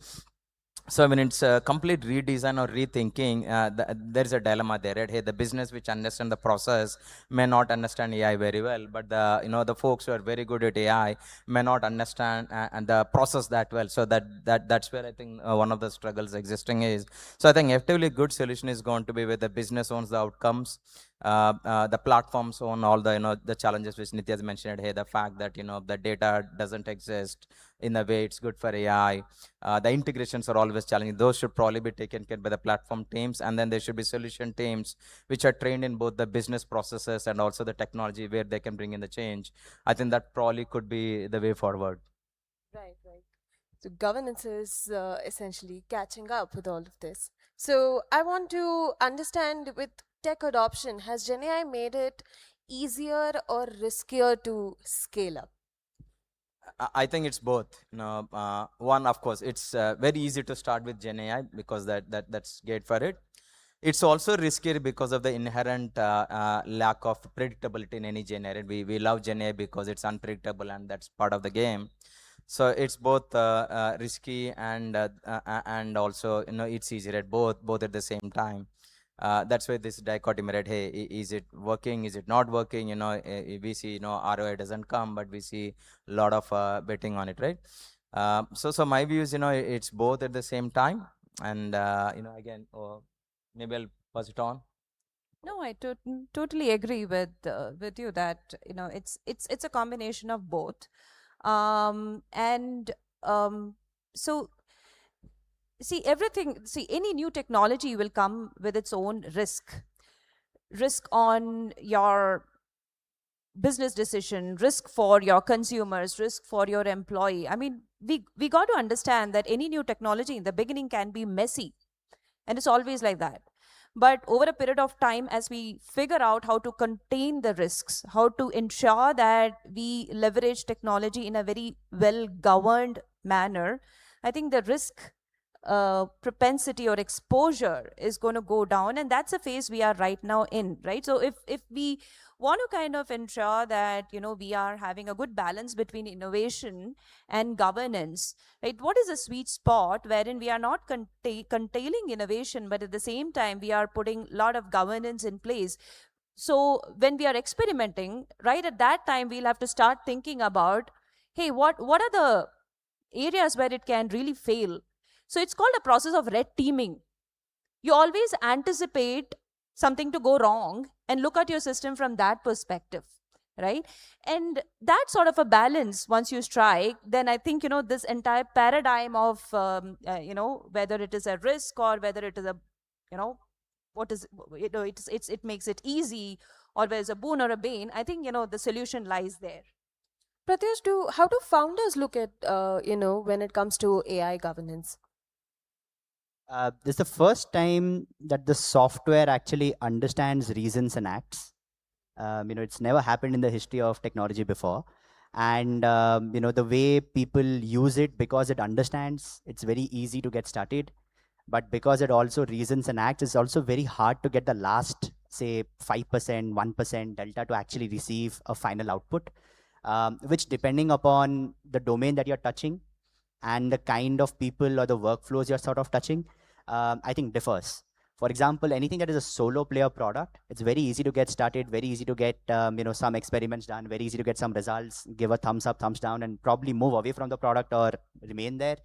So when it's a complete redesign or rethinking, there's a dilemma there, right? Hey, the business which understand the process may not understand AI very well, but the folks who are very good at AI may not understand and the process that well. So that's where I think one of the struggles existing is. So I think effectively good solution is going to be where the business owns the outcomes, the platforms own all the the challenges which Nitya has mentioned. Hey, the fact that the data doesn't exist in a way it's good for AI. The integrations are always challenging. Those should probably be taken care by the platform teams, and then there should be solution teams which are trained in both the business processes and also the technology where they can bring in the change. I think that probably could be the way forward. Right, right. So governance is essentially catching up with all of this. So I want to understand, with tech adoption, has GenAI made it easier or riskier to scale up? I think it's both. One, of course, it's very easy to start with Gen AI because that's great for it. It's also riskier because of the inherent lack of predictability in any Gen AI. We love Gen AI because it's unpredictable, and that's part of the game. So it's both risky and also it's easier at both at the same time. That's why this dichotomy, right? Hey, is it working? Is it not working? We see ROI doesn't come, but we see a lot of betting on it, right? So my view is it's both at the same time, and again, maybe I'll pass it on. No, I totally agree with you that it's a combination of both, so see any new technology will come with its own risk on your business decision, risk for your consumers, risk for your employee. I mean, we got to understand that any new technology in the beginning can be messy, and it's always like that. But over a period of time, as we figure out how to contain the risks, how to ensure that we leverage technology in a very well-governed manner, I think the risk propensity or exposure is going to go down, and that's a phase we are right now in, right? So if we want to kind of ensure that we are having a good balance between innovation and governance, right? What is a sweet spot wherein we are not curtailing innovation, but at the same time we are putting a lot of governance in place? So when we are experimenting, right at that time, we'll have to start thinking about, hey, what are the areas where it can really fail? So it's called a process of red teaming. You always anticipate something to go wrong and look at your system from that perspective, right? And that sort of a balance, once you strike, then I think, this entire paradigm of, whether it is a risk or whether it is a, what is, it makes it easy, or whether it's a boon or a bane, I think, the solution lies there. Pratyush, how do founders look at, when it comes to AI governance? This is the first time that the software actually understands reasons and acts. It's never happened in the history of technology before. And, the way people use it, because it understands, it's very easy to get started. But because it also reasons and acts, it's also very hard to get the last, say, 5%, 1% delta to actually receive a final output, which, depending upon the domain that you're touching and the kind of people or the workflows you're sort of touching, I think differs. For example, anything that is a solo player product, it's very easy to get started, very easy to get some experiments done, very easy to get some results, give a thumbs up, thumbs down, and probably move away from the product or remain there.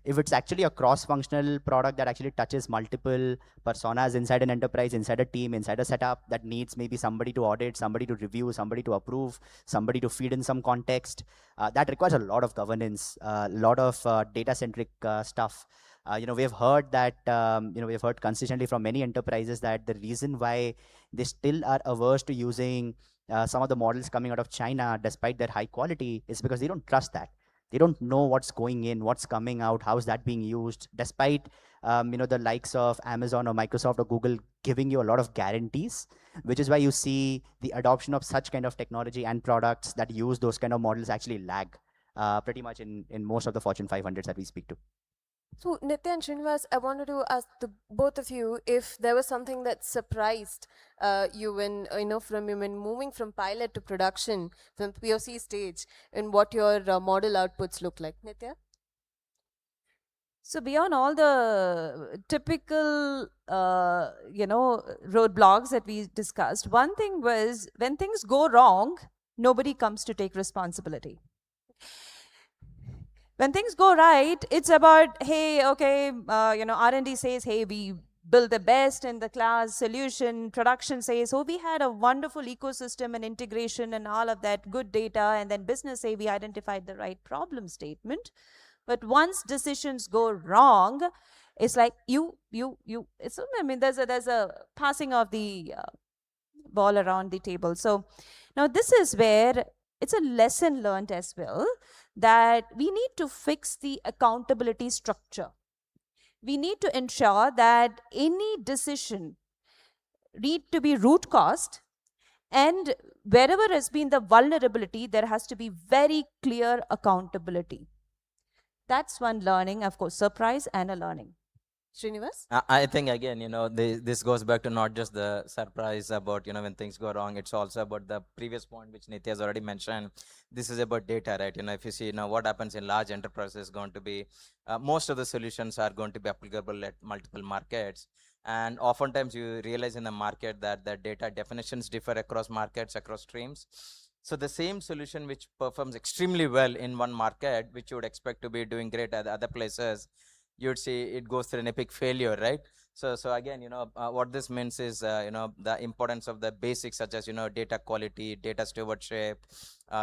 If it's actually a cross-functional product that actually touches multiple personas inside an enterprise, inside a team, inside a setup, that needs maybe somebody to audit, somebody to review, somebody to approve, somebody to feed in some context, that requires a lot of governance, a lot of data-centric stuff. We've heard that, we've heard consistently from many enterprises that the reason why they still are averse to using some of the models coming out of China, despite their high quality, is because they don't trust that. They don't know what's going in, what's coming out, how's that being used, despite the likes of Amazon or Microsoft or Google giving you a lot of guarantees, which is why you see the adoption of such kind of technology and products that use those kind of models actually lag pretty much in most of the Fortune 500s that we speak to. So Nitya and Srinivas, I wanted to ask both of you if there was something that surprised you when moving from pilot to production, from POC stage, and what your model outputs look like. Nitya? So beyond all the typical, roadblocks that we discussed, one thing was when things go wrong, nobody comes to take responsibility. When things go right, it's about, hey, okay, R&D says, hey, we build the best in the class solution. Production says, oh, we had a wonderful ecosystem and integration and all of that good data. And then business say we identified the right problem statement. But once decisions go wrong, it's like there's a passing of the ball around the table. So now this is where it's a lesson learned as well, that we need to fix the accountability structure. We need to ensure that any decision need to be root caused, and wherever has been the vulnerability, there has to be very clear accountability. That's one learning, of course, surprise and a learning. Srinivas? I think again, this goes back to not just the surprise about, when things go wrong. It's also about the previous point which Nitya has already mentioned. This is about data, right? If you see, what happens in large enterprises is going to be, most of the solutions are going to be applicable at multiple markets. And oftentimes you realize in the market that the data definitions differ across markets, across streams. So the same solution which performs extremely well in one market, which you would expect to be doing great at other places, you'd see it goes through an epic failure, right? So again, what this means is, the importance of the basics such as, data quality, data stewardship,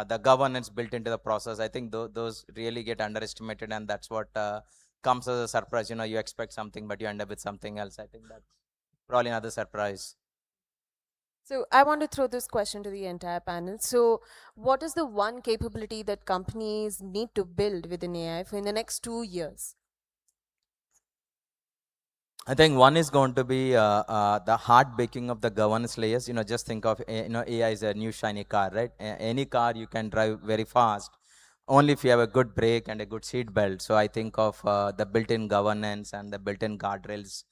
the governance built into the process. I think those really get underestimated, and that's what comes as a surprise. You expect something, but you end up with something else. I think that's probably another surprise. So I want to throw this question to the entire panel. So what is the one capability that companies need to build within AI for in the next 2 years? I think one is going to be the hard baking of the governance layers. Just think of, AI is a new shiny car, right? Any car you can drive very fast, only if you have a good brake and a good seat belt. So I think of the built-in governance and the built-in guardrails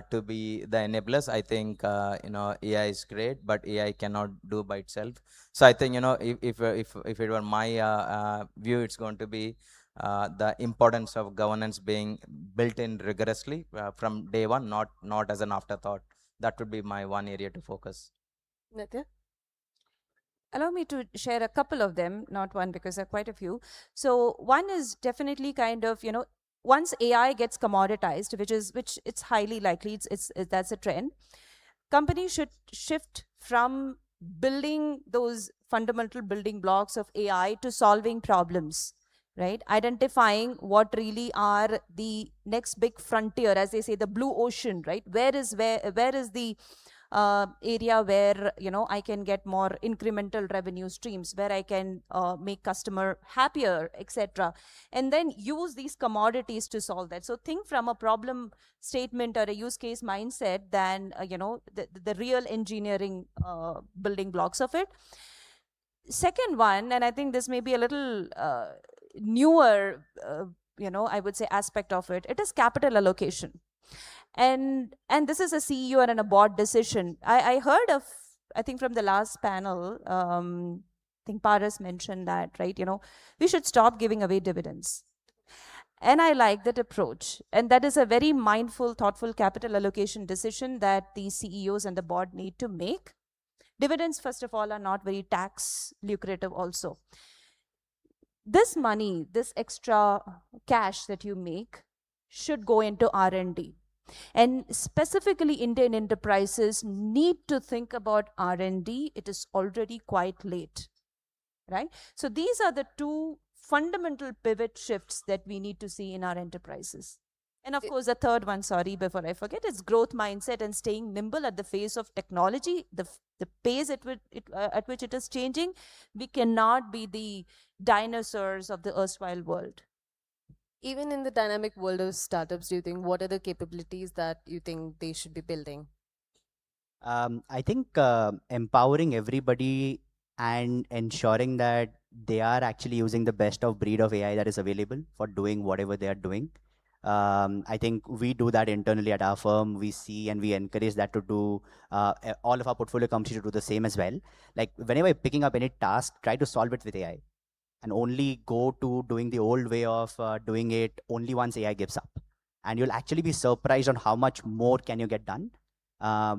to be the enablers. I think, AI is great, but AI cannot do by itself. So I think, if it were my view, it's going to be the importance of governance being built in rigorously from day one, not as an afterthought. That would be my one area to focus. Nitya? Allow me to share a couple of them, not one because there are quite a few. So one is definitely kind of, once AI gets commoditized, which it's highly likely, that's a trend, companies should shift from building those fundamental building blocks of AI to solving problems, right? Identifying what really are the next big frontier, as they say, the blue ocean, right? Where is the area where I can get more incremental revenue streams, where I can make customer happier, etc., and then use these commodities to solve that. So think from a problem statement or a use case mindset than the real engineering building blocks of it. Second one, and I think this may be a little newer, I would say aspect of it, it is capital allocation. And this is a CEO and a board decision. I heard of, I think from the last panel, I think Paras mentioned that, right? We should stop giving away dividends. And I like that approach. And that is a very mindful, thoughtful capital allocation decision that the CEOs and the board need to make. Dividends, first of all, are not very tax lucrative also. This money, this extra cash that you make should go into R&D. And specifically, Indian enterprises need to think about R&D. It is already quite late, right? So these are the two fundamental pivot shifts that we need to see in our enterprises. And of course, the third one, sorry, before I forget, is growth mindset and staying nimble at the face of technology, the pace at which it is changing. We cannot be the dinosaurs of the erstwhile world. Even in the dynamic world of startups, do you think, what are the capabilities that you think they should be building? I think empowering everybody and ensuring that they are actually using the best of breed of AI that is available for doing whatever they are doing. I think we do that internally at our firm. We see and we encourage that to do, all of our portfolio companies to do the same as well. Like whenever you're picking up any task, try to solve it with AI and only go to doing the old way of doing it only once AI gives up. And you'll actually be surprised on how much more can you get done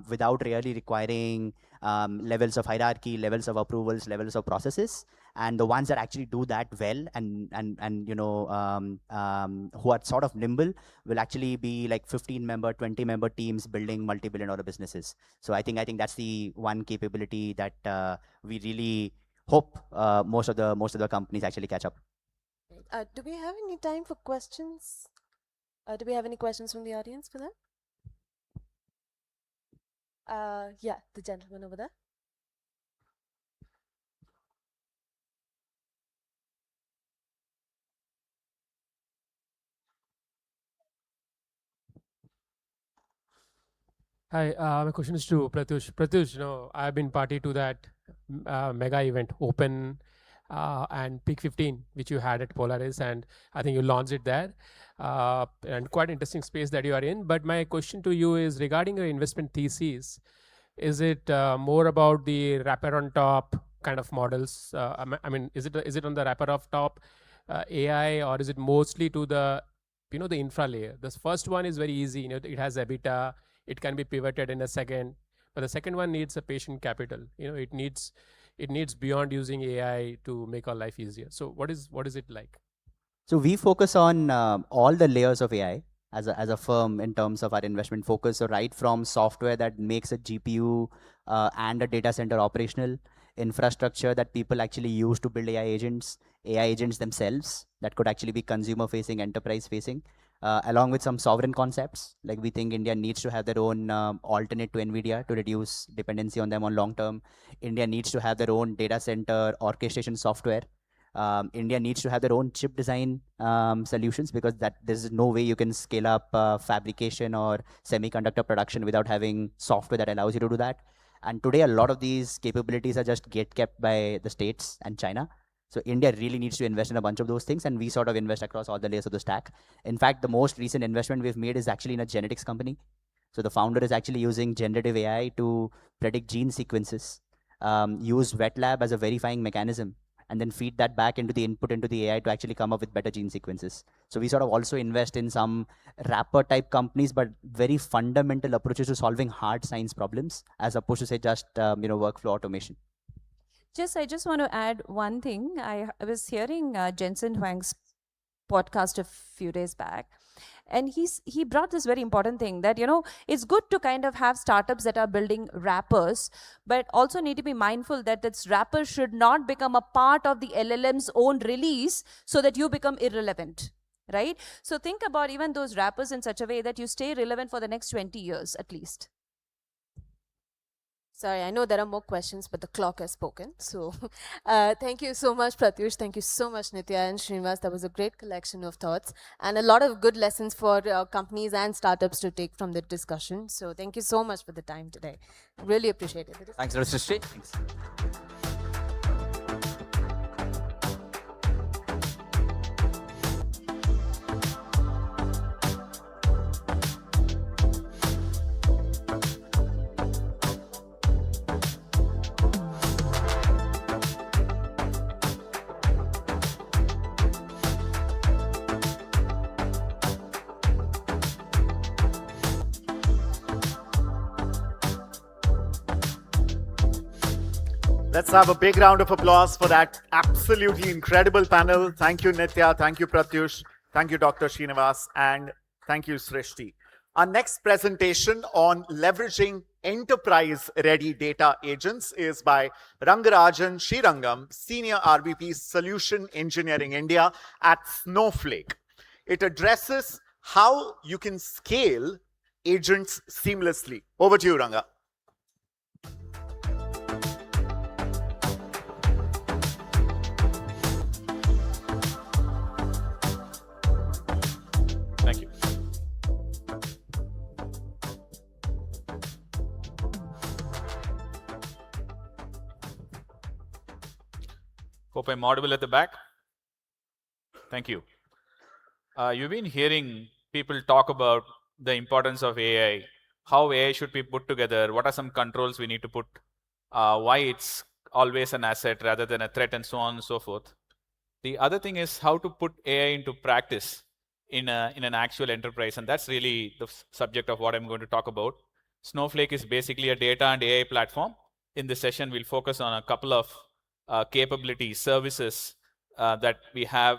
without really requiring levels of hierarchy, levels of approvals, levels of processes. And the ones that actually do that well and who are sort of nimble will actually be like 15-member, 20-member teams building multi-billion-dollar businesses. So I think that's the one capability that we really hope most of the companies actually catch up. Do we have any time for questions? Do we have any questions from the audience for that? Yeah, the gentleman over there. Hi, my question is to Pratyush. Pratyush, I've been party to that mega event, Open and Peak 15, which you had at Polaris, and I think you launched it there. And quite interesting space that you are in. But my question to you is regarding your investment thesis. Is it more about the wrapper on top kind of models? I mean, is it on the wrapper of top AI, or is it mostly to the the infra layer? The first one is very easy. It has EBITDA. It can be pivoted in a second. But the second one needs a patient capital. It needs beyond using AI to make our life easier. So what is it like? So we focus on all the layers of AI as a firm in terms of our investment focus. So right from software that makes a GPU and a data center operational, infrastructure that people actually use to build AI agents themselves that could actually be consumer facing, enterprise facing, along with some sovereign concepts. Like we think India needs to have their own alternate to NVIDIA to reduce dependency on them on long term. India needs to have their own data center orchestration software. India needs to have their own chip design solutions, because there's no way you can scale up fabrication or semiconductor production without having software that allows you to do that. And today, a lot of these capabilities are just kept by the states and China. So India really needs to invest in a bunch of those things, and we sort of invest across all the layers of the stack. In fact, the most recent investment we've made is actually in a genetics company. So the founder is actually using generative AI to predict gene sequences, use wet lab as a verifying mechanism, and then feed that back into the input into the AI to actually come up with better gene sequences. So we sort of also invest in some wrapper type companies, but very fundamental approaches to solving hard science problems, as opposed to say just workflow automation. I just want to add one thing. I was hearing Jensen Huang's podcast a few days back, and he brought this very important thing that it's good to kind of have startups that are building wrappers, but also need to be mindful that this wrapper should not become a part of the LLM's own release so that you become irrelevant, right? So think about even those wrappers in such a way that you stay relevant for the next 20 years at least. Sorry, I know there are more questions, but the clock has spoken. So thank you so much, Pratyush. Thank you so much, Nitya and Srinivas. That was a great collection of thoughts and a lot of good lessons for companies and startups to take from the discussion. So thank you so much for the time today. Really appreciate it. Thanks, Srishti. Thanks. Let's have a big round of applause for that absolutely incredible panel. Thank you, Nitya. Thank you, Pratyush. Thank you, Dr. Srinivas. And thank you, Srishti. Our next presentation on leveraging enterprise-ready data agents is by Rangarajan Srirangam, Senior RVP Solution Engineering India at Snowflake. It addresses how you can scale agents seamlessly. Over to you, Ranga. Thank you. Hope I'm audible at the back. Thank you. You've been hearing people talk about the importance of AI, how AI should be put together, what are some controls we need to put, why it's always an asset rather than a threat, and so on and so forth. The other thing is how to put AI into practice in an actual enterprise, and that's really the subject of what I'm going to talk about. Snowflake is basically a data and AI platform. In this session, we'll focus on a couple of capabilities, services that we have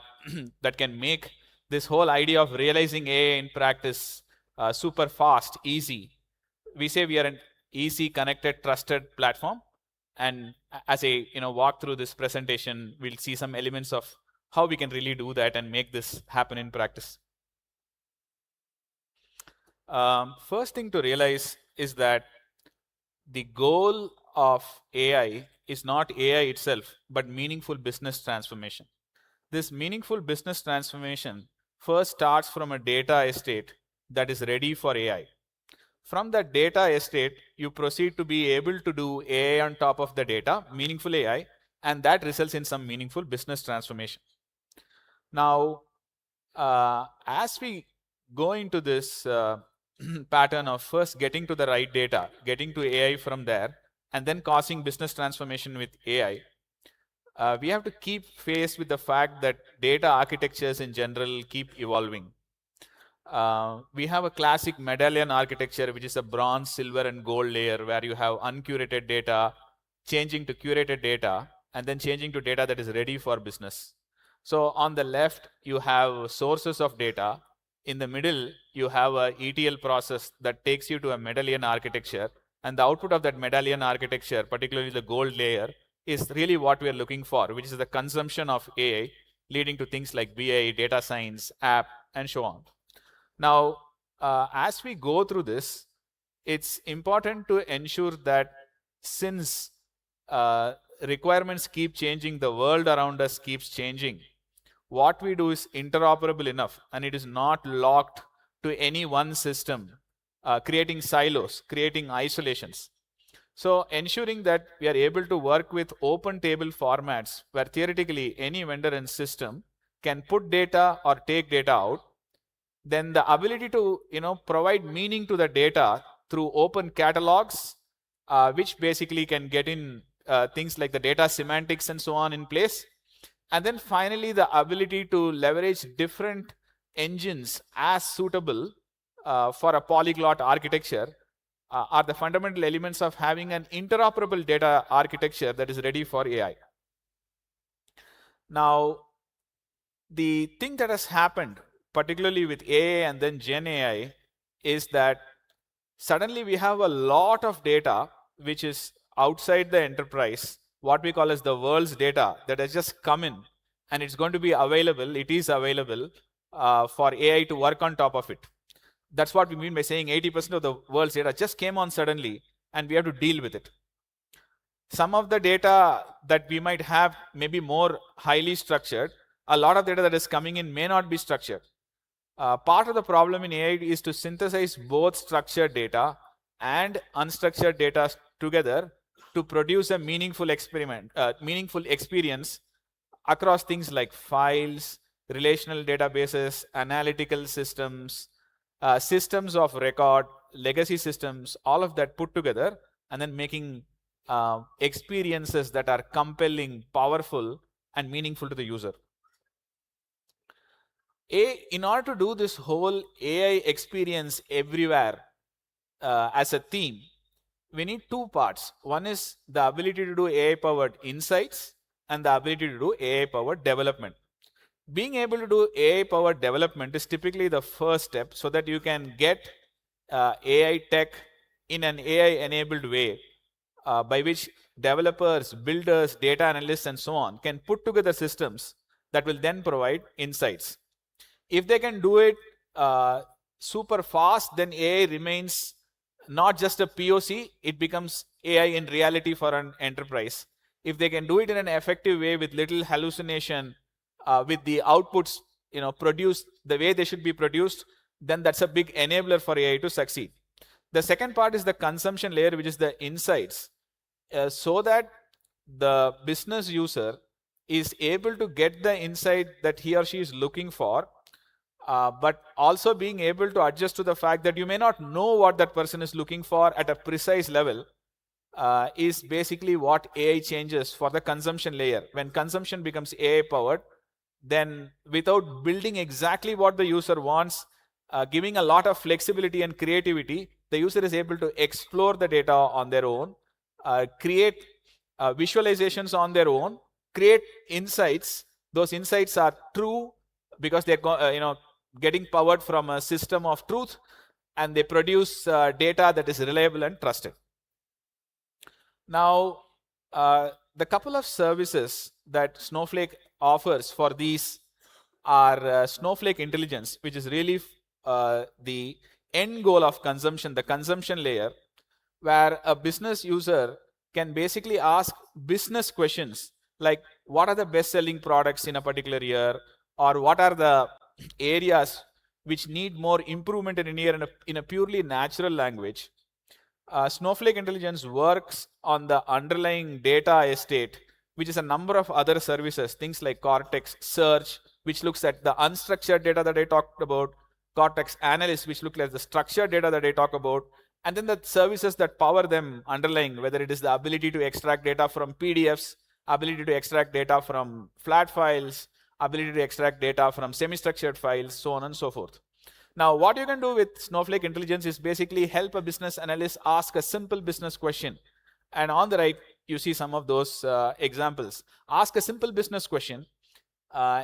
that can make this whole idea of realizing AI in practice super fast, easy. We say we are an easy, connected, trusted platform. And as I walk through this presentation, we'll see some elements of how we can really do that and make this happen in practice. First thing to realize is that the goal of AI is not AI itself, but meaningful business transformation. This meaningful business transformation first starts from a data estate that is ready for AI. From that data estate, you proceed to be able to do AI on top of the data, meaningful AI, and that results in some meaningful business transformation. Now, as we go into this pattern of first getting to the right data, getting to AI from there, and then causing business transformation with AI, we have to keep faced with the fact that data architectures in general keep evolving. We have a classic medallion architecture, which is a bronze, silver, and gold layer, where you have uncurated data, changing to curated data, and then changing to data that is ready for business. So on the left, you have sources of data. In the middle, you have a ETL process that takes you to a medallion architecture. And the output of that medallion architecture, particularly the gold layer, is really what we are looking for, which is the consumption of AI, leading to things like BI, data science, app, and so on. Now, as we go through this, it's important to ensure that since requirements keep changing, the world around us keeps changing, what we do is interoperable enough, and it is not locked to any one system, creating silos, creating isolations. So ensuring that we are able to work with open table formats where theoretically any vendor and system can put data or take data out, then the ability to provide meaning to the data through open catalogs, which basically can get in things like the data semantics and so on in place. And then finally, the ability to leverage different engines as suitable for a polyglot architecture are the fundamental elements of having an interoperable data architecture that is ready for AI. Now, the thing that has happened, particularly with AI and then Gen AI, is that suddenly we have a lot of data which is outside the enterprise, what we call as the world's data, that has just come in, and it's going to be available, it is available for AI to work on top of it. That's what we mean by saying 80% of the world's data just came on suddenly, and we have to deal with it. Some of the data that we might have may be more highly structured. A lot of data that is coming in may not be structured. Part of the problem in AI is to synthesize both structured data and unstructured data together to produce a meaningful experience across things like files, relational databases, analytical systems, systems of record, legacy systems, all of that put together, and then making experiences that are compelling, powerful, and meaningful to the user. In order to do this whole AI experience everywhere as a theme, we need two parts. One is the ability to do AI-powered insights and the ability to do AI-powered development. Being able to do AI-powered development is typically the first step so that you can get AI tech in an AI-enabled way by which developers, builders, data analysts, and so on can put together systems that will then provide insights. If they can do it super fast, then AI remains not just a POC, it becomes AI in reality for an enterprise. If they can do it in an effective way with little hallucination, with the outputs produced the way they should be produced, then that's a big enabler for AI to succeed. The second part is the consumption layer, which is the insights, so that the business user is able to get the insight that he or she is looking for, but also being able to adjust to the fact that you may not know what that person is looking for at a precise level, is basically what AI changes for the consumption layer. When consumption becomes AI powered, then without building exactly what the user wants, giving a lot of flexibility and creativity, the user is able to explore the data on their own, create visualizations on their own, create insights. Those insights are true because they're getting powered from a system of truth, and they produce data that is reliable and trusted. Now, the couple of services that Snowflake offers for these are Snowflake Intelligence, which is really the end goal of consumption, the consumption layer, where a business user can basically ask business questions like, what are the best-selling products in a particular year, or what are the areas which need more improvement in a purely natural language, Snowflake Intelligence works on the underlying data estate, which is a number of other services, things like Cortex Search, which looks at the unstructured data that I talked about, Cortex Analyst, which looks at the structured data that I talk about, and then the services that power them underlying, whether it is the ability to extract data from PDFs, ability to extract data from flat files, ability to extract data from semi-structured files, so on and so forth. Now, what you can do with Snowflake Intelligence is basically help a business analyst ask a simple business question. And on the right, you see some of those examples. Ask a simple business question.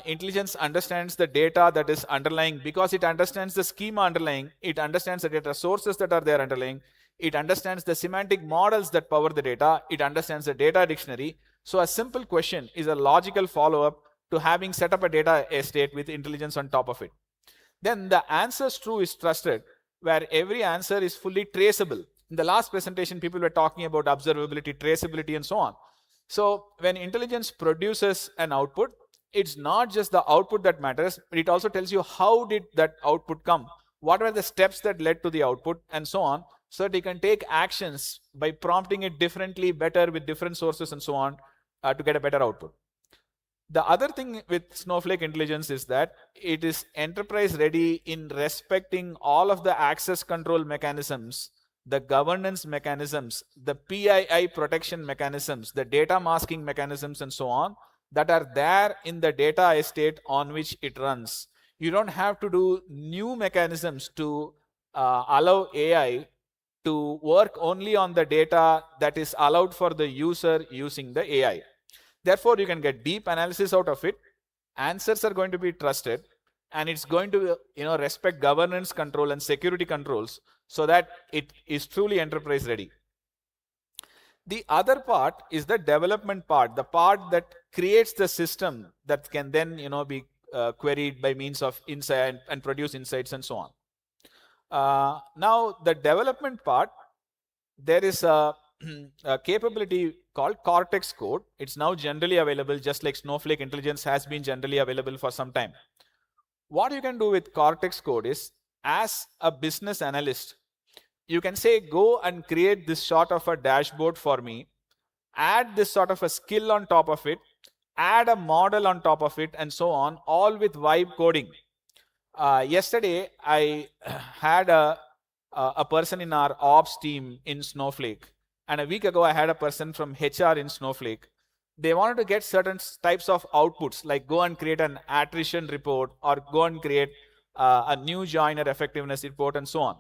Intelligence understands the data that is underlying because it understands the schema underlying, it understands the data sources that are there underlying, it understands the semantic models that power the data, it understands the data dictionary. So a simple question is a logical follow-up to having set up a data estate with intelligence on top of it. Then the answers true is trusted, where every answer is fully traceable. In the last presentation, people were talking about observability, traceability, and so on. So when intelligence produces an output, it's not just the output that matters, but it also tells you how did that output come, what were the steps that led to the output, and so on, so that you can take actions by prompting it differently, better, with different sources and so on, to get a better output. The other thing with Snowflake Intelligence is that it is enterprise ready in respecting all of the access control mechanisms, the governance mechanisms, the PII protection mechanisms, the data masking mechanisms, and so on, that are there in the data estate on which it runs. You don't have to do new mechanisms to allow AI to work only on the data that is allowed for the user using the AI. Therefore, you can get deep analysis out of it. Answers are going to be trusted, and it's going to respect governance control and security controls so that it is truly enterprise ready. The other part is the development part, the part that creates the system that can then be queried by means of insight and produce insights and so on. Now, the development part, there is a capability called Cortex Code. It's now generally available, just like Snowflake Intelligence has been generally available for some time. What you can do with Cortex Code is, as a business analyst, you can say, go and create this sort of a dashboard for me, add this sort of a skill on top of it, add a model on top of it, and so on, all with vibe coding. Yesterday, I had a person in our ops team in Snowflake, and a week ago, I had a person from HR in Snowflake. They wanted to get certain types of outputs, like go and create an attrition report, or go and create a new joiner effectiveness report, and so on.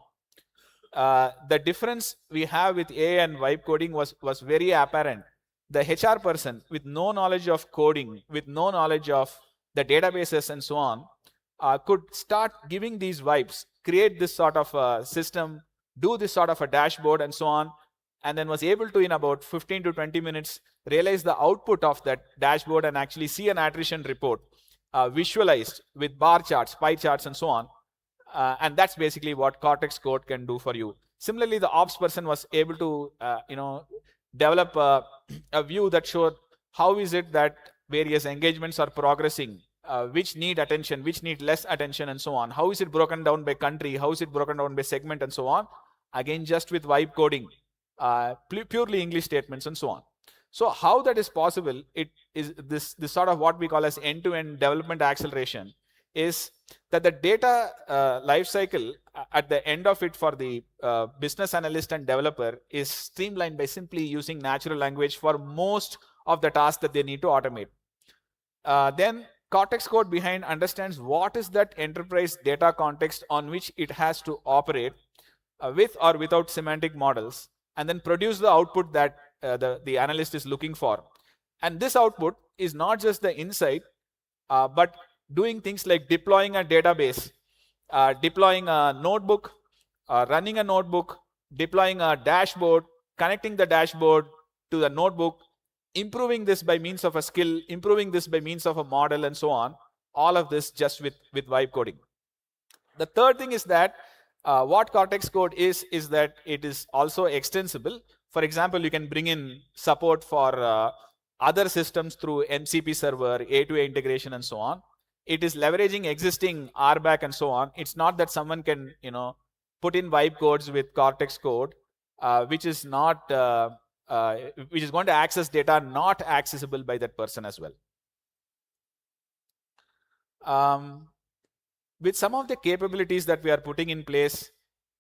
The difference we have with AI and vibe coding was very apparent. The HR person with no knowledge of coding, with no knowledge of the databases and so on, could start giving these vibes, create this sort of a system, do this sort of a dashboard and so on, and then was able to, in about 15 to 20 minutes, realize the output of that dashboard and actually see an attrition report visualized with bar charts, pie charts, and so on. And that's basically what Cortex Code can do for you. Similarly, the ops person was able to, develop a view that showed how is it that various engagements are progressing, which need attention, which need less attention, and so on. How is it broken down by country? How is it broken down by segment, and so on? Again, just with vibe coding, purely English statements, and so on. So how that is possible, it is this sort of what we call as end-to-end development acceleration, is that the data lifecycle at the end of it for the business analyst and developer is streamlined by simply using natural language for most of the tasks that they need to automate. Then Cortex Code behind understands what is that enterprise data context on which it has to operate with or without semantic models, and then produce the output that the analyst is looking for. And this output is not just the insight, but doing things like deploying a database, deploying a notebook, running a notebook, deploying a dashboard, connecting the dashboard to the notebook, improving this by means of a skill, improving this by means of a model, and so on. All of this just with vibe coding. The third thing is that what Cortex Code is that it is also extensible. For example, you can bring in support for other systems through MCP server, A2A integration, and so on. it is leveraging existing RBAC and so on. It's not that someone can, put in vibe codes with Cortex code, which is not, which is going to access data not accessible by that person as well. With some of the capabilities that we are putting in place,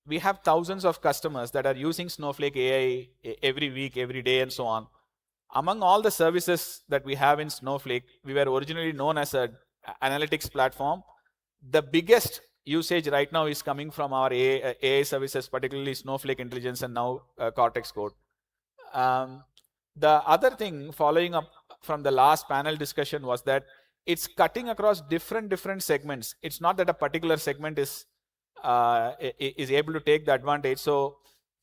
we have thousands of customers that are using Snowflake AI every week, every day, and so on. Among all the services that we have in Snowflake, we were originally known as an analytics platform. The biggest usage right now is coming from our AI services, particularly Snowflake Intelligence and now Cortex Code. The other thing following up from the last panel discussion was that it's cutting across different segments. It's not that a particular segment is able to take the advantage. So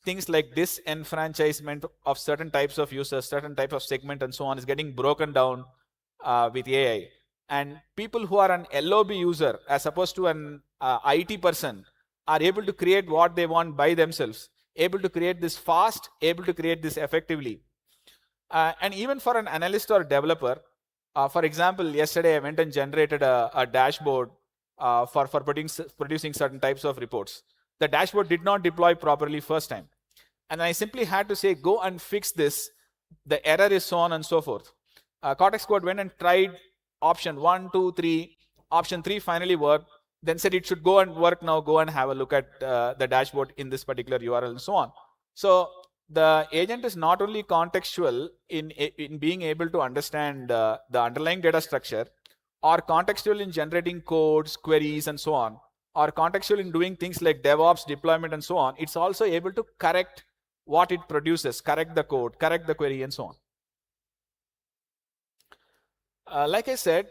things like disenfranchisement of certain types of users, certain types of segment and so on is getting broken down with AI. And people who are an LOB user as opposed to an IT person are able to create what they want by themselves, able to create this fast, able to create this effectively. And even for an analyst or developer, for example, yesterday I went and generated a dashboard for producing certain types of reports. The dashboard did not deploy properly first time. And I simply had to say, go and fix this. The error is so on and so forth. Cortex Code went and tried option 1, 2, 3. Option 3 finally worked. Then said it should go and work now. Go and have a look at the dashboard in this particular URL and so on. So the agent is not only contextual in being able to understand the underlying data structure, or contextual in generating codes, queries, and so on, or contextual in doing things like DevOps, deployment, and so on. It's also able to correct what it produces, correct the code, correct the query, and so on. Like I said,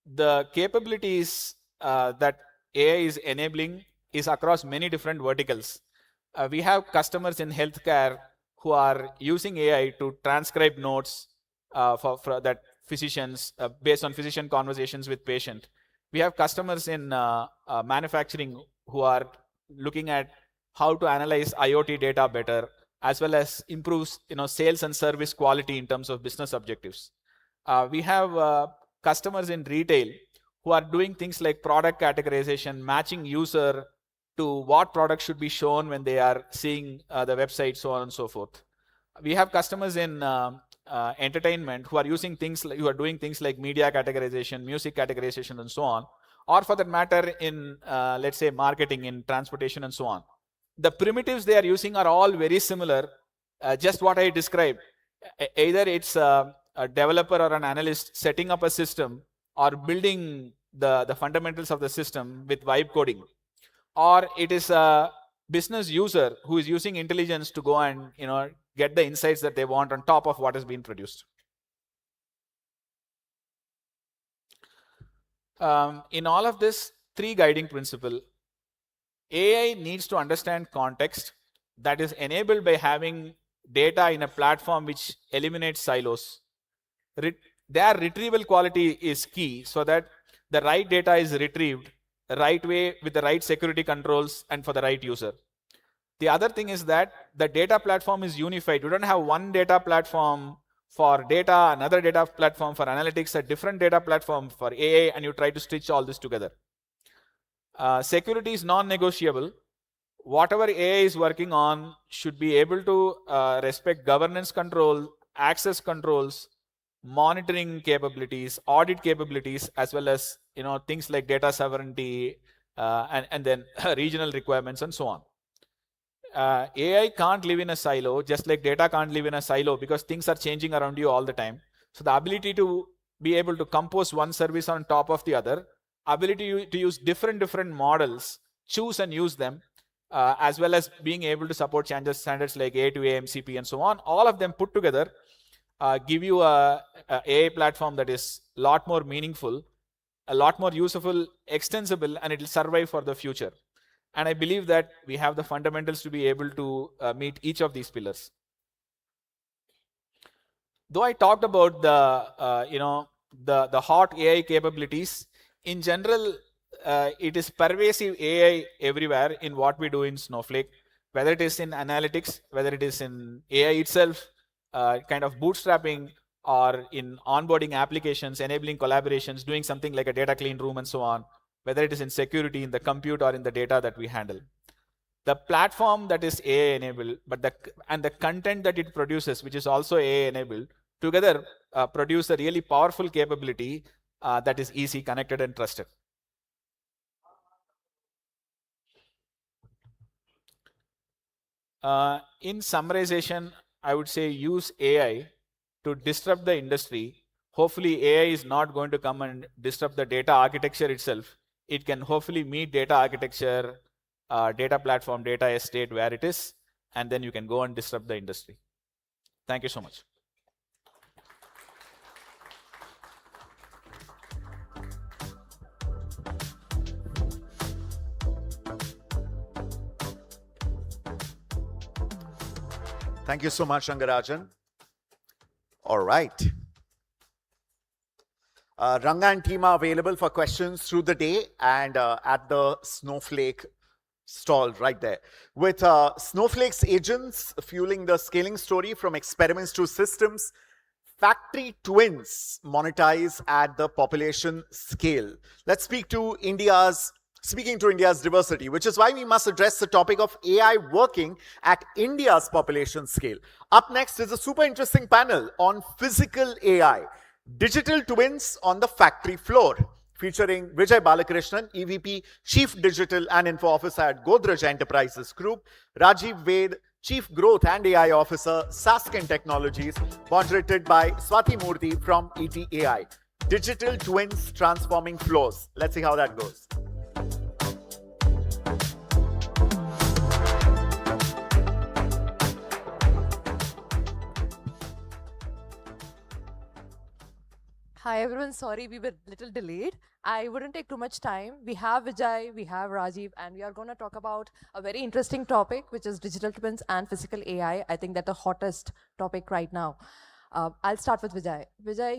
the capabilities that AI is enabling is across many different verticals. We have customers in healthcare who are using AI to transcribe notes for that physicians based on physician conversations with patient. We have customers in manufacturing who are looking at how to analyze IoT data better, as well as improve sales and service quality in terms of business objectives. We have customers in retail who are doing things like product categorization, matching user to what product should be shown when they are seeing the website, so on and so forth. We have customers in entertainment who are doing things like media categorization, music categorization, and so on, or for that matter in let's say marketing, in transportation, and so on. The primitives they are using are all very similar, just what I described. Either it's a developer or an analyst setting up a system or building the fundamentals of the system with vibe coding, or it is a business user who is using intelligence to go and get the insights that they want on top of what has been produced. In all of this, 3 guiding principles. AI needs to understand context, that is enabled by having data in a platform which eliminates silos. Their retrieval quality is key, so that the right data is retrieved the right way with the right security controls and for the right user. The other thing is that the data platform is unified. You don't have one data platform for data, another data platform for analytics, a different data platform for AI, and you try to stitch all this together. Security is non-negotiable. Whatever AI is working on should be able to respect governance control, access controls, monitoring capabilities, audit capabilities, as well as things like data sovereignty and then regional requirements and so on. AI can't live in a silo, just like data can't live in a silo, because things are changing around you all the time. So the ability to be able to compose one service on top of the other, ability to use different models, choose and use them, as well as being able to support standards like A2A, MCP, and so on, all of them put together give you a AI platform that is a lot more meaningful, a lot more useful, extensible, and it will survive for the future. And I believe that we have the fundamentals to be able to meet each of these pillars. Though I talked about the hot AI capabilities, in general, it is pervasive AI everywhere in what we do in Snowflake, whether it is in analytics, whether it is in AI itself, kind of bootstrapping, or in onboarding applications, enabling collaborations, doing something like a data clean room and so on, whether it is in security, in the compute, or in the data that we handle. The platform that is AI enabled, and the content that it produces, which is also AI enabled, together produce a really powerful capability that is easy, connected, and trusted. In summarization, I would say use AI to disrupt the industry. Hopefully, AI is not going to come and disrupt the data architecture itself. It can hopefully meet data architecture, data platform, data estate where it is, and then you can go and disrupt the industry. Thank you so much. Thank you so much, Rangarajan. All right. Ranga and team are available for questions through the day and at the Snowflake stall right there. With Snowflake's agents fueling the scaling story from experiments to systems, factory twins monetize at the population scale. Let's speaking to India's diversity, which is why we must address the topic of AI working at India's population scale. Up next is a super interesting panel on physical AI, digital twins on the factory floor, featuring Vijay Balakrishnan, EVP, Chief Digital and Info Officer at Godrej Enterprises Group, Rajiv Ved, Chief Growth and AI Officer, Sasken Technologies, moderated by Swati Murthy from ETAI. Digital twins transforming floors. Let's see how that goes. Hi everyone, sorry we were a little delayed. I wouldn't take too much time. We have Vijay, we have Rajiv, and we are going to talk about a very interesting topic, which is digital twins and physical AI. I think that's the hottest topic right now. I'll start with Vijay. Vijay,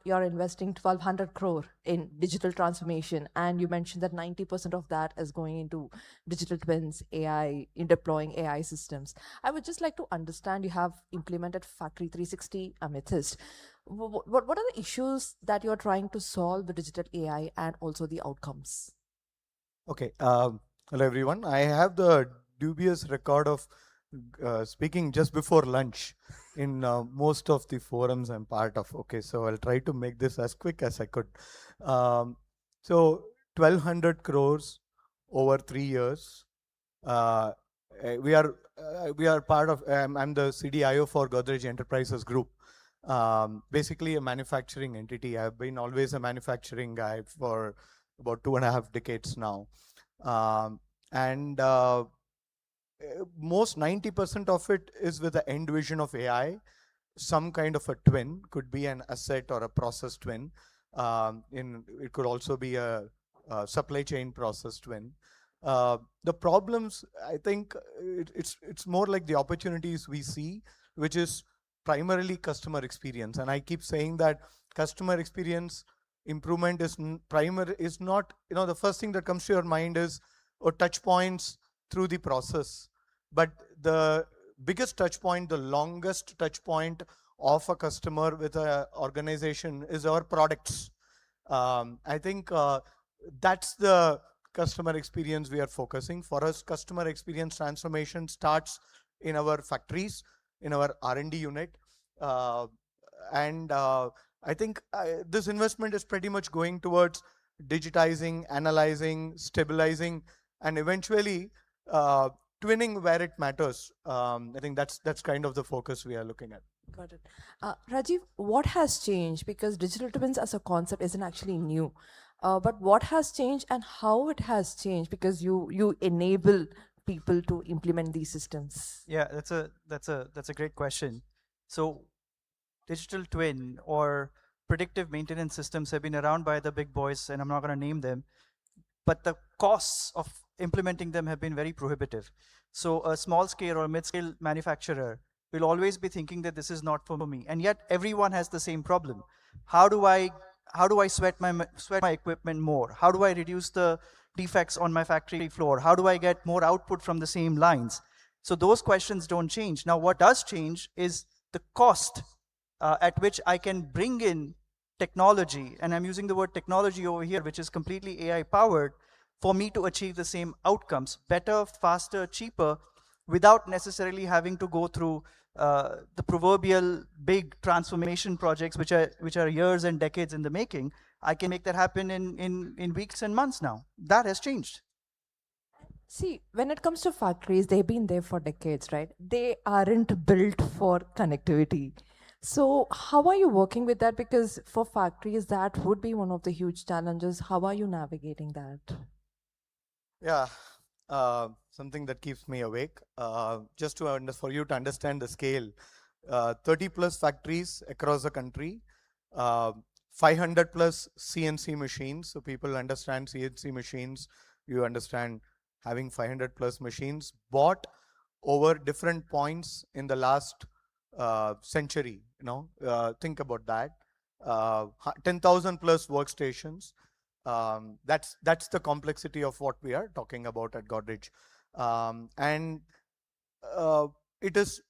you're investing 1,200 crore in digital transformation, and you mentioned that 90% of that is going into digital twins, AI, in deploying AI systems. I would just like to understand, you have implemented Factory 360 Amethyst. What are the issues that you're trying to solve with digital AI and also the outcomes? Okay, hello everyone. I have the dubious record of speaking just before lunch in most of the forums I'm part of. Okay, so I'll try to make this as quick as I could. So 1,200 crores over 3 years. We are part of, I'm the CDIO for Godrej Enterprises Group. Basically a manufacturing entity. I've been always a manufacturing guy for about 2.5 decades now. Most 90% of it is with the end vision of AI. Some kind of a twin, could be an asset or a process twin. It could also be a supply chain process twin. The problems, I think it's more like the opportunities we see, which is primarily customer experience. And I keep saying that customer experience improvement is not, the first thing that comes to your mind is touch points through the process. But the biggest touch point, the longest touch point of a customer with an organization is our products. I think that's the customer experience we are focusing. For us, customer experience transformation starts in our factories, in our R&D unit. I think this investment is pretty much going towards digitizing, analyzing, stabilizing, and eventually twinning where it matters. I think that's kind of the focus we are looking at. Got it. Rajiv, what has changed? Because digital twins as a concept isn't actually new. But what has changed and how it has changed? Because you enable people to implement these systems. Yeah, that's a great question. So digital twin or predictive maintenance systems have been around by the big boys, and I'm not going to name them, but the costs of implementing them have been very prohibitive. So a small scale or mid-scale manufacturer will always be thinking that this is not for me, and yet everyone has the same problem. How do I sweat my equipment more? How do I reduce the defects on my factory floor? How do I get more output from the same lines? So those questions don't change. Now what does change is the cost at which I can bring in technology, and I'm using the word technology over here, which is completely AI powered, for me to achieve the same outcomes, better, faster, cheaper, without necessarily having to go through the proverbial big transformation projects, which are years and decades in the making. I can make that happen in weeks and months now. That has changed. See, when it comes to factories, they've been there for decades, right? They aren't built for connectivity. So how are you working with that? Because for factories, that would be one of the huge challenges. How are you navigating that? Yeah, something that keeps me awake. Just for you to understand the scale, 30 plus factories across the country, 500 plus CNC machines. So people understand CNC machines. You understand having 500 plus machines bought over different points in the last century. Think about that. 10,000 plus workstations. That's the complexity of what we are talking about at Godrej. And it is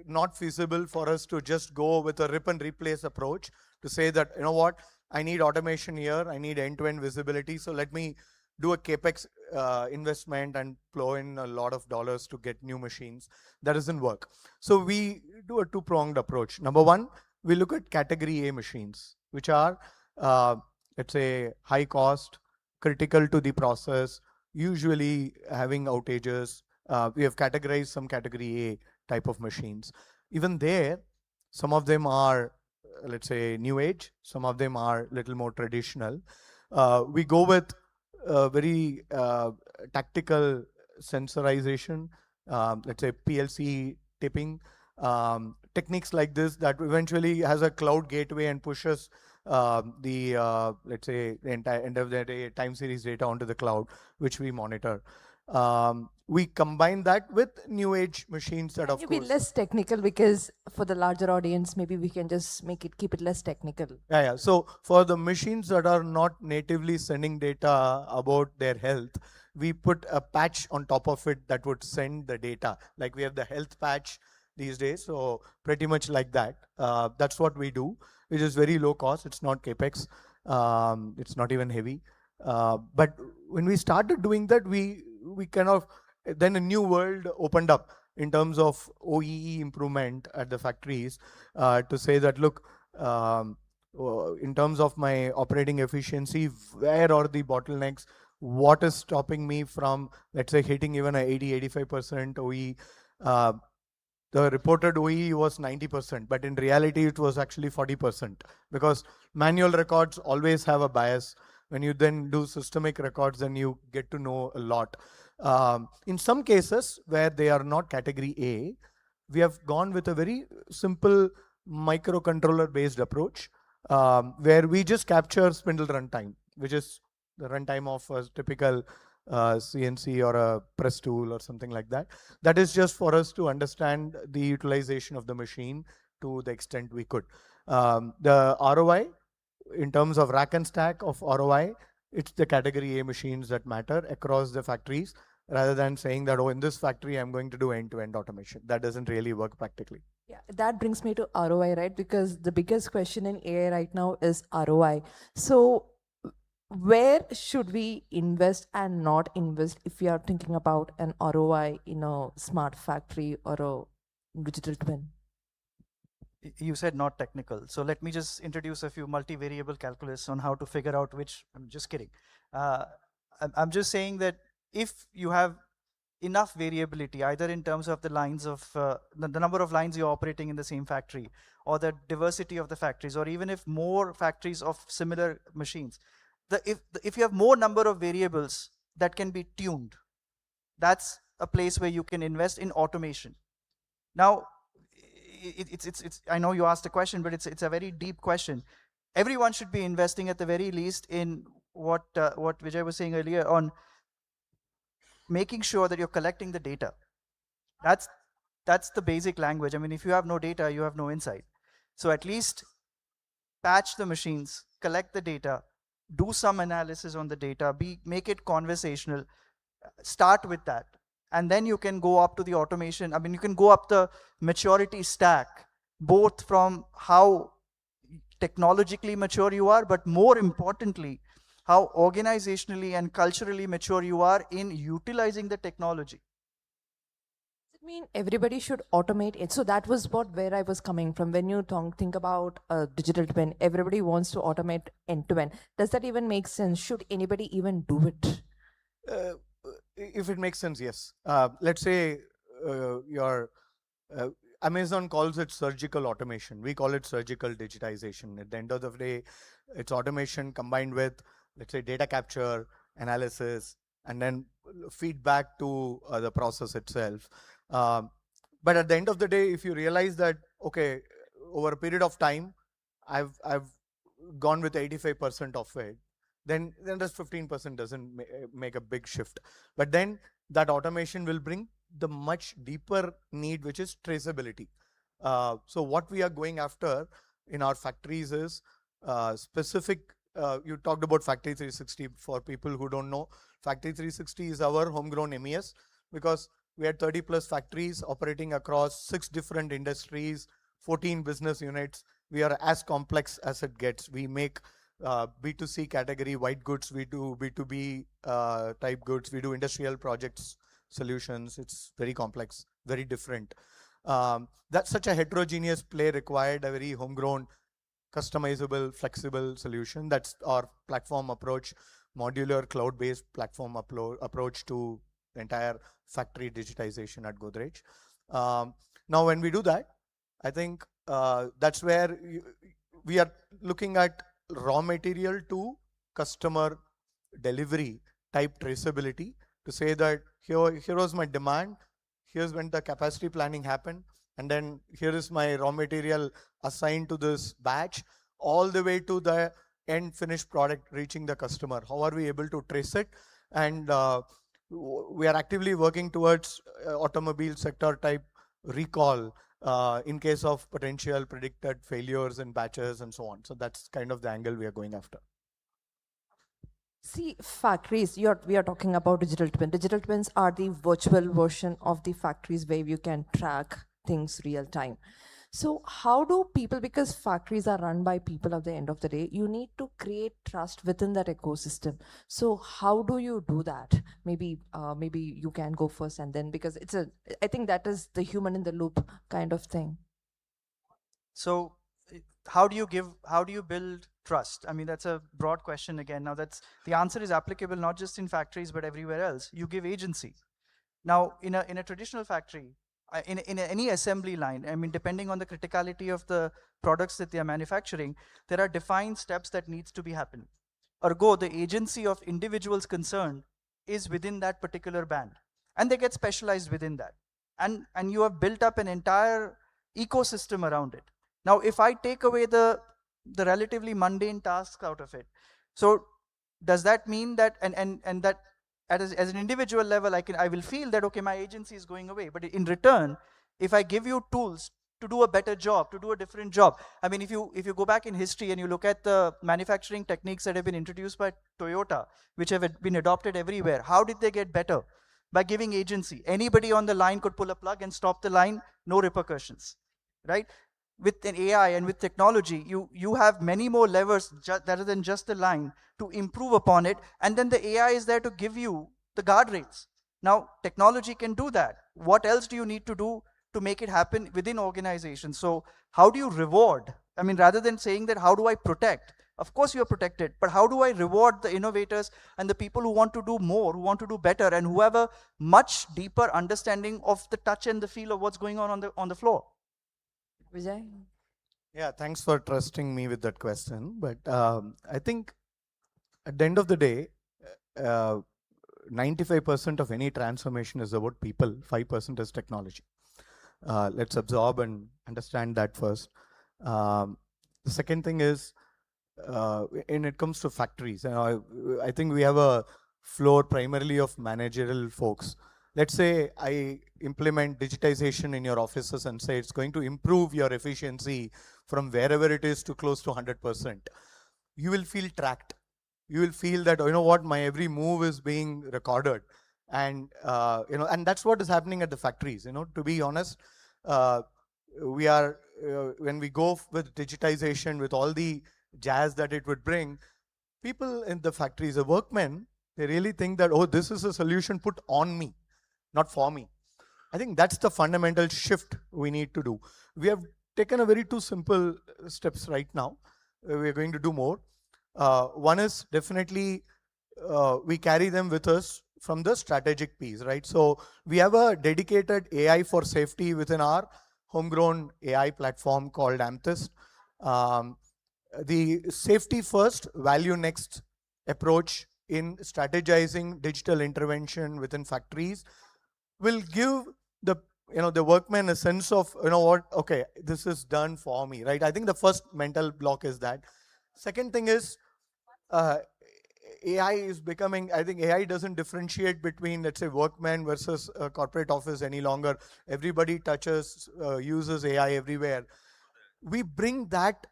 not feasible for us to just go with a rip and replace approach to say that, you know what, I need automation here, I need end-to-end visibility, so let me do a capex investment and plow in a lot of dollars to get new machines. That doesn't work. So we do a two-pronged approach. Number one, we look at category A machines, which are, let's say, high cost, critical to the process, usually having outages. We have categorized some category A type of machines. Even there, some of them are, let's say, new age. Some of them are little more traditional. We go with very tactical sensorization, let's say PLC tipping, techniques like this that eventually has a cloud gateway and pushes let's say, the entire end of the day time series data onto the cloud, which we monitor. We combine that with new age machines that, of Can course, you be less technical, because for the larger audience, maybe we can just keep it less technical. Yeah. So for the machines that are not natively sending data about their health, we put a patch on top of it that would send the data. Like we have the health patch these days, so pretty much like that. That's what we do, which is very low cost. It's not capex. It's not even heavy. But when we started doing that, we kind of, then a new world opened up in terms of OEE improvement at the factories, to say that, look, in terms of my operating efficiency, where are the bottlenecks? What is stopping me from, let's say, hitting even a 80-85% OEE? The reported OEE was 90%, but in reality, it was actually 40%, because manual records always have a bias. When you then do systemic records, then you get to know a lot. In some cases where they are not category A, we have gone with a very simple microcontroller based approach, where we just capture spindle runtime, which is the runtime of a typical CNC or a press tool or something like that. That is just for us to understand the utilization of the machine to the extent we could. The ROI, in terms of rack and stack of ROI, it's the category A machines that matter across the factories, rather than saying that, oh, in this factory, I'm going to do end-to-end automation. That doesn't really work practically. Yeah, that brings me to ROI, right? Because the biggest question in AI right now is ROI. So where should we invest and not invest if we are thinking about an ROI in a smart factory or a digital twin? You said not technical. So let me just introduce a few multivariable calculus on how to figure out which. I'm just kidding. I'm just saying that if you have enough variability, either in terms of the lines of the number of lines you're operating in the same factory, or the diversity of the factories, or even if more factories of similar machines, if you have more number of variables that can be tuned, that's a place where you can invest in automation. Now, I know you asked a question, but it's a very deep question. Everyone should be investing at the very least in what Vijay was saying earlier on, making sure that you're collecting the data. That's the basic language. I mean, if you have no data, you have no insight. So at least patch the machines, collect the data, do some analysis on the data, make it conversational, start with that. And then you can go up to the automation. I mean, you can go up the maturity stack both from how technologically mature you are, but more importantly, how organizationally and culturally mature you are in utilizing the technology. Does it mean everybody should automate it? So that was where I was coming from. When you think about a digital twin, everybody wants to automate end to end. Does that even make sense? Should anybody even do it? If it makes sense, yes. Let's say your Amazon calls it surgical automation. We call it surgical digitization. At the end of the day, it's automation combined with, let's say, data capture, analysis, and then feedback to the process itself. But at the end of the day, if you realize that, okay, over a period of time, I've gone with 85% of it, then just 15% doesn't make a big shift. But then that automation will bring the much deeper need, which is traceability. So what we are going after in our factories is specific. You talked about Factory 360. For people who don't know, Factory 360 is our homegrown MES, because we had 30 plus factories operating across 6 different industries, 14 business units. We are as complex as it gets. We make B2C category white goods, we do B2B type goods, we do industrial projects, solutions. It's very complex, very different. That's such a heterogeneous play required a very homegrown, customizable, flexible solution. That's our platform approach, modular cloud-based platform approach to the entire factory digitization at Godrej. Now, when we do that, I think that's where we are looking at raw material to customer delivery type traceability, to say that here was my demand, here's when the capacity planning happened, and then here is my raw material assigned to this batch, all the way to the end finished product reaching the customer. How are we able to trace it? And we are actively working towards automobile sector type recall in case of potential predicted failures in batches and so on. So that's kind of the angle we are going after. See, factories, we are talking about digital twin. Digital twins are the virtual version of the factories where you can track things real time. So how do people, because factories are run by people at the end of the day, you need to create trust within that ecosystem. So how do you do that? Maybe you can go first, and then, because I think that is the human in the loop kind of thing. So how do you build trust? I mean, that's a broad question again. Now the answer is applicable not just in factories, but everywhere else. You give agency. Now, in a traditional factory, in any assembly line, I mean, depending on the criticality of the products that they are manufacturing, there are defined steps that needs to be happening. Ergo, the agency of individuals concerned is within that particular band, and they get specialized within that. And you have built up an entire ecosystem around it. Now, if I take away the relatively mundane tasks out of it, so does that mean that, and that as an individual level, I will feel that, okay, my agency is going away. But in return, if I give you tools to do a better job, to do a different job, I mean, if you go back in history and you look at the manufacturing techniques that have been introduced by Toyota, which have been adopted everywhere, how did they get better? By giving agency. Anybody on the line could pull a plug and stop the line, no repercussions, right? With an AI and with technology, you have many more levers rather than just the line to improve upon it, and then the AI is there to give you the guardrails. Now, technology can do that. What else do you need to do to make it happen within organizations? So how do you reward? I mean, rather than saying that, how do I protect? Of course you are protected, but how do I reward the innovators and the people who want to do more, who want to do better, and who have a much deeper understanding of the touch and the feel of what's going on the floor? Vijay? Yeah, thanks for trusting me with that question. But I think at the end of the day, 95% of any transformation is about people, 5% is technology. Let's absorb and understand that first. The second thing is, when it comes to factories, I think we have a floor primarily of managerial folks. Let's say I implement digitization in your offices and say it's going to improve your efficiency from wherever it is to close to 100%. You will feel tracked. You will feel that, you know what, my every move is being recorded. And, and that's what is happening at the factories. To be honest, we are when we go with digitization, with all the jazz that it would bring, people in the factories, the workmen, they really think that, oh, this is a solution put on me, not for me. I think that's the fundamental shift we need to do. We have taken a very two simple steps right now. We're going to do more. One is definitely we carry them with us from the strategic piece, right? So we have a dedicated AI for safety within our homegrown AI platform called Amethyst. The safety first, value next approach in strategizing digital intervention within factories will give the workman a sense of, what, okay, this is done for me, right? I think the first mental block is that. Second thing is AI is becoming, I think AI doesn't differentiate between, let's say, workman versus a corporate office any longer. Everybody touches, uses AI everywhere. We bring that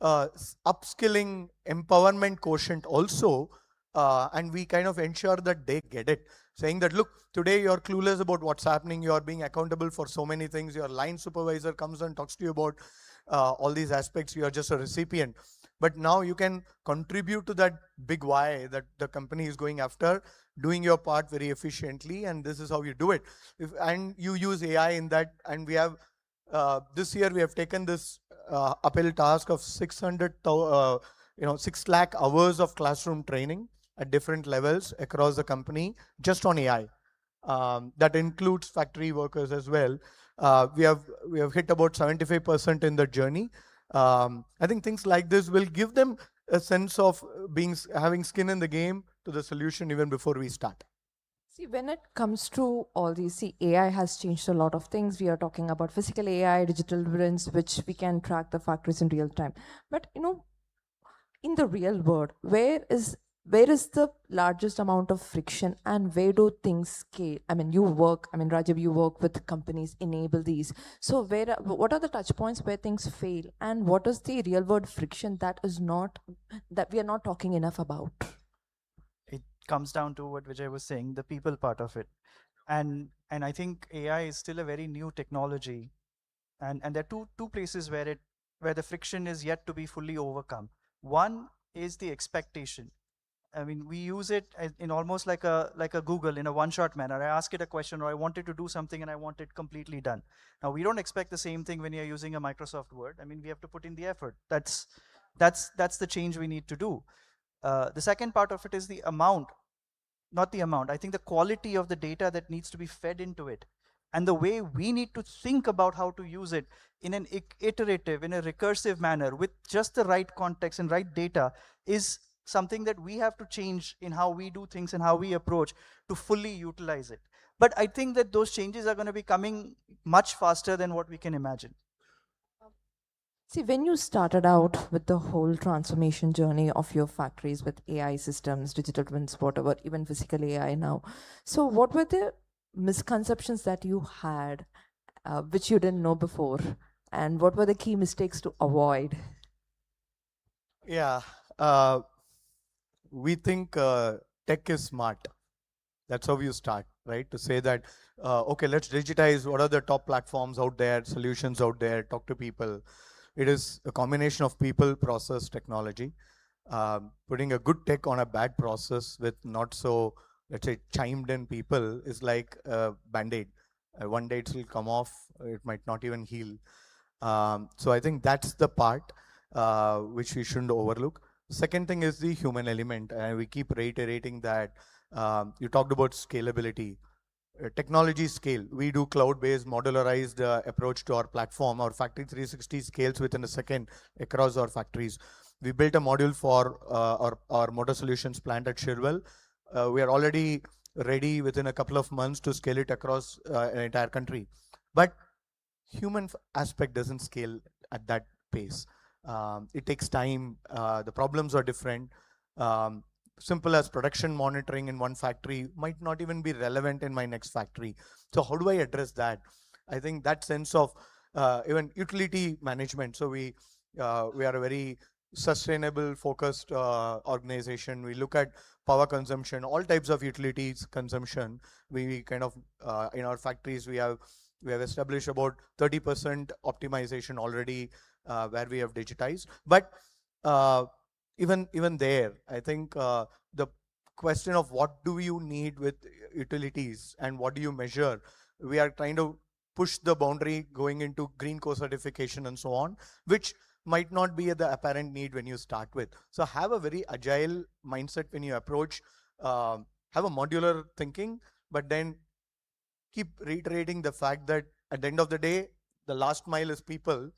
upskilling empowerment quotient also, and we kind of ensure that they get it. Saying that, look, today you're clueless about what's happening, you're being accountable for so many things, your line supervisor comes and talks to you about all these aspects, you're just a recipient. But now you can contribute to that big why that the company is going after, doing your part very efficiently, and this is how you do it. And you use AI in that, and we have, this year we have taken this uphill task of 6 lakh hours of classroom training at different levels across the company, just on AI. That includes factory workers as well. We have hit about 75% in the journey. I think things like this will give them a sense of having skin in the game to the solution even before we start. See, when it comes to all these, AI has changed a lot of things. We are talking about physical AI, digital twins, which we can track the factories in real time. But, in the real world, where is the largest amount of friction, and where do things scale? Rajiv, you work with companies, enable these. So what are the touch points where things fail, and what is the real world friction that we are not talking enough about? It comes down to what Vijay was saying, the people part of it. And I think AI is still a very new technology. And there are two places where the friction is yet to be fully overcome. One is the expectation. I mean, we use it in almost like a Google in a one-shot manner. I ask it a question, or I want it to do something, and I want it completely done. Now, we don't expect the same thing when you're using a Microsoft Word. I mean, we have to put in the effort. That's the change we need to do. The second part of it is the amount, not the amount. I think the quality of the data that needs to be fed into it, and the way we need to think about how to use it in an iterative, in a recursive manner with just the right context and right data is something that we have to change in how we do things and how we approach to fully utilize it. But I think that those changes are going to be coming much faster than what we can imagine. See, when you started out with the whole transformation journey of your factories with AI systems, digital twins, whatever, even physical AI now, so what were the misconceptions that you had which you didn't know before, and what were the key mistakes to avoid? Yeah, we think tech is smart. That's how you start, right? To say that, okay, let's digitize, what are the top platforms out there, solutions out there, talk to people. It is a combination of people, process, technology. Putting a good tech on a bad process with not so, let's say, chimed in people is like a Band-Aid. One day it will come off, it might not even heal. So I think that's the part which we shouldn't overlook. Second thing is the human element, and we keep reiterating that. You talked about scalability. Technology scale. We do cloud-based modularized approach to our platform. Our Factory 360 scales within a second across our factories. We built a module for our motor solutions plant at Shirwell. We are already ready within a couple of months to scale it across an entire country. But human aspect doesn't scale at that pace. It takes time. The problems are different. Simple as production monitoring in one factory might not even be relevant in my next factory. So how do I address that? I think that sense of even utility management. So we are a very sustainable focused organization. We look at power consumption, all types of utilities consumption. We kind of in our factories we have We have established about 30% optimization already where we have digitized. But even there, I think the question of what do you need with utilities and what do you measure, we are trying to push the boundary going into green co-certification and so on, which might not be the apparent need when you start with. So have a very agile mindset when you approach, have a modular thinking, but then keep reiterating the fact that at the end of the day, the last mile is people.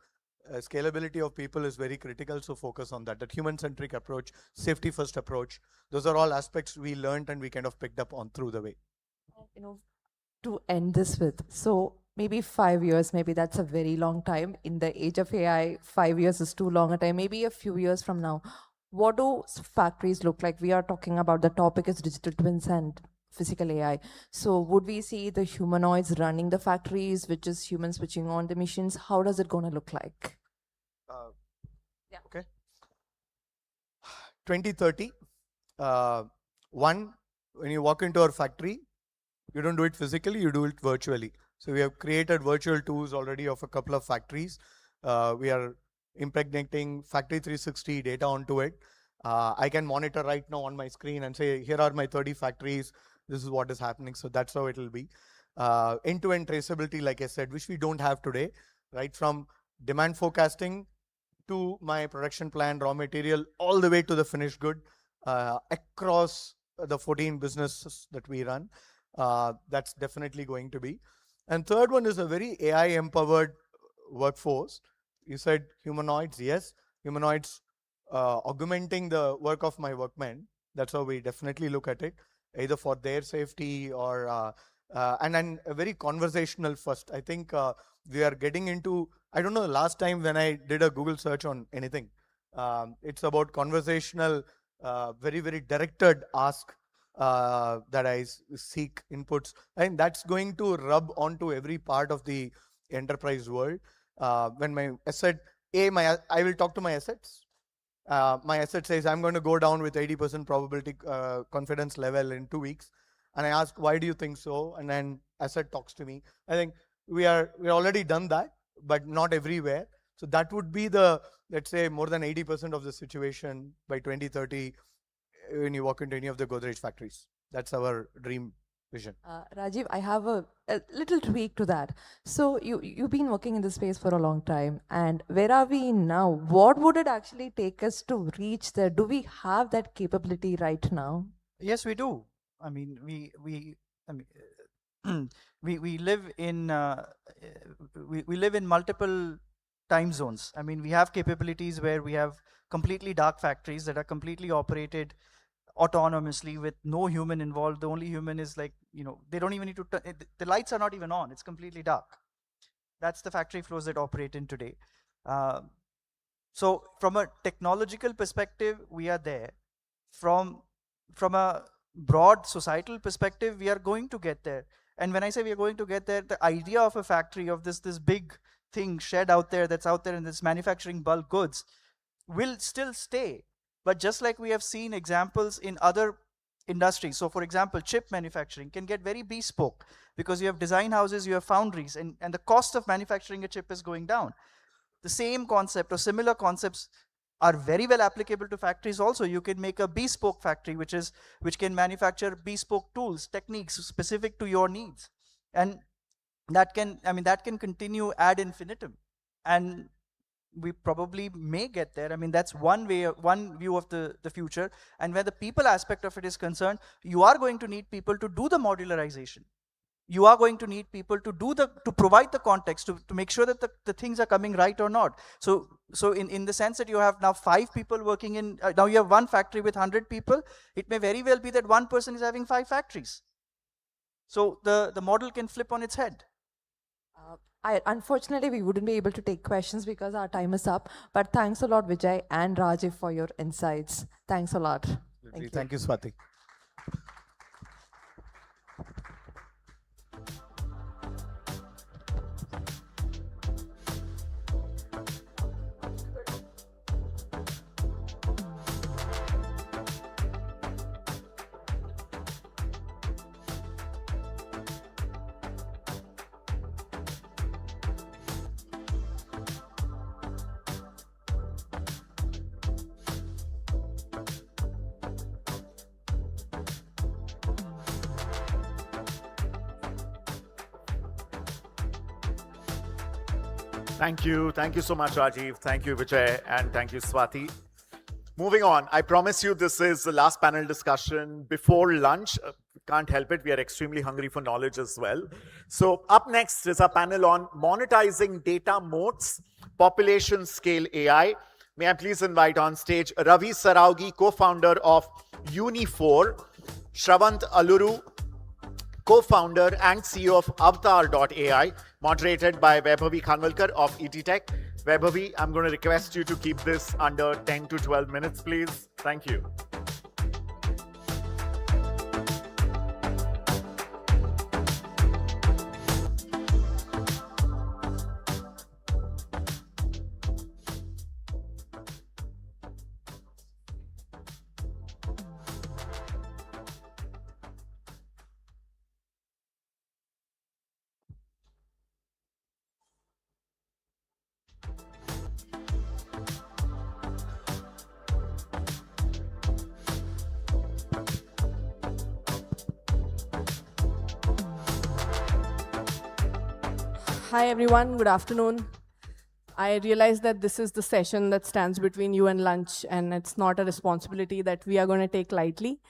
Scalability of people is very critical, so focus on that. That human-centric approach, safety-first approach, those are all aspects we learned and we kind of picked up on through the way. You know, to end this with, so maybe 5 years, maybe that's a very long time. In the age of AI, 5 years is too long a time. Maybe a few years from now, what do factories look like? We are talking about the topic is digital twins and physical AI. So would we see the humanoids running the factories, which is humans switching on the machines? How does it going to look like? Okay. 2030, one, when you walk into our factory, you don't do it physically, you do it virtually. So we have created virtual tours already of a couple of factories. We are impregnating Factory 360 data onto it. I can monitor right now on my screen and say, here are my 30 factories. This is what is happening. So that's how it will be. End-to-end traceability, like I said, which we don't have today, right? From demand forecasting to my production plan, raw material, all the way to the finished good across the 14 businesses that we run. That's definitely going to be. And third one is a very AI-empowered workforce. You said humanoids, yes. Humanoids augmenting the work of my workmen. That's how we definitely look at it, either for their safety or, and then a very conversational first. I think we are getting into, I don't know the last time when I did a Google search on anything. It's about conversational, very, very directed ask that I seek inputs. And that's going to rub onto every part of the enterprise world. When my asset, I will talk to my assets. My asset says I'm going to go down with 80% probability confidence level in 2 weeks. And I ask, why do you think so? And then asset talks to me. I think we already done that, but not everywhere. So that would be the, let's say, more than 80% of the situation by 2030 when you walk into any of the Godrej factories. That's our dream vision. Rajiv, I have a little tweak to that. So you've been working in this space for a long time, and where are we now? What would it actually take us to reach there? Do we have that capability right now? Yes, we do. I mean, we live in we live in multiple time zones. I mean, we have capabilities where we have completely dark factories that are completely operated autonomously with no human involved. The only human is like, they don't even need to, the lights are not even on. It's completely dark. That's the factory floors that operate in today. So from a technological perspective, we are there. From a broad societal perspective, we are going to get there. And when I say we are going to get there, the idea of a factory, of this big thing shed out there that's out there in this manufacturing bulk goods will still stay. But just like we have seen examples in other industries, so for example, chip manufacturing can get very bespoke because you have design houses, you have foundries, and the cost of manufacturing a chip is going down. The same concept or similar concepts are very well applicable to factories also. You can make a bespoke factory which can manufacture bespoke tools, techniques specific to your needs. And that can continue ad infinitum. And we probably may get there. I mean, that's one view of the future. And where the people aspect of it is concerned, you are going to need people to do the modularization. You are going to need people to provide the context, to make sure that the things are coming right or not. So in the sense that you have now 5 people working in, now you have one factory with 100 people, it may very well be that one person is having 5 factories. So the model can flip on its head. Unfortunately, we wouldn't be able to take questions because our time is up. But thanks a lot, Vijay and Rajiv, for your insights. Thanks a lot. Thank you, Swati. Thank you. Thank you so much, Rajiv. Thank you, Vijay. And thank you, Swati. Moving on, I promise you this is the last panel discussion before lunch. Can't help it. We are extremely hungry for knowledge as well. So up next is a panel on monetizing data moats, population scale AI. May I please invite on stage Ravi Saraugi, co-founder of Uni4, Shravant Aluru, co-founder and CEO of Avatar.ai, moderated by Vaibhavi Khanwalkar of ET Tech. Vaibhavi, I'm going to request you to keep this under 10 to 12 minutes, please. Thank you. Hi everyone, good afternoon. I realize that this is the session that stands between you and lunch, and it's not a responsibility that we are going to take lightly.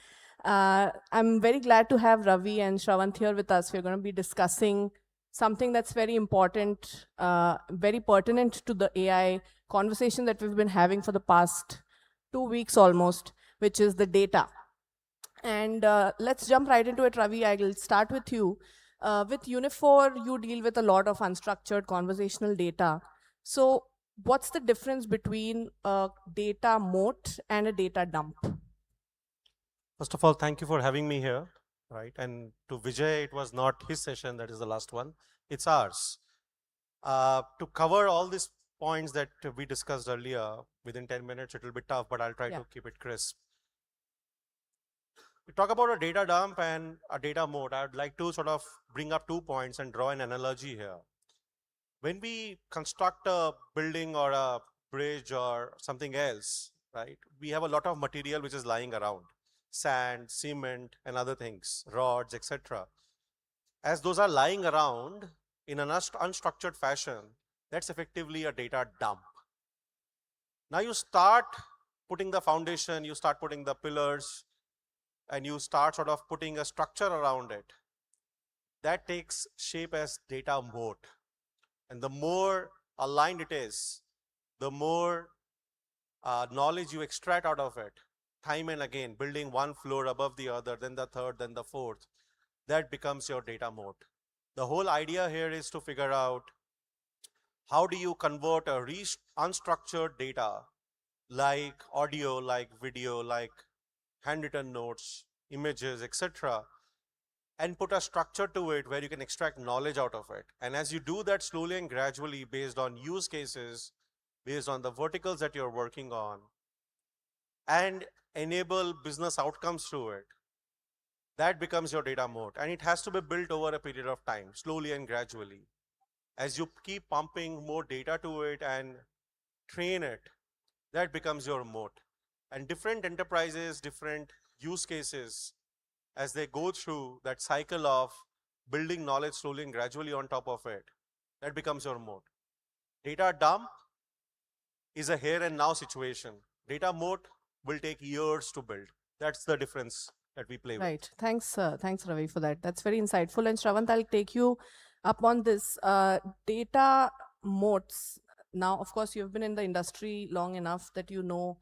I'm very glad to have Ravi and Shravant here with us. We're going to be discussing something that's very important, very pertinent to the AI conversation that we've been having for the past 2 weeks almost, which is the data. And let's jump right into it, Ravi. I will start with you. With Uni4, you deal with a lot of unstructured conversational data. So what's the difference between a data moat and a data dump? First of all, thank you for having me here, right? And to Vijay, it was not his session, that is the last one. It's ours. To cover all these points that we discussed earlier within 10 minutes, it will be tough, but I'll try to keep it crisp. We talk about a data dump and a data moat. I would like to sort of bring up 2 points and draw an analogy here. When we construct a building or a bridge or something else, right, we have a lot of material which is lying around. Sand, cement, and other things, rods, etc. As those are lying around in an unstructured fashion, that's effectively a data dump. Now you start putting the foundation, you start putting the pillars, and you start sort of putting a structure around it. That takes shape as data moat. And the more aligned it is, the more knowledge you extract out of it, time and again, building one floor above the other, then the third, then the fourth, that becomes your data moat. The whole idea here is to figure out how do you convert a unstructured data like audio, like video, like handwritten notes, images, etc., and put a structure to it where you can extract knowledge out of it. And as you do that slowly and gradually based on use cases, based on the verticals that you're working on, and enable business outcomes through it, that becomes your data moat. And it has to be built over a period of time, slowly and gradually. As you keep pumping more data to it and train it, that becomes your moat. And different enterprises, different use cases, as they go through that cycle of building knowledge slowly and gradually on top of it, that becomes your moat. Data dump is a here and now situation. Data moat will take years to build. That's the difference that we play with. Right. Thanks, Ravi, for that. That's very insightful. And Shravant, I'll take you up on this. Data moats. Now, of course, you've been in the industry long enough that you know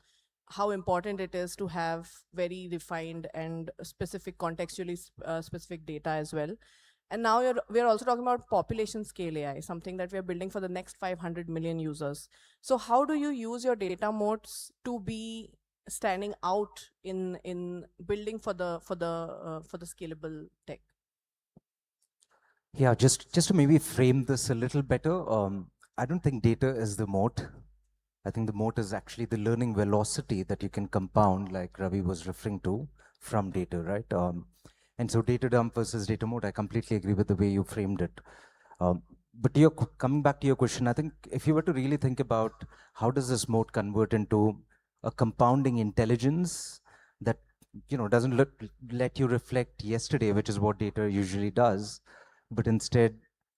how important it is to have very refined and specific, contextually specific data as well. And now we're also talking about population scale AI, something that we're building for the next 500 million users. So how do you use your data moats to be standing out in building for the scalable tech? Yeah, just to maybe frame this a little better, I don't think data is the moat. I think the moat is actually the learning velocity that you can compound, like Ravi was referring to, from data, right? And so data dump versus data moat, I completely agree with the way you framed it. But coming back to your question, I think if you were to really think about how does this moat convert into a compounding intelligence that doesn't let you reflect yesterday, which is what data usually does, but instead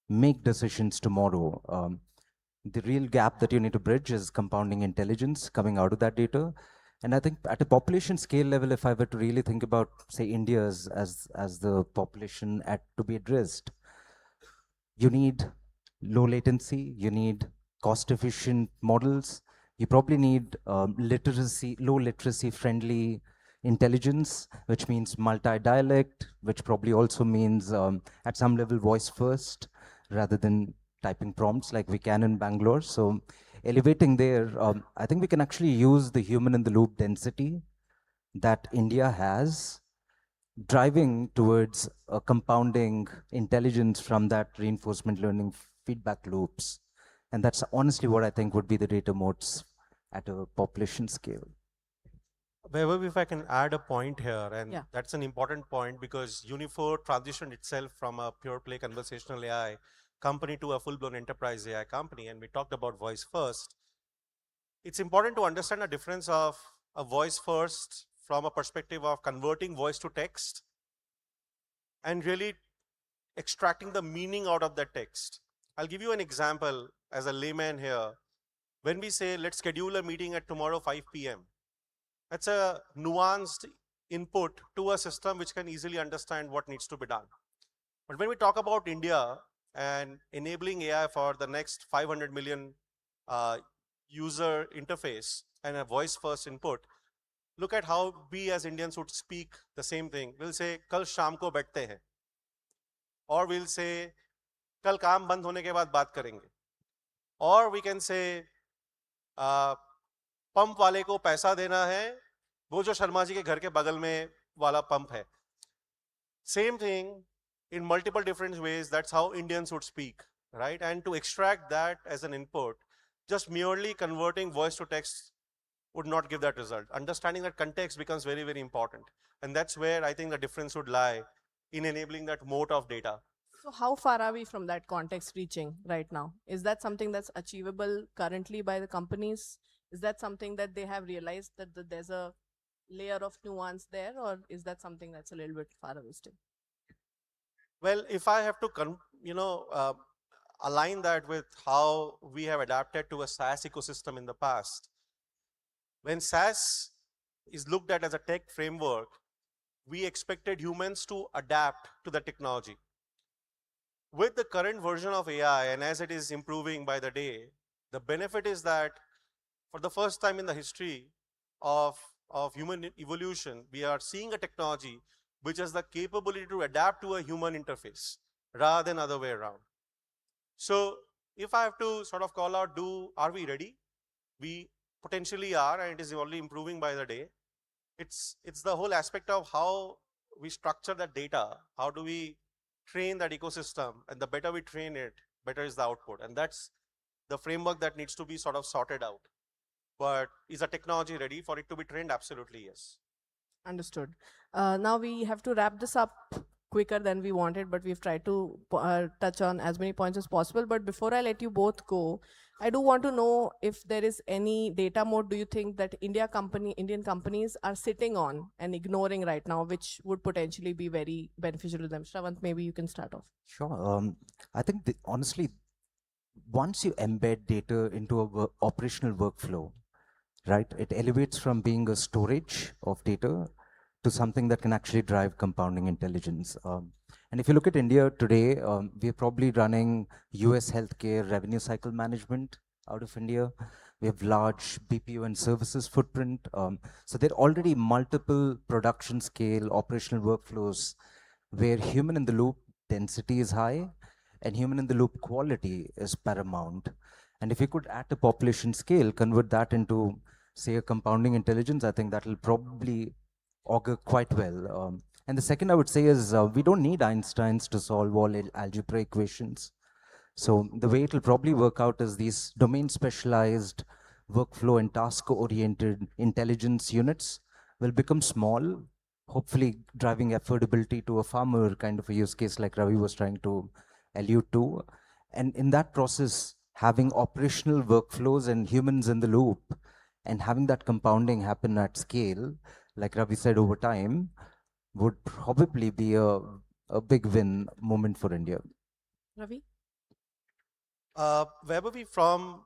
make decisions tomorrow. The real gap that you need to bridge is compounding intelligence coming out of that data. And I think at a population scale level, if I were to really think about, say, India as the population to be addressed, you need low latency, you need cost efficient models, you probably need low literacy friendly intelligence, which means multi-dialect, which probably also means at some level voice first rather than typing prompts like we can in Bangalore. So elevating there, I think we can actually use the human in the loop density that India has, driving towards a compounding intelligence from that reinforcement learning feedback loops. And that's honestly what I think would be the data moats at a population scale. Wherever if I can add a point here, and Yeah. that's an important point because Unifor transitioned itself from a pure play conversational AI company to a full-blown enterprise AI company, and we talked about voice first. It's important to understand the difference of a voice first from a perspective of converting voice to text and really extracting the meaning out of that text. I'll give you an example as a layman here. When we say, let's schedule a meeting at tomorrow 5 p.m., that's a nuanced input to a system which can easily understand what needs to be done. But when we talk about India and enabling AI for the next 500 million user interface and a voice first input, look at how we as Indians would speak the same thing. We'll say, kal sham ko baithte hain. Or we'll say, kal kaam band hone ke baad baat karenge. Or we can say, pump वाले को पैसा देना है, वो जो शर्मा जी के घर के बगल में वाला पंप है. Same thing in multiple different ways. That's how Indians would speak, right? And to extract that as an input, just merely converting voice to text would not give that result. Understanding that context becomes very, very important. And that's where I think the difference would lie in enabling that moat of data. So how far are we from that context reaching right now? Is that something that's achievable currently by the companies? Is that something that they have realized that there's a layer of nuance there, or is that something that's a little bit far away still? Well, if I have to, align that with how we have adapted to a SaaS ecosystem in the past, when SaaS is looked at as a tech framework, we expected humans to adapt to the technology. With the current version of AI, and as it is improving by the day, the benefit is that for the first time in the history of human evolution, we are seeing a technology which has the capability to adapt to a human interface rather than other way around. So if I have to sort of call out, are we ready? We potentially are, and it is only improving by the day. It's the whole aspect of how we structure that data. How do we train that ecosystem? And the better we train it, better is the output. And that's the framework that needs to be sort of sorted out. But is the technology ready for it to be trained? Absolutely, yes. Understood. Now we have to wrap this up quicker than we wanted, but we've tried to touch on as many points as possible. But before I let you both go, I do want to know if there is any data mode do you think that Indian companies are sitting on and ignoring right now, which would potentially be very beneficial to them? Shravant, maybe you can start off. Sure. I think honestly, once you embed data into a operational workflow, right, it elevates from being a storage of data to something that can actually drive compounding intelligence. And if you look at India today, we're probably running US healthcare revenue cycle management out of India. We have large BPO and services footprint. So there are already multiple production scale operational workflows where human in the loop density is high and human in the loop quality is paramount. And if you could at a population scale convert that into, say, a compounding intelligence, I think that will probably augur quite well. And the second I would say is we don't need Einsteins to solve all algebra equations. So the way it will probably work out is these domain specialized workflow and task oriented intelligence units will become small, hopefully driving affordability to a farmer kind of a use case like Ravi was trying to allude to. And in that process, having operational workflows and humans in the loop and having that compounding happen at scale, like Ravi said, over time, would probably be a big win moment for India. Ravi? Vaibhavi, from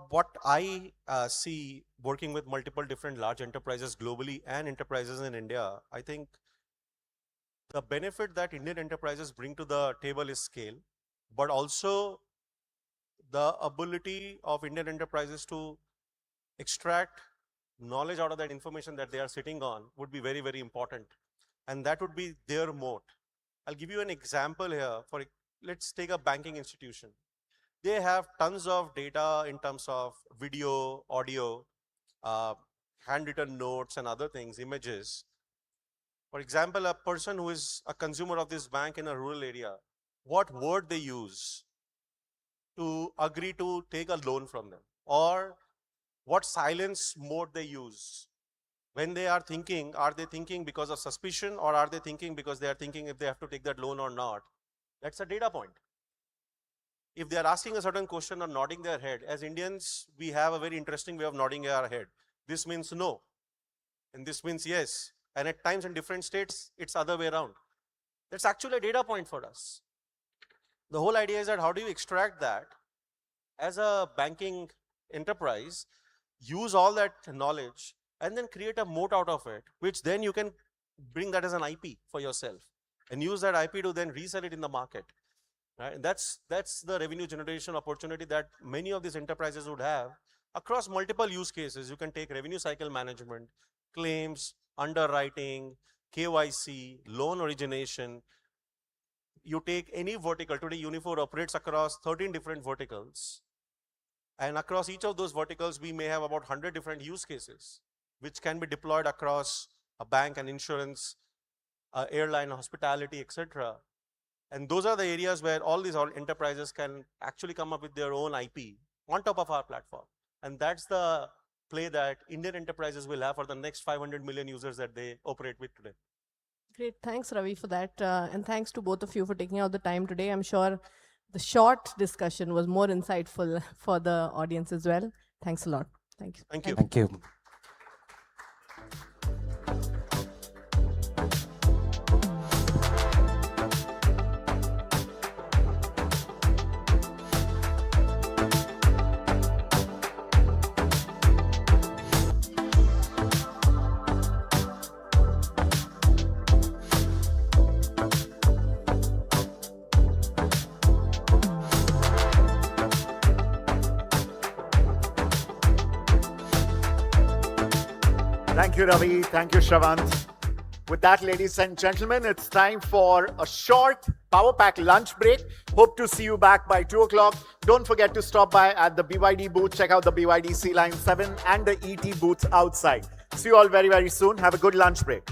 what I see working with multiple different large enterprises globally and enterprises in India, I think the benefit that Indian enterprises bring to the table is scale, but also the ability of Indian enterprises to extract knowledge out of that information that they are sitting on would be very, very important. And that would be their moat. I'll give you an example here. Let's take a banking institution. They have tons of data in terms of video, audio, handwritten notes and other things, images. For example, a person who is a consumer of this bank in a rural area, what word they use to agree to take a loan from them, or what silence mode they use. When they are thinking because of suspicion, or are they thinking because they are thinking if they have to take that loan or not? That's a data point. If they are asking a certain question or nodding their head, as Indians, we have a very interesting way of nodding our head. This means no, and this means yes. And at times in different states, it's other way around. That's actually a data point for us. The whole idea is that how do you extract that as a banking enterprise, use all that knowledge, and then create a moat out of it, which then you can bring that as an IP for yourself and use that IP to then resell it in the market. Right? And that's the revenue generation opportunity that many of these enterprises would have across multiple use cases. You can take revenue cycle management, claims, underwriting, KYC, loan origination. You take any vertical. Today, Unifor operates across 13 different verticals. And across each of those verticals, we may have about 100 different use cases, which can be deployed across a bank and insurance, airline, hospitality, etc. And those are the areas where all these enterprises can actually come up with their own IP on top of our platform. And that's the play that Indian enterprises will have for the next 500 million users that they operate with today. Great. Thanks, Ravi, for that. And thanks to both of you for taking out the time today. I'm sure the short discussion was more insightful for the audience as well. Thanks a lot. Thank you. Thank you. Thank you. Thank you, Ravi. Thank you, Shravant. With that, ladies and gentlemen, it's time for a short Power Pack lunch break. Hope to see you back by 2 o'clock. Don't forget to stop by at the BYD booth. Check out the BYD C Line 7 and the ET booths outside. See you all very, very soon. Have a good lunch break.